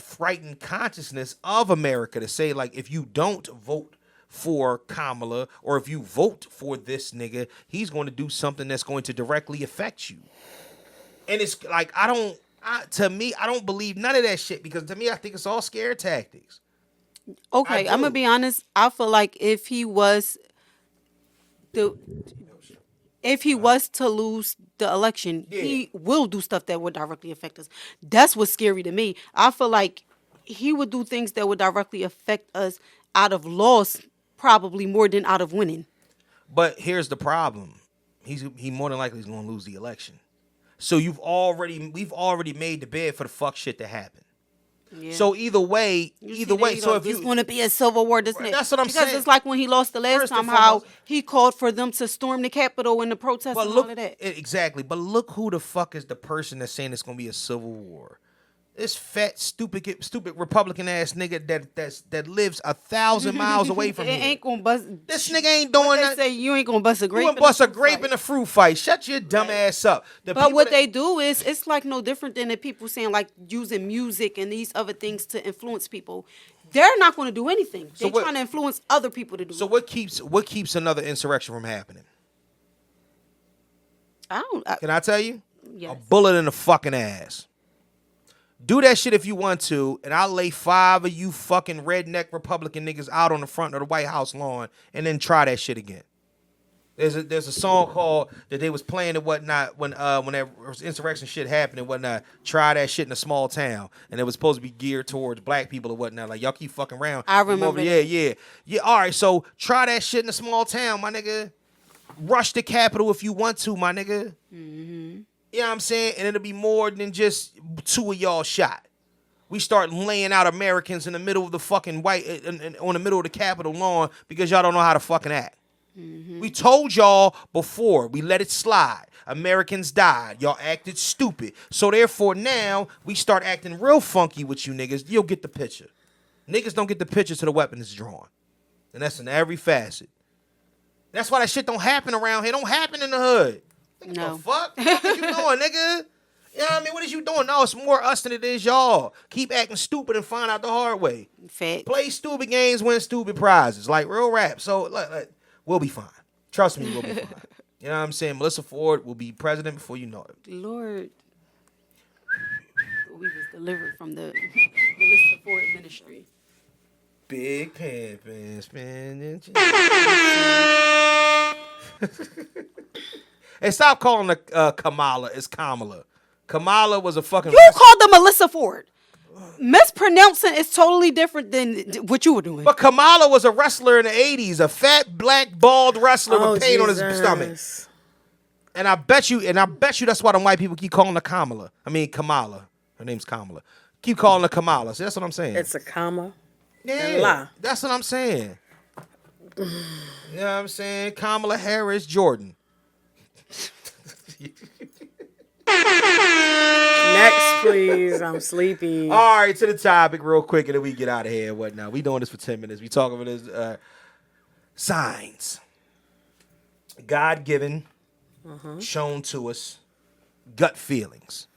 Speaker 1: frightened consciousness of America to say, like, if you don't vote for Kamala or if you vote for this nigga, he's going to do something that's going to directly affect you. And it's like to me, I don't believe none of that shit because to me, I think it's all scare tactics.
Speaker 4: Okay, I'm gonna be honest. I feel like if he was to lose the election, he will do stuff that would directly affect us. That's what's scary to me. I feel like he would do things that would directly affect us out of loss, probably more than out of winning.
Speaker 1: But here's the problem: he more than likely is going to lose the election. So we've already made the bed for the fuck shit to happen. Yeah. So either way. So if
Speaker 4: it's going to be a civil war, doesn't it?
Speaker 1: That's what I'm saying.
Speaker 4: Because it's like when he lost the last time, how he called for them to storm the Capitol and the protests and all of that.
Speaker 1: Exactly. But look who the fuck is the person that's saying it's going to be a civil war. This fat, stupid Republican ass nigga that lives 1,000 miles away from
Speaker 4: It
Speaker 1: here.
Speaker 4: ain't gonna bust.
Speaker 1: This nigga ain't doing
Speaker 4: What
Speaker 1: nothing.
Speaker 4: they say you ain't gonna bust a grape.
Speaker 1: You gonna bust a grape in a fruit fight. Shut your dumb ass up.
Speaker 4: But what they do is, it's like no different than the people saying like using music and these other things to influence people. They're not going to do anything. They're trying to influence other people to do.
Speaker 1: So what keeps another insurrection from happening? Can I tell you?
Speaker 4: Yes.
Speaker 1: A bullet in the fucking ass. Do that shit if you want to, and I'll lay 5 of you fucking redneck Republican niggas out on the front of the White House lawn, and then try that shit again. There's a song called that they was playing and whatnot when that insurrection shit happened and whatnot. Try that shit in a small town, and it was supposed to be geared towards black people or whatnot. Like y'all keep fucking around.
Speaker 4: I remember.
Speaker 1: Yeah. All right, so try that shit in a small town, my nigga. Rush the Capitol if you want to, my nigga. Mm-hmm. You know what I'm saying? And it'll be more than just 2 of y'all shot. We start laying out Americans in the middle of the fucking on the middle of the Capitol lawn because y'all don't know how to fucking act. Mm-hmm. We told y'all before. We let it slide. Americans died. Y'all acted stupid. So therefore now we start acting real funky with you niggas. You'll get the picture. Niggas don't get the picture till the weapon is drawn. And that's in every facet. That's why that shit don't happen around here. Don't happen in the hood.
Speaker 4: No.
Speaker 1: The fuck? What you doing, nigga? You know what I mean? What is you doing? No, it's more us than it is y'all. Keep acting stupid and find out the hard way.
Speaker 4: Fact.
Speaker 1: Play stupid games, win stupid prizes. Like real rap. So we'll be fine. Trust me, we'll be fine. You know what I'm saying? Melissa Ford will be president before you know it.
Speaker 4: Lord. We was delivered from the Melissa Ford ministry.
Speaker 1: Big pimpin' spending. Hey, stop calling her Kamala. It's Kamala. Kamala was a fucking...
Speaker 4: You called her Melissa Ford. Mispronouncing is totally different than what you were doing.
Speaker 1: But Kamala was a wrestler in the 80s. A fat, black, bald wrestler with pain on his stomach. And I bet you that's why them white people keep calling her Kamala. Her name's Kamala. Keep calling her Kamala. See, that's what I'm saying.
Speaker 3: It's a comma.
Speaker 1: Yeah, that's what I'm saying. You know what I'm saying? Kamala Harris Jordan.
Speaker 3: Next, please. I'm sleepy.
Speaker 1: All right, to the topic real quick, and then we get out of here and whatnot. We doing this for 10 minutes. We talking about this signs. God-given, shown to us, gut feelings.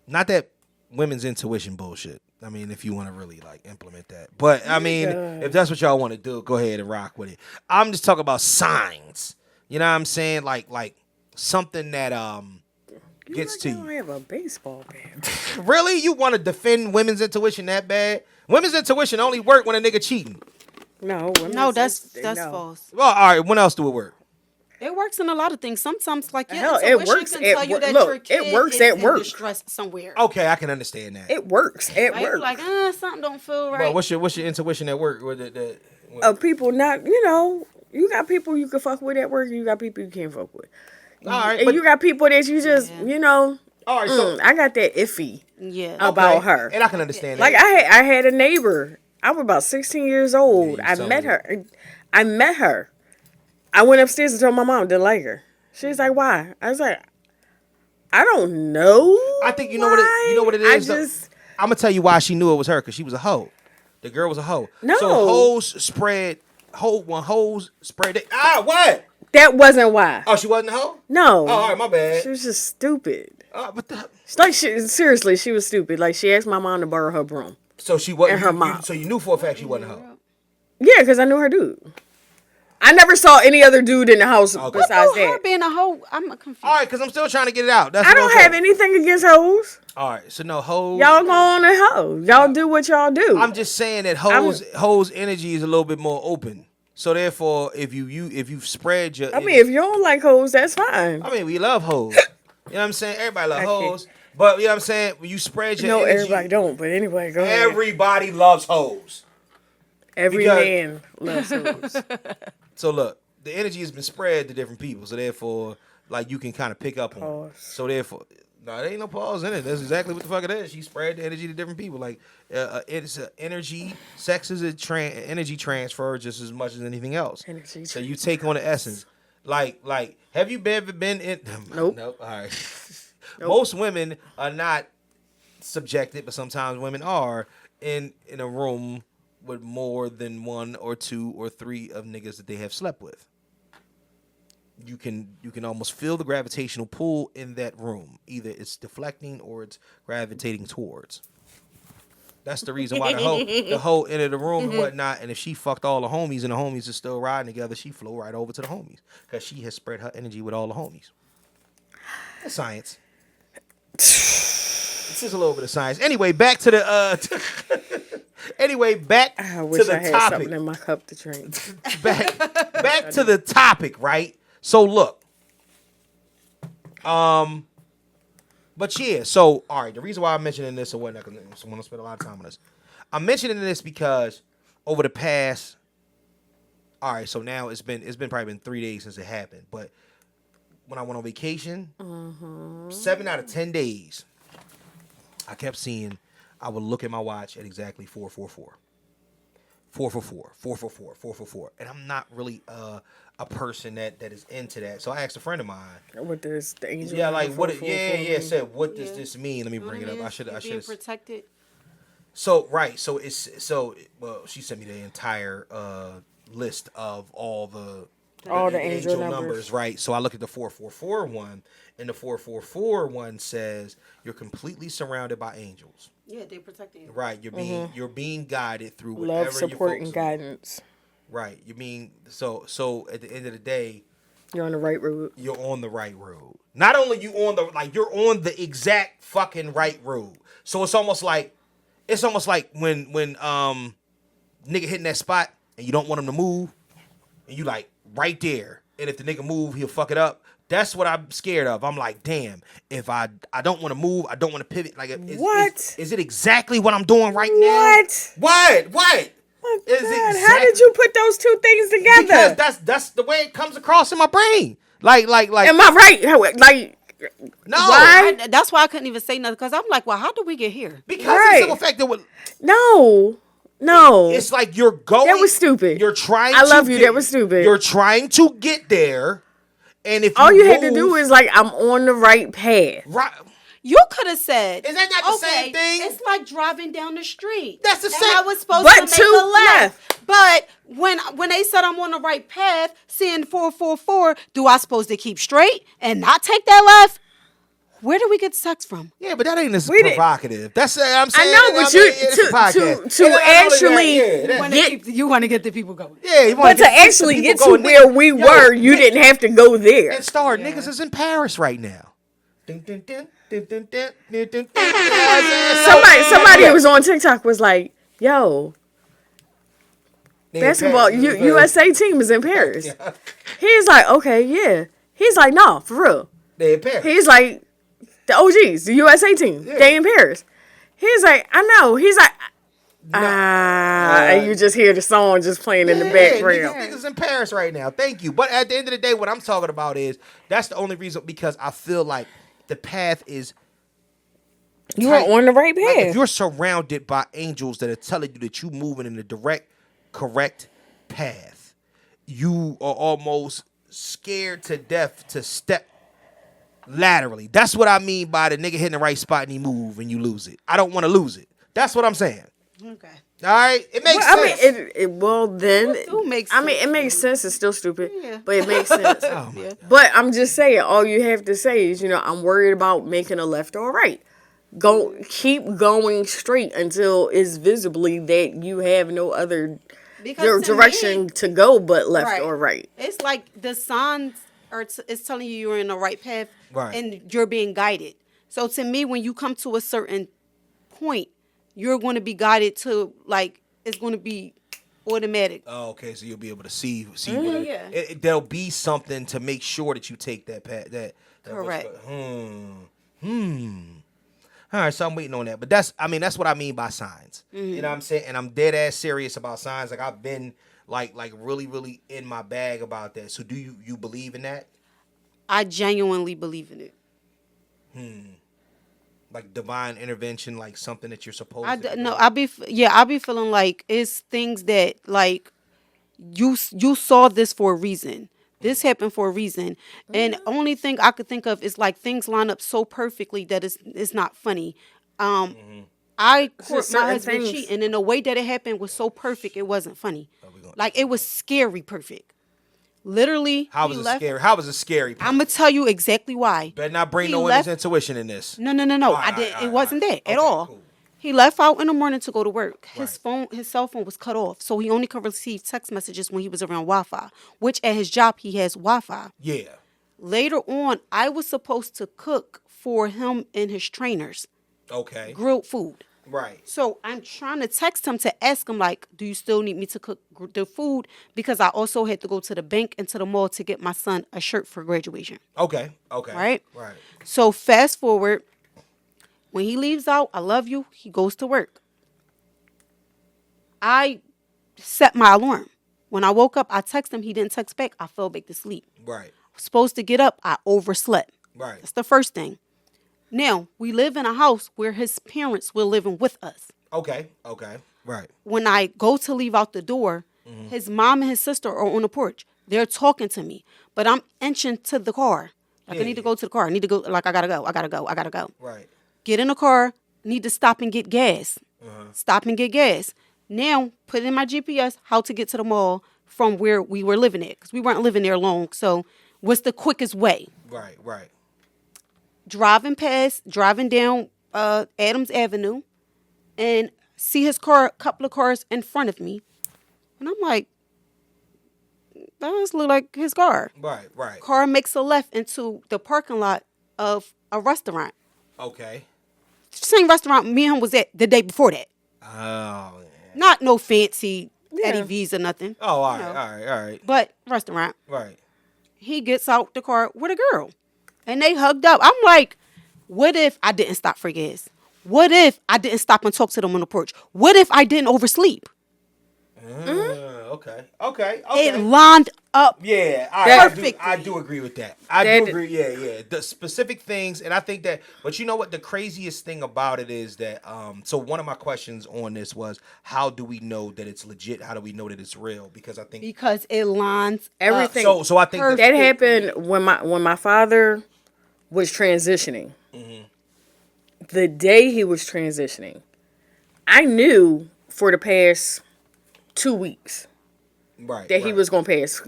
Speaker 1: Not that women's intuition bullshit. I mean, if you want to really like implement that. But I mean, if that's what y'all want to do, go ahead and rock with it. I'm just talking about signs. You know what I'm saying? Like something that gets to you.
Speaker 3: I have a baseball bat.
Speaker 1: Really? You want to defend women's intuition that bad? Women's intuition only work when a nigga cheating.
Speaker 3: No,
Speaker 4: that's false.
Speaker 1: Well, all right. When else do it work?
Speaker 4: It works in a lot of things. Sometimes, like your
Speaker 3: Hell,
Speaker 4: intuition
Speaker 3: it works
Speaker 4: can
Speaker 3: at
Speaker 4: tell you
Speaker 3: work.
Speaker 4: that
Speaker 3: Look,
Speaker 4: your kid
Speaker 3: it works
Speaker 4: is
Speaker 3: at
Speaker 4: in
Speaker 3: work.
Speaker 4: distress somewhere.
Speaker 1: Okay, I can understand that.
Speaker 3: It works at
Speaker 4: Like,
Speaker 3: work.
Speaker 4: like, something don't feel right.
Speaker 1: Well, what's your intuition at work?
Speaker 3: People not, you got people you can fuck with at work, and you got people you can't fuck with.
Speaker 1: All right,
Speaker 3: and you got people that you just,
Speaker 1: All right, so
Speaker 3: I got that iffy
Speaker 4: about
Speaker 3: her,
Speaker 1: and I can understand that.
Speaker 3: Like I had a neighbor. I was about 16 years old. I met her. I went upstairs and told my mom didn't like her. She was like, "Why?" I was like, "I don't know."
Speaker 1: I think you know what it is. I'm gonna tell you why she knew it was her, because she was a hoe. The girl was a hoe.
Speaker 3: No.
Speaker 1: So hoes spread. What?
Speaker 3: That wasn't why.
Speaker 1: Oh, she wasn't a hoe?
Speaker 3: No.
Speaker 1: Oh, all right, my bad.
Speaker 3: She was just stupid.
Speaker 1: But
Speaker 3: seriously, she was stupid. Like, she asked my mom to borrow her broom.
Speaker 1: So she wasn't.
Speaker 3: And her mom.
Speaker 1: So you knew for a fact she wasn't a hoe.
Speaker 3: Yeah, because I knew her dude. I never saw any other dude in the house besides that.
Speaker 4: Her being a hoe, I'm confused.
Speaker 1: All right, because I'm still trying to get it out.
Speaker 3: I don't have anything against hoes.
Speaker 1: All right, so no hoes.
Speaker 3: Y'all go on a hoe. Y'all do what y'all do.
Speaker 1: I'm just saying that hoes energy is a little bit more open. So therefore, if you spread your,
Speaker 3: if you don't like hoes, that's fine.
Speaker 1: I mean, we love hoes. You know what I'm saying? Everybody love hoes. But you know what I'm saying? When you spread your energy.
Speaker 3: No, everybody don't. But anyway, go ahead.
Speaker 1: Everybody loves hoes.
Speaker 3: Every man loves hoes.
Speaker 1: So look, the energy has been spread to different people. So therefore, like, you can kind of pick up on it. So therefore, no, there ain't no pause in it. That's exactly what the fuck it is. She spread the energy to different people. Like, it's energy. Sex is energy transfer just as much as anything else. So you take on the essence. Like, have you ever been in?
Speaker 3: Nope.
Speaker 1: Nope. All right. Nope. Most women are not subjected, but sometimes women are in a room with more than one or two or three of niggas that they have slept with. You can almost feel the gravitational pull in that room. Either it's deflecting or it's gravitating towards. That's the reason why the whole end of the room and whatnot. And if she fucked all the homies and the homies are still riding together, she flew right over to the homies because she has spread her energy with all the homies. That's science. This is a little bit of science. Anyway, back to the
Speaker 3: I wish
Speaker 1: to the
Speaker 3: I had
Speaker 1: topic.
Speaker 3: something in my cup to drink.
Speaker 1: back to the topic, right? So look, but yeah, so all right. The reason why I'm mentioning this or whatnot, because I want to spend a lot of time on this. I'm mentioning this because over the past, all right. So now it's been probably been 3 days since it happened. But when I went on vacation, 7 out of 10 days, I kept seeing. I would look at my watch at exactly 444. 444, 444, 444. And I'm not really a person that is into that. So I asked a friend of mine.
Speaker 3: What does the angel?
Speaker 1: Yeah, like what?
Speaker 3: Yeah.
Speaker 1: Said what does this mean? Let me bring it up. I should.
Speaker 4: Being protected.
Speaker 1: So right. So well, she sent me the entire list of all the
Speaker 3: angel numbers.
Speaker 1: Right. So I look at the 444 one, and the 444 one says you're completely surrounded by angels.
Speaker 4: Yeah, they protect you.
Speaker 1: Right. You're being guided through whatever
Speaker 3: Love, support, and guidance.
Speaker 1: Right. You mean so at the end of the day,
Speaker 3: you're on the right road.
Speaker 1: You're on the right road. Not only you're on the exact fucking right road. So it's almost like when nigga hitting that spot and you don't want him to move, and you like right there. And if the nigga move, he'll fuck it up. That's what I'm scared of. I'm like, damn, if I don't want to move, I don't want to pivot. Like, is it exactly what I'm doing right now? What?
Speaker 3: My God, how did you put those two things together?
Speaker 1: Because that's the way it comes across in my brain. Like.
Speaker 3: Am I right? Like,
Speaker 1: no.
Speaker 3: Why?
Speaker 4: That's why I couldn't even say nothing, because I'm like, well, how did we get here?
Speaker 1: Because of the simple fact that
Speaker 3: No.
Speaker 1: It's like you're going.
Speaker 3: That was stupid.
Speaker 1: You're trying.
Speaker 3: I love you. That was stupid.
Speaker 1: You're trying to get there, and if
Speaker 3: all you had to do is like, I'm on the right path.
Speaker 1: Right.
Speaker 4: You could have said,
Speaker 1: "Is that not the same thing?"
Speaker 4: It's like driving down the street.
Speaker 1: That's the same.
Speaker 4: I was supposed to make a left. But when they said I'm on the right path, seeing 444, do I supposed to keep straight and not take that left? Where do we get sex from?
Speaker 1: Yeah, but that ain't as provocative. That's I'm saying.
Speaker 3: I know, but to actually
Speaker 4: you want to get the people going.
Speaker 1: Yeah,
Speaker 3: but to actually get to where we were, you didn't have to go there.
Speaker 1: And niggas is in Paris right now.
Speaker 3: Somebody who was on TikTok was like, "Yo, basketball USA team is in Paris." Yeah. He's like, "Okay, yeah." He's like, "No, for real."
Speaker 1: They in Paris.
Speaker 3: He's like, the OGs, the USA team, they in Paris. He's like, "I know." He's like, and you just hear the song just playing in the background.
Speaker 1: Niggas in Paris right now. Thank you. But at the end of the day, what I'm talking about is that's the only reason, because I feel like the path is.
Speaker 3: You are on the right path.
Speaker 1: Like if you're surrounded by angels that are telling you that you're moving in the correct path, you are almost scared to death to step laterally. That's what I mean by the nigga hitting the right spot and he move and you lose it. I don't want to lose it. That's what I'm saying.
Speaker 4: Okay.
Speaker 1: All right, it makes sense.
Speaker 3: I mean, it makes sense. It's still stupid, but it makes sense. But I'm just saying, all you have to say is, I'm worried about making a left or a right. Keep going straight until it's visibly that you have no other direction to go but left or right.
Speaker 4: It's like the signs it's telling you you're in the right path, and you're being guided. So to me, when you come to a certain point, you're going to be guided to, like, it's going to be automatic.
Speaker 1: Oh, okay. So you'll be able to see. There'll be something to make sure that you take that path.
Speaker 4: Correct.
Speaker 1: All right, so I'm waiting on that. But that's what I mean by signs. Mm-hmm. You know what I'm saying? And I'm dead ass serious about signs. Like I've been like really, really in my bag about that. So do you believe in that?
Speaker 4: I genuinely believe in it.
Speaker 1: Like divine intervention, like something that you're supposed to do?
Speaker 4: No, I be feeling like it's things that, like, you saw this for a reason. This happened for a reason. And only thing I could think of is like things line up so perfectly that it's not funny. I
Speaker 3: just
Speaker 4: caught my
Speaker 3: certain
Speaker 4: husband
Speaker 3: things.
Speaker 4: cheating, and the way that it happened was so perfect, it wasn't funny. Like, it was scary perfect. Literally,
Speaker 1: How was it scary? How was it scary?
Speaker 4: I'm gonna tell you exactly why.
Speaker 1: Better not bring
Speaker 4: He
Speaker 1: no
Speaker 4: left-
Speaker 1: one's intuition in this.
Speaker 4: No. I didn't.
Speaker 1: All right,
Speaker 4: It wasn't
Speaker 1: all right.
Speaker 4: that at
Speaker 1: Okay,
Speaker 4: all.
Speaker 1: cool.
Speaker 4: He left out in the morning to go to work. His
Speaker 1: Right.
Speaker 4: his cell phone was cut off, so he only could receive text messages when he was around Wi-Fi. Which at his job he has Wi-Fi.
Speaker 1: Yeah.
Speaker 4: Later on, I was supposed to cook for him and his trainers
Speaker 1: Okay.
Speaker 4: grilled food.
Speaker 1: Right.
Speaker 4: So I'm trying to text him to ask him, like, do you still need me to cook the food? Because I also had to go to the bank and to the mall to get my son a shirt for graduation.
Speaker 1: Okay. Okay.
Speaker 4: Right?
Speaker 1: Right.
Speaker 4: So fast forward, when he leaves out, I love you, he goes to work. I set my alarm. When I woke up, I texted him. He didn't text back. I fell back to sleep.
Speaker 1: Right.
Speaker 4: Supposed to get up, I overslept.
Speaker 1: Right.
Speaker 4: That's the first thing. Now, we live in a house where his parents were living with us.
Speaker 1: Okay. Okay. Right.
Speaker 4: When I go to leave out the door, his mom and his sister are on the porch. They're talking to me, but I'm inching to the car. Like, I need to go to the car. I need to go. Like, I gotta go.
Speaker 1: Right.
Speaker 4: Get in the car. Need to stop and get gas. Stop and get gas. Now, put in my GPS how to get to the mall from where we were living at, because we weren't living there long. So, what's the quickest way?
Speaker 1: Right. Right.
Speaker 4: Driving down Adams Avenue, and see his car, a couple of cars in front of me. And I'm like, that does look like his car.
Speaker 1: Right. Right.
Speaker 4: Car makes a left into the parking lot of a restaurant.
Speaker 1: Okay.
Speaker 4: Same restaurant me and him was at the day before that.
Speaker 1: Oh. Yeah.
Speaker 4: Not no fancy Eddie V's or nothing.
Speaker 1: Oh. All right.
Speaker 4: You know.
Speaker 1: All right. All right.
Speaker 4: But restaurant.
Speaker 1: Right.
Speaker 4: He gets out the car with a girl. And they hugged up. I'm like, what if I didn't stop for gas? What if I didn't stop and talk to them on the porch? What if I didn't oversleep?
Speaker 1: Okay. Okay.
Speaker 4: It lined up.
Speaker 1: Yeah,
Speaker 4: Perfectly.
Speaker 1: I do agree with that. I do agree. Yeah. The specific things, and I think that. But you know what? The craziest thing about it is that. So one of my questions on this was, how do we know that it's legit? How do we know that it's real? Because I think
Speaker 4: Because it lines
Speaker 3: Everything.
Speaker 4: up.
Speaker 1: So I think
Speaker 3: That happened when my father was transitioning. The day he was transitioning, I knew for the past 2 weeks
Speaker 1: right
Speaker 3: that he was going to pass.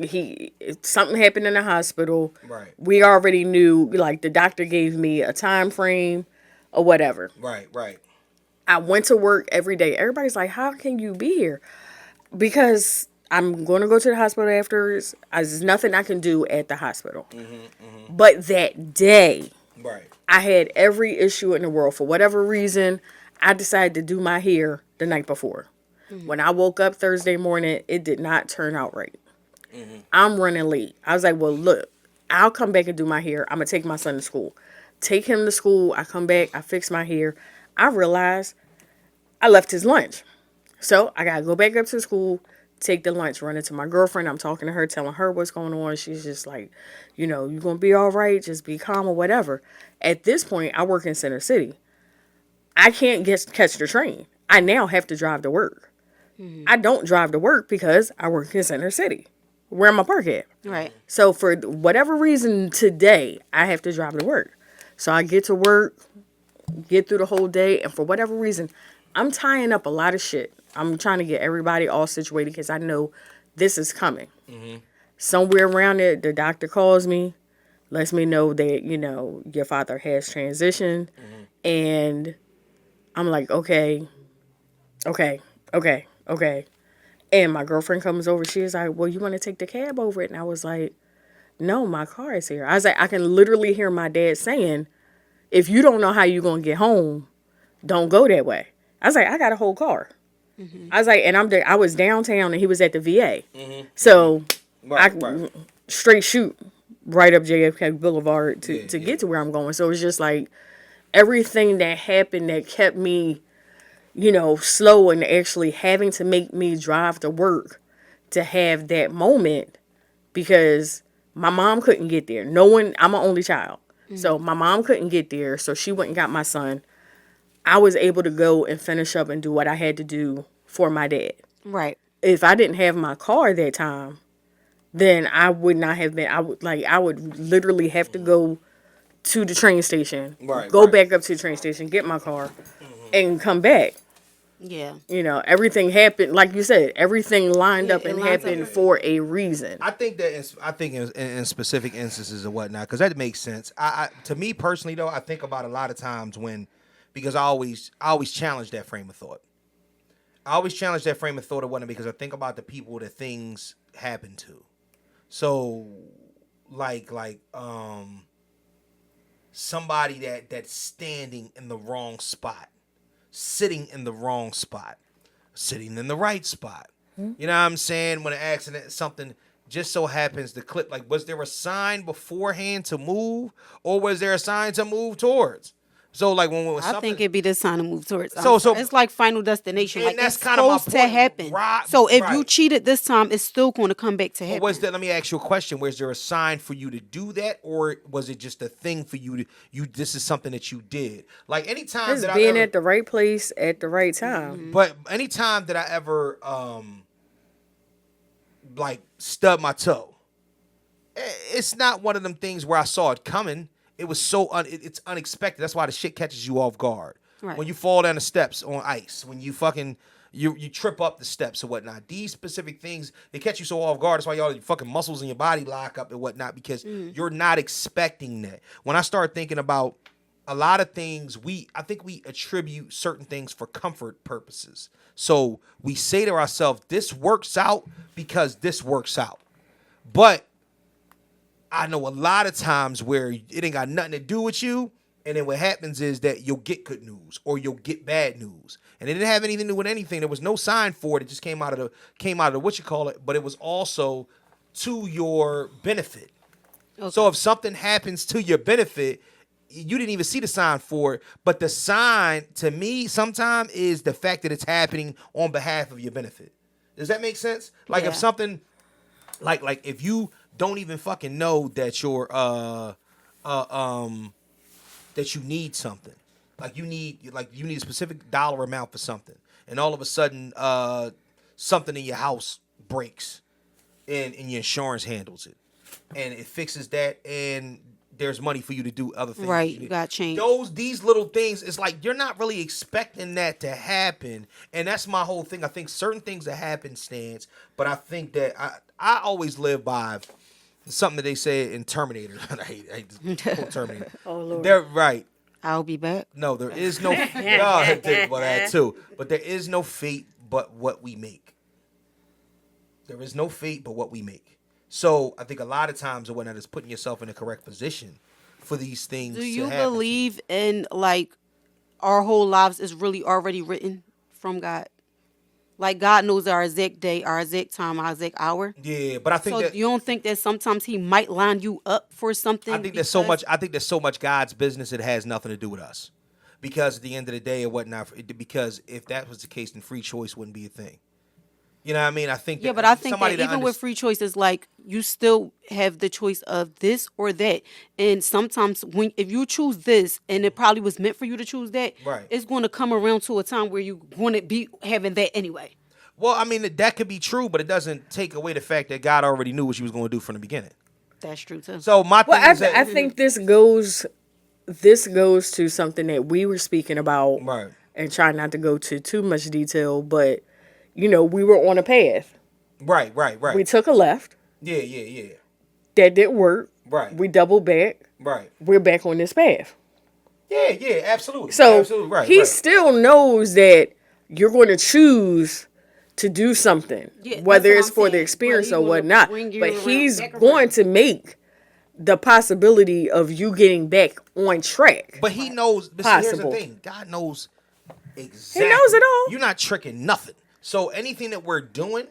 Speaker 3: Something happened in the hospital.
Speaker 1: Right.
Speaker 3: We already knew, like, the doctor gave me a time frame or whatever.
Speaker 1: Right.
Speaker 3: I went to work every day. Everybody's like, how can you be here? Because I'm going to go to the hospital afterwards. There's nothing I can do at the hospital. But that day,
Speaker 1: Right.
Speaker 3: I had every issue in the world. For whatever reason, I decided to do my hair the night before. When I woke up Thursday morning, it did not turn out right. I'm running late. I was like, well, look, I'll come back and do my hair. I'm going to take my son to school. Take him to school. I come back. I fix my hair. I realized I left his lunch. So I got to go back up to the school, take the lunch, run into my girlfriend. I'm talking to her, telling her what's going on. She's just like, you know, you're going to be all right. Just be calm or whatever. At this point, I work in Center City. I can't catch the train. I now have to drive to work. I don't drive to work because I work in Center City. Where am I park at?
Speaker 4: Right.
Speaker 3: So for whatever reason today, I have to drive to work. So I get to work, get through the whole day, and for whatever reason, I'm tying up a lot of shit. I'm trying to get everybody all situated because I know this is coming. Somewhere around there, the doctor calls me, lets me know that, you know, your father has transitioned. And I'm like, okay. And my girlfriend comes over. She was like, well, you want to take the cab over it? And I was like, no, my car is here. I was like, I can literally hear my dad saying, if you don't know how you're going to get home, don't go that way. I was like, I got a whole car. I was like, and I was downtown and he was at the VA. So I straight shoot right up JFK Boulevard to get to where I'm going. So it was just like everything that happened that kept me, you know, slow and actually having to make me drive to work to have that moment because my mom couldn't get there. I'm an only child. So my mom couldn't get there. So she went and got my son. I was able to go and finish up and do what I had to do for my dad.
Speaker 4: Right.
Speaker 3: If I didn't have my car that time, then I would not have been. I would literally have to go to the train station,
Speaker 1: Right,
Speaker 3: go
Speaker 1: right.
Speaker 3: back up to the train station, get my car, and come back.
Speaker 4: Yeah.
Speaker 3: You know, everything happened, like you said, everything lined up
Speaker 4: it
Speaker 3: and
Speaker 4: lines up.
Speaker 3: happened for a reason.
Speaker 1: I think that in specific instances and whatnot, because that makes sense. To me personally though, I think about a lot of times because I always challenge that frame of thought. I always challenge that frame of thought or whatnot because I think about the people that things happen to. So, like somebody that's standing in the wrong spot, sitting in the wrong spot, sitting in the right spot. You know what I'm saying? When an accident, something just so happens to clip. Like, was there a sign beforehand to move, or was there a sign to move towards? So, like, when
Speaker 4: I think it'd be the sign to move towards.
Speaker 1: So
Speaker 4: it's like Final Destination.
Speaker 1: And
Speaker 4: Like
Speaker 1: that's
Speaker 4: it's
Speaker 1: kind of my
Speaker 4: supposed to
Speaker 1: point.
Speaker 4: happen.
Speaker 1: Right,
Speaker 4: so if you
Speaker 1: right.
Speaker 4: cheated this time, it's still going to come back to happen.
Speaker 1: Let me ask you a question. Was there a sign for you to do that, or was it just a thing for you to this is something that you did? Like anytime
Speaker 3: It's
Speaker 1: that
Speaker 3: being
Speaker 1: I ever,
Speaker 3: at the right place at the right time.
Speaker 1: but anytime that I ever like stub my toe, it's not one of them things where I saw it coming. It was so it's unexpected. That's why the shit catches you off guard.
Speaker 4: Right.
Speaker 1: When you fall down the steps on ice, when you fucking you trip up the steps or whatnot. These specific things, they catch you so off guard. That's why your fucking muscles in your body lock up and whatnot, because you're not expecting that. When I start thinking about a lot of things, I think we attribute certain things for comfort purposes. So we say to ourselves, this works out because this works out. But I know a lot of times where it ain't got nothing to do with you, and then what happens is that you'll get good news or you'll get bad news, and it didn't have anything to do with anything. There was no sign for it. It just came out of the what you call it, but it was also to your benefit. Okay. So if something happens to your benefit, you didn't even see the sign for it, but the sign to me sometimes is the fact that it's happening on behalf of your benefit. Does that make sense? Like if something, like if you don't even fucking know that you're that you need something, like you need a specific dollar amount for something, and all of a sudden something in your house breaks, and your insurance handles it, and it fixes that, and there's money for you to do other things.
Speaker 4: Right, you got change.
Speaker 1: These little things, it's like you're not really expecting that to happen, and that's my whole thing. I think certain things are happenstance, but I think that I always live by something that they say in Terminator. I hate this whole Terminator. Oh Lord, they're right.
Speaker 4: I'll be back.
Speaker 1: No, there is no. Well, that too, but there is no fate but what we make. There is no fate but what we make. So I think a lot of times when that is putting yourself in the correct position for these things.
Speaker 4: Do you believe in like our whole lives is really already written from God? Like God knows our exact day, our exact time, our exact hour.
Speaker 1: Yeah, but I think
Speaker 4: so. You don't think that sometimes He might line you up for something?
Speaker 1: I think there's so much. I think there's so much God's business. It has nothing to do with us, because at the end of the day, or whatnot. Because if that was the case, then free choice wouldn't be a thing. You know what I mean? I think.
Speaker 4: Yeah, but I think that even with free choice, it's like you still have the choice of this or that. And sometimes if you choose this, and it probably was meant for you to choose that,
Speaker 1: right,
Speaker 4: it's going to come around to a time where you're going to be having that anyway.
Speaker 1: Well, I mean, that could be true, but it doesn't take away the fact that God already knew what He was going to do from the beginning.
Speaker 4: That's true too.
Speaker 1: So my thing is that
Speaker 3: I think this goes to something that we were speaking about,
Speaker 1: right,
Speaker 3: and try not to go to too much detail, but we were on a path.
Speaker 1: Right.
Speaker 3: We took a left.
Speaker 1: Yeah.
Speaker 3: That didn't work.
Speaker 1: Right.
Speaker 3: We doubled back.
Speaker 1: Right.
Speaker 3: We're back on this path.
Speaker 1: Yeah, absolutely.
Speaker 3: So
Speaker 1: absolutely. Right,
Speaker 3: he still knows that you're going to choose to do something, whether it's for the experience or whatnot. But he's going to make the possibility of you getting back on track.
Speaker 1: But He knows. But see, here's the thing: God knows exactly.
Speaker 3: He knows it all.
Speaker 1: You're not tricking nothing. So anything that we're doing,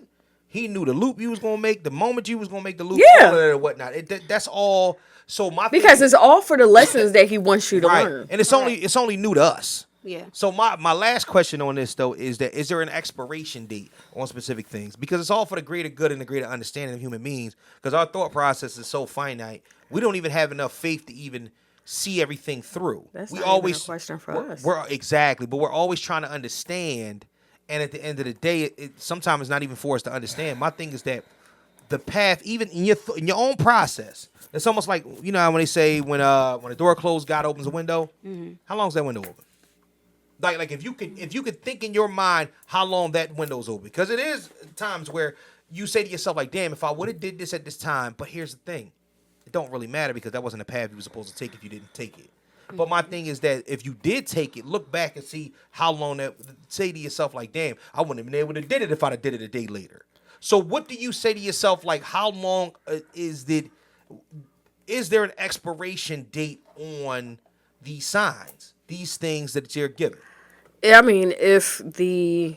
Speaker 1: He knew the loop you was gonna make, the moment you was gonna make the loop, all of that and whatnot. That's all. So because
Speaker 3: it's all for the lessons that He wants you to learn,
Speaker 1: and it's only new to us.
Speaker 4: Yeah.
Speaker 1: So my last question on this though is there an expiration date on specific things? Because it's all for the greater good and the greater understanding of human beings. Because our thought process is so finite, we don't even have enough faith to even see everything through.
Speaker 3: That's
Speaker 1: we
Speaker 3: not
Speaker 1: always
Speaker 3: even a question for us.
Speaker 1: We're exactly, but we're always trying to understand. And at the end of the day, sometimes it's not even for us to understand. My thing is that the path, even in your own process. It's almost like, you know, when they say when the door closed, God opens a window.
Speaker 4: Mm-hmm.
Speaker 1: How long is that window open? Like if you could think in your mind how long that window's open, because it is times where you say to yourself like, damn, if I would have did this at this time. But here's the thing, it don't really matter because that wasn't the path you were supposed to take if you didn't take it. But my thing is that if you did take it, look back and see how long that. Say to yourself like, damn, I wouldn't have been able to did it if I'd have did it a day later. So what do you say to yourself like, how long is there an expiration date on these signs, these things that you're given?
Speaker 3: I mean, if the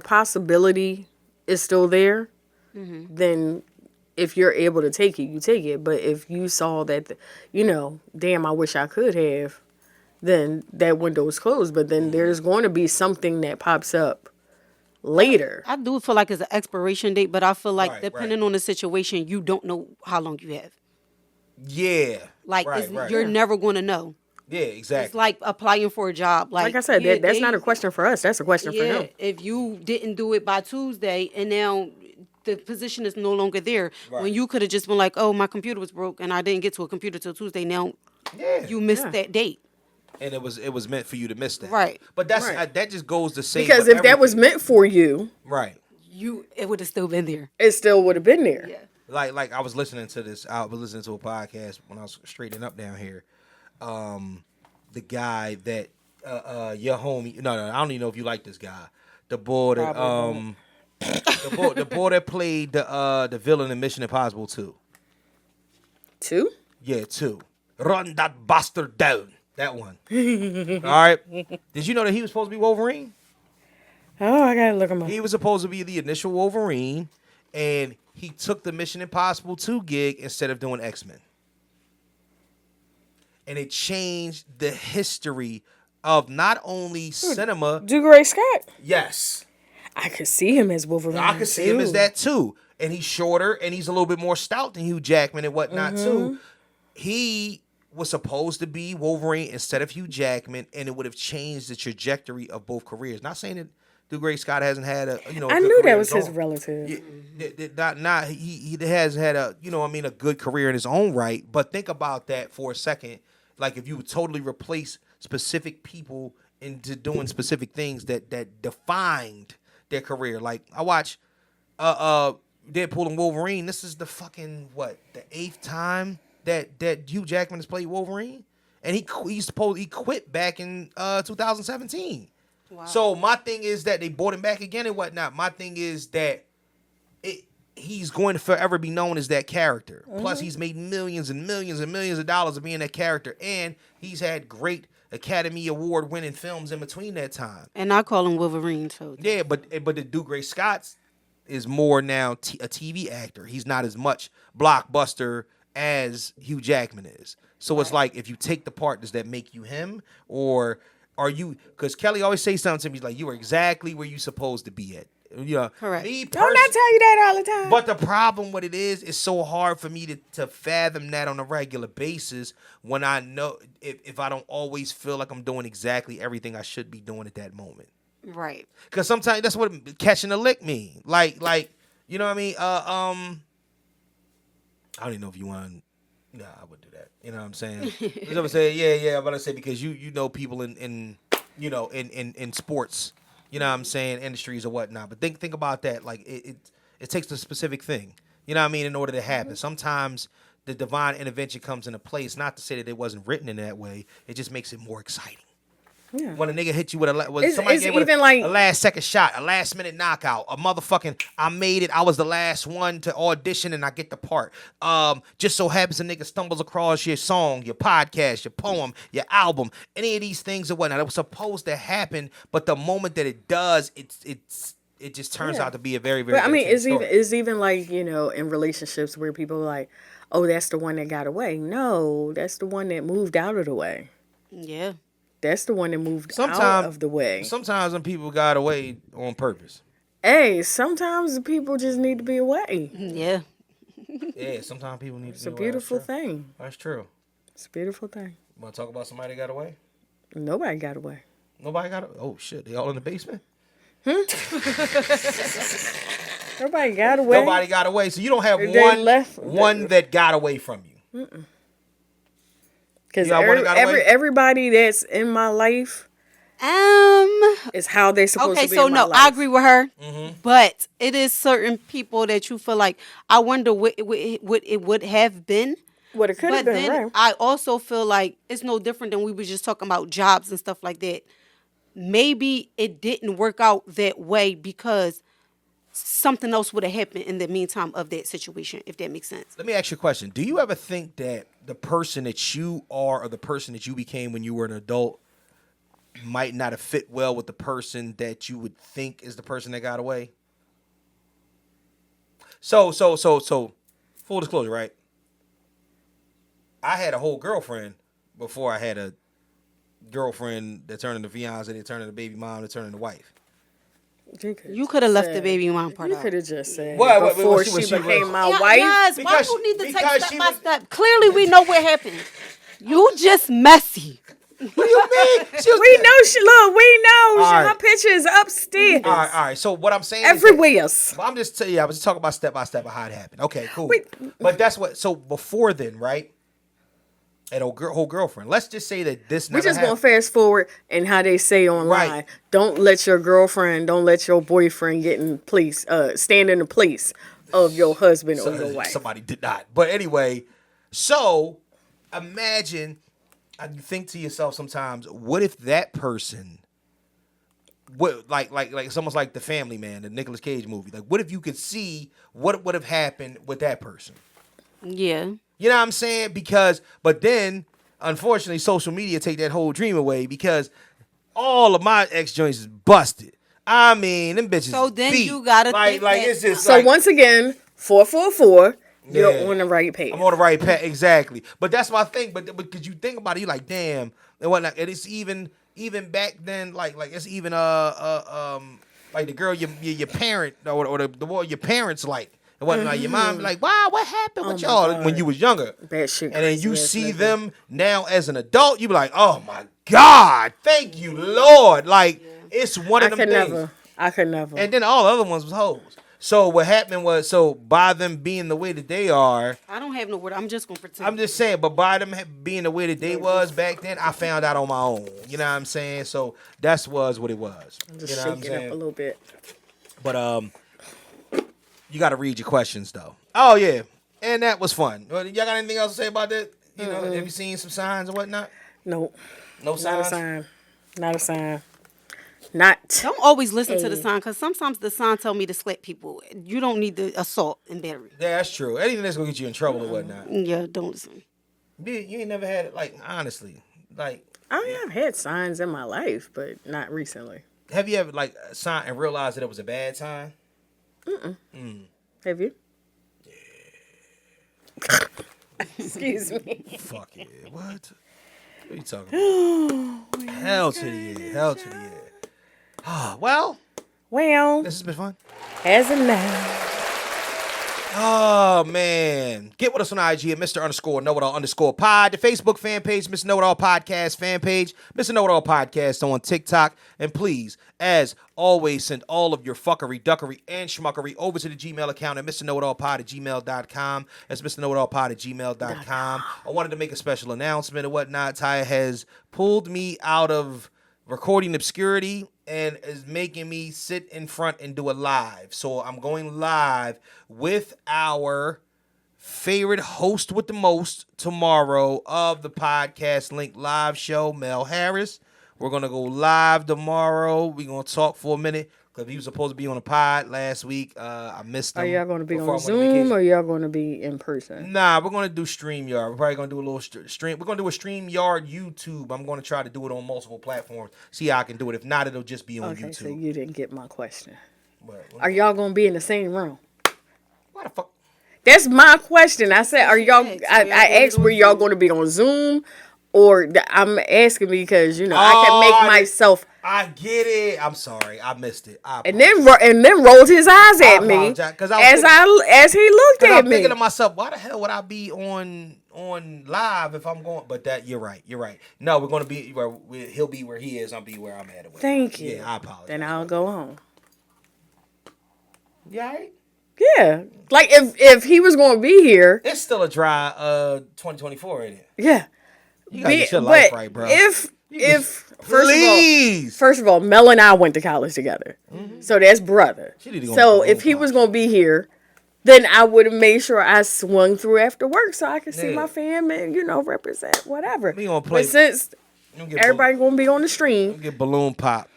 Speaker 3: possibility is still there, then if you're able to take it, you take it. But if you saw that, damn, I wish I could have, then that window is closed. But then there's going to be something that pops up later.
Speaker 4: I do feel like it's an expiration date, but I feel like depending on the situation, you don't know how long you have.
Speaker 1: Yeah.
Speaker 4: Like you're never going to know.
Speaker 1: Yeah, exactly.
Speaker 4: It's like applying for a job.
Speaker 3: Like I said, that's not a question for us. That's a question for him.
Speaker 4: If you didn't do it by Tuesday and now the position is no longer there, when you could have just been like, oh, my computer was broke and I didn't get to a computer till Tuesday. Now you missed that date.
Speaker 1: And it was meant for you to miss that.
Speaker 4: Right.
Speaker 1: But that just goes to say,
Speaker 3: because if that was meant for you,
Speaker 1: right,
Speaker 4: it would have still been there.
Speaker 3: It still would have been there.
Speaker 4: Yeah.
Speaker 1: Like I was listening to this. I was listening to a podcast when I was straightening up down here. The guy that your homie. No, I don't even know if you like this guy. The boy that the boy that played the villain in Mission Impossible 2.
Speaker 3: 2?
Speaker 1: Yeah, 2. Run that bastard down. That one. All right. Did you know that he was supposed to be Wolverine?
Speaker 3: Oh, I gotta look him up.
Speaker 1: He was supposed to be the initial Wolverine, and he took the Mission Impossible 2 gig instead of doing X-Men. And it changed the history of not only cinema.
Speaker 3: Dougray Scott.
Speaker 1: Yes.
Speaker 3: I could see him as Wolverine.
Speaker 1: I could see him as that too. And he's shorter and he's a little bit more stout than Hugh Jackman and whatnot too. He was supposed to be Wolverine instead of Hugh Jackman, and it would have changed the trajectory of both careers. Not saying that Dougray Scott hasn't had a
Speaker 3: I knew that was his relative.
Speaker 1: He has had a good career in his own right. But think about that for a second. Like if you would totally replace specific people into doing specific things that defined their career. Like I watch Deadpool and Wolverine. This is the fucking the 8th time that Hugh Jackman has played Wolverine, and he quit back in 2017. Wow. So my thing is that they brought him back again and whatnot. My thing is that he's going to forever be known as that character. Plus, he's made millions and millions and millions of dollars of being that character, and he's had great Academy Award winning films in between that time.
Speaker 4: And I call him Wolverine too.
Speaker 1: Yeah, but the Dougray Scott is more now a TV actor. He's not as much blockbuster as Hugh Jackman is. So it's like, if you take the part, does that make you him? Or are you, because Kelly always says something to me, he's like, you are exactly where you're supposed to be at.
Speaker 4: Correct.
Speaker 3: Don't I tell you that all the time?
Speaker 1: But the problem with it is, it's so hard for me to fathom that on a regular basis when I know, if I don't always feel like I'm doing exactly everything I should be doing at that moment.
Speaker 4: Right.
Speaker 1: Because sometimes that's what catching a lick mean. Like, you know what I mean? I don't even know if you want. Nah, I wouldn't do that. You know what I'm saying? I was say, yeah. I'm about to say, because you know people in sports. You know what I'm saying, industries or whatnot. But think about that. Like it takes a specific thing. You know what I mean, in order to happen. Sometimes the divine intervention comes into place. Not to say that it wasn't written in that way. It just makes it more exciting. Yeah. When a nigga hit you with a last second shot, a last minute knockout, a motherfucking I made it, I was the last one to audition and I get the part. Just so happens a nigga stumbles across your song, your podcast, your poem, your album, any of these things or whatnot. It was supposed to happen, but the moment that it does, it just turns out to be a very, very.
Speaker 3: But I mean, it's even like, in relationships where people are like, oh, that's the one that got away. No, that's the one that moved out of the way.
Speaker 4: Yeah.
Speaker 3: That's the one that moved out of the way.
Speaker 1: Sometimes when people got away on purpose.
Speaker 3: Hey, sometimes the people just need to be away.
Speaker 4: Yeah.
Speaker 1: Yeah, sometimes people need to be away.
Speaker 3: It's a beautiful thing.
Speaker 1: That's true.
Speaker 3: It's a beautiful thing.
Speaker 1: Want to talk about somebody that got away?
Speaker 3: Nobody got away.
Speaker 1: Nobody got away? Oh, shit. They all in the basement?
Speaker 3: Nobody got away.
Speaker 1: Nobody got away. So you don't have
Speaker 3: They
Speaker 1: one that got away from you.
Speaker 3: Because everybody that's in my life is how they're supposed to be in my life.
Speaker 4: I agree with her. Mm-hmm. But it is certain people that you feel like, I wonder what it would have been.
Speaker 3: What it could have been, right?
Speaker 4: I also feel like it's no different than we were just talking about jobs and stuff like that. Maybe it didn't work out that way because something else would have happened in the meantime of that situation, if that makes sense.
Speaker 1: Let me ask you a question. Do you ever think that the person that you are or the person that you became when you were an adult might not have fit well with the person that you would think is the person that got away? So, full disclosure, right? I had a whole girlfriend before I had a girlfriend that turned into fiance, that turned into baby mom, that turned into wife.
Speaker 4: You could have left the baby mom part out.
Speaker 3: You could have just said
Speaker 1: before
Speaker 3: she became my wife.
Speaker 4: Yes, why do you need to take step by step? Clearly, we know what happened. You just messy.
Speaker 1: What do you mean?
Speaker 3: We know her picture is upstairs.
Speaker 1: All right. So what I'm saying
Speaker 3: everywhere.
Speaker 1: I'm just telling you, I was talking about step by step of how it happened. Okay, cool. But that's what. So before then, right? And whole girlfriend. Let's just say that this never happened. We're just
Speaker 3: gonna fast forward and how they say online. Right. Don't let your boyfriend get in place, stand in the place of your husband or your wife.
Speaker 1: Somebody did not. But anyway, so imagine, you think to yourself sometimes, what if that person, like it's almost like The Family Man, the Nicolas Cage movie. Like, what if you could see what would have happened with that person?
Speaker 4: Yeah.
Speaker 1: You know what I'm saying? But then, unfortunately, social media take that whole dream away because all of my ex joints is busted. I mean, them bitches.
Speaker 4: So then
Speaker 1: beat.
Speaker 4: you gotta think that.
Speaker 1: It's just
Speaker 3: so once again, 444. You're on the right page.
Speaker 1: I'm on the right path, exactly. But that's my thing. But because you think about it, you're like, damn, and whatnot. And it's even back then, like it's even like the girl your parent or the boy your parents like. It wasn't like your mom be like, wow, what happened with y'all when you was younger?
Speaker 3: Bad shit.
Speaker 1: And then you see them now as an adult, you be like, oh my God, thank you, Lord. Like, it's one of them things.
Speaker 3: I could never.
Speaker 1: And then all the other ones was hoes. So what happened was, by them being the way that they are.
Speaker 4: I don't have no word. I'm just going to pretend.
Speaker 1: I'm just saying, but by them being the way that they was back then, I found out on my own. You know what I'm saying? So that was what it was.
Speaker 3: I'm just shaking up a little bit.
Speaker 1: But, you got to read your questions, though. Oh, yeah. And that was fun. Y'all got anything else to say about that? You know, have you seen some signs or whatnot?
Speaker 3: Nope.
Speaker 1: No signs?
Speaker 3: Not a sign.
Speaker 4: Don't always listen to the sign, because sometimes the sign tell me to slap people. You don't need the assault and battery.
Speaker 1: Yeah, that's true. Anything that's going to get you in trouble or whatnot.
Speaker 4: Yeah, don't listen.
Speaker 1: You ain't never had it, like, honestly. Like,
Speaker 3: I mean, I've had signs in my life, but not recently.
Speaker 1: Have you ever, like, signed and realized that it was a bad sign?
Speaker 3: Have you? Yeah. Excuse me.
Speaker 1: Fuck yeah. What are you talking about? Hell to the yeah. Hell to the yeah. Well, this has been fun.
Speaker 3: Hasn't now.
Speaker 1: Oh, man. Get with us on IG at Mr_KnowItAll_pod. The Facebook fan page, Mr. Know-It-All Podcast fan page, Mr. Know-It-All Podcast on TikTok. And please, as always, send all of your fuckery, duckery, and schmuckery over to the Gmail account at MrKnowItAllPod@gmail.com. That's MrKnowItAllPod@gmail.com. I wanted to make a special announcement and whatnot. Ty has pulled me out of recording obscurity and is making me sit in front and do a live. So I'm going live with our favorite host with the most tomorrow of the Podcast Link live show, Mel Harris. We're going to go live tomorrow. We're going to talk for a minute because he was supposed to be on the pod last week. I missed him.
Speaker 3: Are y'all going to be on Zoom or y'all going to be in person?
Speaker 1: Nah, we're going to do StreamYard. We're probably going to do a little stream. We're going to do a StreamYard YouTube. I'm going to try to do it on multiple platforms. See how I can do it. If not, it'll just be on YouTube.
Speaker 3: Okay, so you didn't get my question. What? Are y'all going to be in the same room?
Speaker 1: Why the fuck?
Speaker 3: That's my question. I said, are y'all, I asked were y'all going to be on Zoom? Or I'm asking because, you know, I can make myself.
Speaker 1: I get it. I'm sorry. I missed it.
Speaker 3: And then rolled his eyes at me as he looked at
Speaker 1: I'm
Speaker 3: me.
Speaker 1: thinking to myself, why the hell would I be on live if I'm going? But you're right. You're right. No, we're going to be where he'll be where he is. I'll be where I'm at.
Speaker 3: Thank you.
Speaker 1: Yeah, I apologize.
Speaker 3: Then I'll go home.
Speaker 1: You all right?
Speaker 3: Yeah. Like if he was going to be here,
Speaker 1: It's still a dry 2024, ain't it?
Speaker 3: yeah.
Speaker 1: You gotta get your life right, bro.
Speaker 3: If
Speaker 1: Please.
Speaker 3: first of all, Mel and I went to college together, so that's brother.
Speaker 1: She need to go
Speaker 3: So
Speaker 1: on
Speaker 3: if he
Speaker 1: pop.
Speaker 3: was gonna be here, then I would have made sure I swung through after work so I could see
Speaker 1: Yeah.
Speaker 3: my fam and represent whatever.
Speaker 1: We gonna play-
Speaker 3: But since
Speaker 1: You get
Speaker 3: everybody gonna be on the stream,
Speaker 1: get balloon pop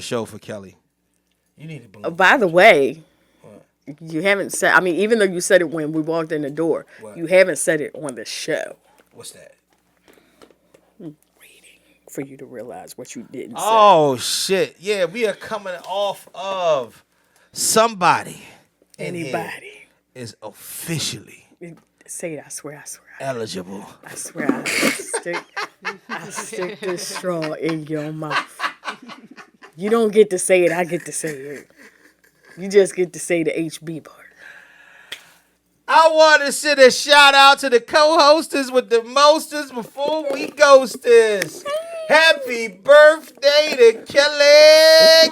Speaker 1: show for Kelly. You need a balloon.
Speaker 3: by the way, you haven't said. I mean, even though you said it when we walked in the door,
Speaker 1: What?
Speaker 3: you haven't said it on the show.
Speaker 1: What's that?
Speaker 3: For you to realize what you didn't say.
Speaker 1: Oh shit! Yeah, we are coming off of somebody. in here
Speaker 3: Anybody.
Speaker 1: is officially
Speaker 3: Say it, I swear.
Speaker 1: eligible.
Speaker 3: I swear I stick this straw in your mouth. You don't get to say it, I get to say it. You just get to say the HB part.
Speaker 1: I want to send a shout out to the co-hosters with the mostest before we ghost this. Happy birthday to Kelly!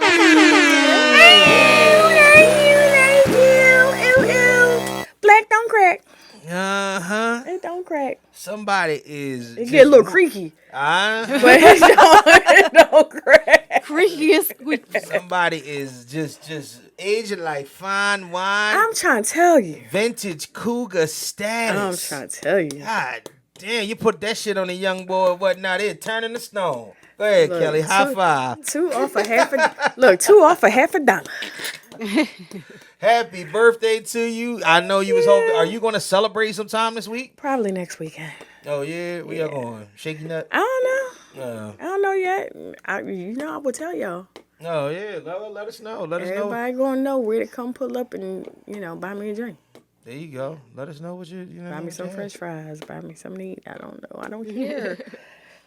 Speaker 3: Thank you. Black don't crack.
Speaker 1: Uh-huh.
Speaker 3: It don't crack.
Speaker 1: Somebody is
Speaker 3: It get a little creaky,
Speaker 1: Uh,
Speaker 3: but it don't crack.
Speaker 4: Creaky is squeaky.
Speaker 1: somebody is just aging like fine wine.
Speaker 3: I'm trying to tell you.
Speaker 1: Vintage cougar
Speaker 3: I'm
Speaker 1: status.
Speaker 3: trying to tell you.
Speaker 1: God damn, you put that shit on a young boy or whatnot, it turning to stone. Go ahead,
Speaker 3: Look,
Speaker 1: Kelly. High five.
Speaker 3: Two off of half a dollar.
Speaker 1: Happy birthday to you. I know you was hoping. Are you going to celebrate sometime this week?
Speaker 3: Probably next weekend.
Speaker 1: Oh, yeah? We are going. Shaky nut?
Speaker 3: I don't know.
Speaker 1: Uh,
Speaker 3: I don't know yet. I will tell y'all.
Speaker 1: oh, yeah. Let us know. Let us know.
Speaker 3: Everybody gonna know where to come pull up and, buy me a drink.
Speaker 1: There you go. Let us know what you know.
Speaker 3: Buy me some French fries. Buy me something to eat. I don't know. I don't care.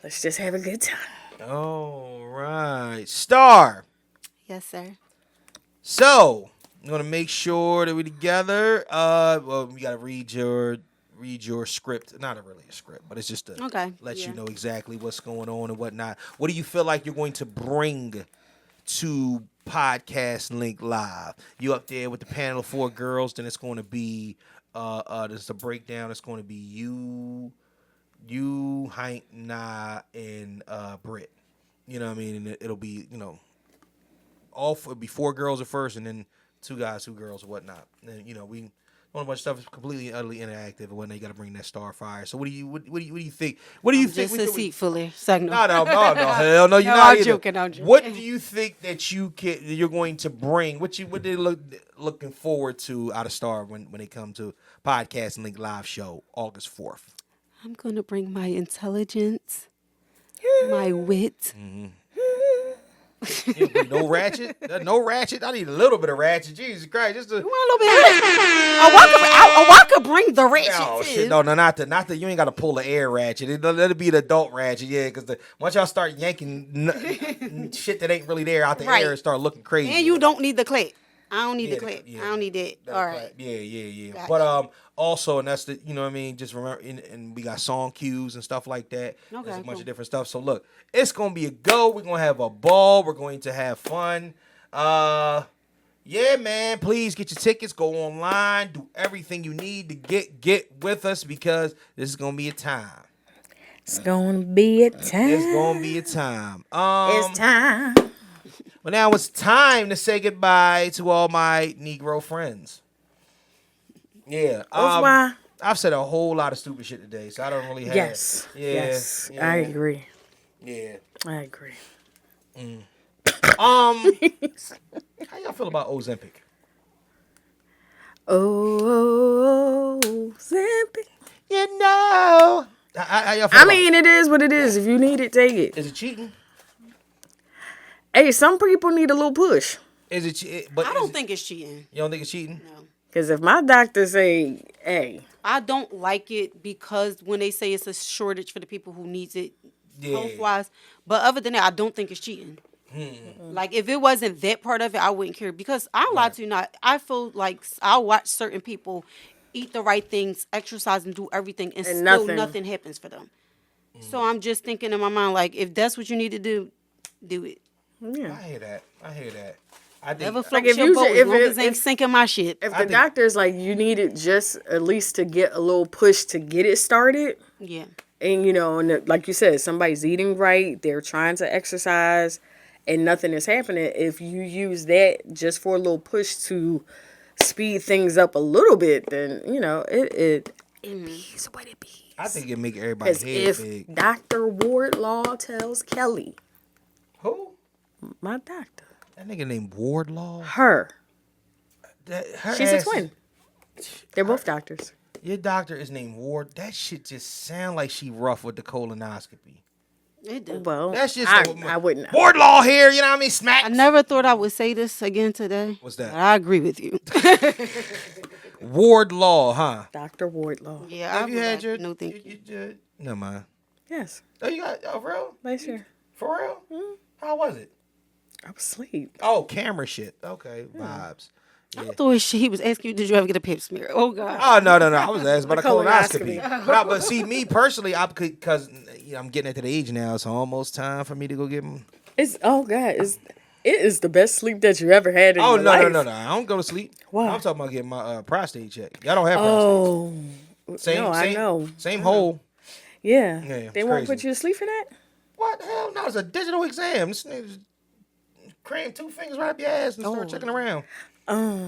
Speaker 3: Let's just have a good time.
Speaker 1: All right. Star.
Speaker 4: Yes, sir.
Speaker 1: So, I'm going to make sure that we're together. Well, we got to read your script. Not really a script, but it's just to let you know exactly what's going on and whatnot. What do you feel like you're going to bring to Podcast Link Live? You up there with the panel of 4 girls, then it's going to be there's a breakdown. It's going to be you, Hank, Nah, and Britt. You know what I mean? And it'll be, it'll be 4 girls at first, and then 2 guys, 2 girls, or whatnot. And we on a bunch of stuff is completely utterly interactive, and when they got to bring that Starfire. So what do you think? What do you think?
Speaker 4: Just deceitfully. Signal.
Speaker 1: No, hell no, you're
Speaker 4: No,
Speaker 1: not
Speaker 4: I'm
Speaker 1: either.
Speaker 4: joking, I'm joking.
Speaker 1: What do you think that you're going to bring? What they looking forward to out of Star when they come to Podcast Link Live show August 4th?
Speaker 4: I'm going to bring my intelligence, my wit.
Speaker 1: No ratchet? No ratchet? I need a little bit of ratchet. Jesus Christ. Just
Speaker 4: You want a little bit of ratchet? I could bring the ratchet
Speaker 1: Oh
Speaker 4: too.
Speaker 1: shit! No, not the. You ain't got to pull the air ratchet. Let it be the adult ratchet, yeah. Because once y'all start yanking shit that ain't really there out the air, and start looking crazy.
Speaker 4: And you don't need the clip. I don't need the
Speaker 1: clip.
Speaker 4: clip. I don't need that. All right.
Speaker 1: Yeah.
Speaker 4: Gotcha.
Speaker 1: But also, and that's the, what I mean. Just remember, and we got song cues and stuff like that.
Speaker 4: Okay,
Speaker 1: There's a bunch
Speaker 4: cool.
Speaker 1: of different stuff. So look, it's gonna be a go. We're gonna have a ball. We're going to have fun. Yeah, man. Please get your tickets. Go online. Do everything you need to get with us because this is gonna be a time.
Speaker 3: It's gonna be a time.
Speaker 1: It's gonna be a time.
Speaker 3: It's time.
Speaker 1: Well, now it's time to say goodbye to all my Negro friends. Yeah.
Speaker 3: Why?
Speaker 1: I've said a whole lot of stupid shit today, so I don't really have.
Speaker 3: Yes.
Speaker 1: Yeah.
Speaker 3: Yes.
Speaker 1: Yeah.
Speaker 3: I agree.
Speaker 1: Yeah.
Speaker 3: I agree.
Speaker 1: How y'all feel about Ozempic?
Speaker 3: Oh, Zippy.
Speaker 1: How y'all feel
Speaker 3: I
Speaker 1: about
Speaker 3: mean, it is what it is. If you need it, take it.
Speaker 1: Is it cheating?
Speaker 3: Hey, some people need a little push.
Speaker 1: Is it? But
Speaker 4: I don't think it's cheating.
Speaker 1: You don't think it's cheating?
Speaker 4: No.
Speaker 3: Because if my doctor say, hey.
Speaker 4: I don't like it because when they say it's a shortage for the people who needs it health-wise. But other than that, I don't think it's cheating. Like, if it wasn't that part of it, I wouldn't care. Because I'll lie to you not. I feel like I'll watch certain people eat the right things, exercise, and do everything, and still nothing happens for them. So I'm just thinking in my mind, like, if that's what you need to do, do it.
Speaker 3: Yeah.
Speaker 1: I hear that. I think
Speaker 4: Never float
Speaker 3: if
Speaker 4: your
Speaker 3: you
Speaker 4: boat
Speaker 3: should-
Speaker 4: as
Speaker 3: if
Speaker 4: long
Speaker 3: it-
Speaker 4: as it ain't
Speaker 3: if-
Speaker 4: sinking my shit.
Speaker 3: If the doctor's like, you need it just at least to get a little push to get it started,
Speaker 4: Yeah.
Speaker 3: and and like you said, somebody's eating right, they're trying to exercise, and nothing is happening. If you use that just for a little push to speed things up a little bit, then it bees what it bees.
Speaker 1: I think it make everybody
Speaker 3: Because
Speaker 1: head
Speaker 3: if
Speaker 1: big.
Speaker 3: Dr. Wardlaw tells Kelly,
Speaker 1: Who?
Speaker 3: my doctor,
Speaker 1: That nigga named Wardlaw.
Speaker 3: her,
Speaker 1: Her
Speaker 3: she's a
Speaker 1: ass
Speaker 3: twin. They're both doctors.
Speaker 1: Your doctor is named Ward. That shit just sound like she rough with the colonoscopy.
Speaker 4: It do.
Speaker 3: Well,
Speaker 1: That's just
Speaker 3: I wouldn't.
Speaker 1: Wardlaw here. You know what I mean? Smack.
Speaker 4: I never thought I would say this again today.
Speaker 1: What's that?
Speaker 4: But I agree with you.
Speaker 1: Wardlaw, huh?
Speaker 3: Dr. Wardlaw.
Speaker 4: Yeah,
Speaker 1: Have you had your?
Speaker 4: no thank you.
Speaker 1: Never mind.
Speaker 3: Yes,
Speaker 1: Oh, you got for real?
Speaker 3: last year.
Speaker 1: For real? How was it?
Speaker 3: I was asleep.
Speaker 1: Oh, camera shit. Okay, vibes.
Speaker 4: I thought he was asking you, did you ever get a pap smear? Oh God.
Speaker 1: Oh no. I was asking about a
Speaker 3: colonoscopy.
Speaker 1: colonoscopy. but see, me personally, because I'm getting into the age now, it's almost time for me to go get them.
Speaker 3: It is the best sleep that you ever had in
Speaker 1: Oh
Speaker 3: your
Speaker 1: no,
Speaker 3: life.
Speaker 1: no! I don't go to sleep.
Speaker 3: Why?
Speaker 1: I'm talking about getting my prostate checked. Y'all don't have prostate.
Speaker 3: Oh,
Speaker 1: Same,
Speaker 3: no, I know.
Speaker 1: Same hole.
Speaker 3: Yeah,
Speaker 1: Yeah,
Speaker 3: they
Speaker 1: it's
Speaker 3: won't
Speaker 1: crazy.
Speaker 3: put you to sleep for that.
Speaker 1: What? Hell no! It's a digital exam. This nigga just cram 2 fingers right up your ass and start checking around. I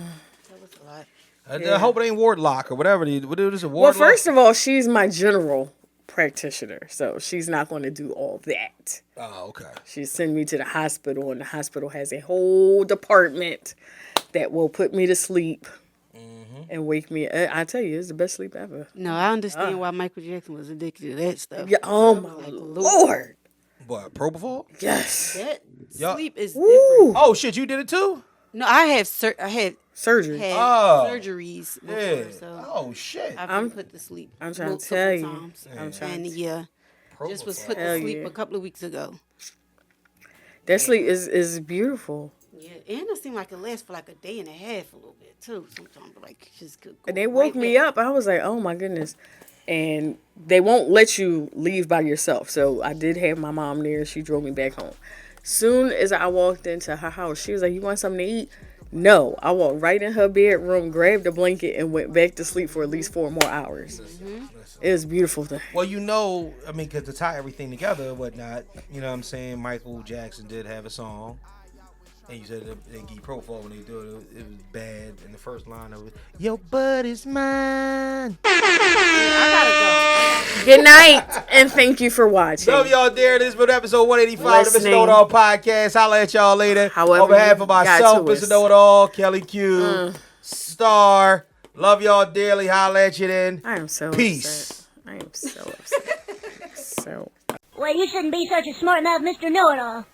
Speaker 1: hope it ain't Wardlock or whatever. What is it? Wardlock?
Speaker 3: Well, first of all, she's my general practitioner, so she's not going to do all that.
Speaker 1: Oh, okay.
Speaker 3: She send me to the hospital, and the hospital has a whole department that will put me to sleep and wake me. I tell you, it's the best sleep ever.
Speaker 4: No, I understand why Michael Jackson was addicted to that stuff.
Speaker 3: Yeah. Oh my Lord.
Speaker 1: What? Propofol?
Speaker 3: Yes.
Speaker 4: That
Speaker 1: Yup.
Speaker 4: sleep is
Speaker 3: Woo.
Speaker 4: different.
Speaker 1: Oh shit! You did it too?
Speaker 4: No, I had
Speaker 3: Surgery.
Speaker 4: surgeries before,
Speaker 1: Yeah.
Speaker 4: so
Speaker 1: Oh shit!
Speaker 4: I've been put to sleep.
Speaker 3: I'm trying to
Speaker 4: multiple
Speaker 3: tell you.
Speaker 4: times.
Speaker 3: I'm trying
Speaker 4: And
Speaker 3: to
Speaker 4: yeah, just was put
Speaker 3: Hell
Speaker 4: to sleep
Speaker 3: yeah.
Speaker 4: a couple of weeks ago.
Speaker 3: That sleep is beautiful.
Speaker 4: Yeah, and it seemed like it lasts for like a day and a half, a little bit too. Sometimes, but like just could go
Speaker 3: And they
Speaker 4: right
Speaker 3: woke me
Speaker 4: back.
Speaker 3: up. I was like, oh my goodness. And they won't let you leave by yourself. So I did have my mom there. She drove me back home. Soon as I walked into her house, she was like, you want something to eat? No. I walked right in her bedroom, grabbed a blanket, and went back to sleep for at least 4 more hours. It was a beautiful thing.
Speaker 1: Well, I mean, because to tie everything together and whatnot, you know what I'm saying? Michael Jackson did have a song. And you said they give you Propofol when they do it. It was bad in the first line of it. Your butt is mine.
Speaker 3: Good night, and thank you for watching.
Speaker 1: Love y'all there. This has been episode 185 of the
Speaker 3: Listening.
Speaker 1: Mr. Know-It-All podcast. Holla at y'all later.
Speaker 3: However
Speaker 1: On behalf
Speaker 3: you
Speaker 1: of
Speaker 3: got
Speaker 1: myself,
Speaker 3: to us.
Speaker 1: Mr. Know-It-All, Kelly Q, Star. Love y'all dearly. Holla at you then.
Speaker 3: I am so
Speaker 1: Peace.
Speaker 3: upset. I am so upset. So.
Speaker 9: Well, you shouldn't be such a smart mouth, Mr. Know-It-All.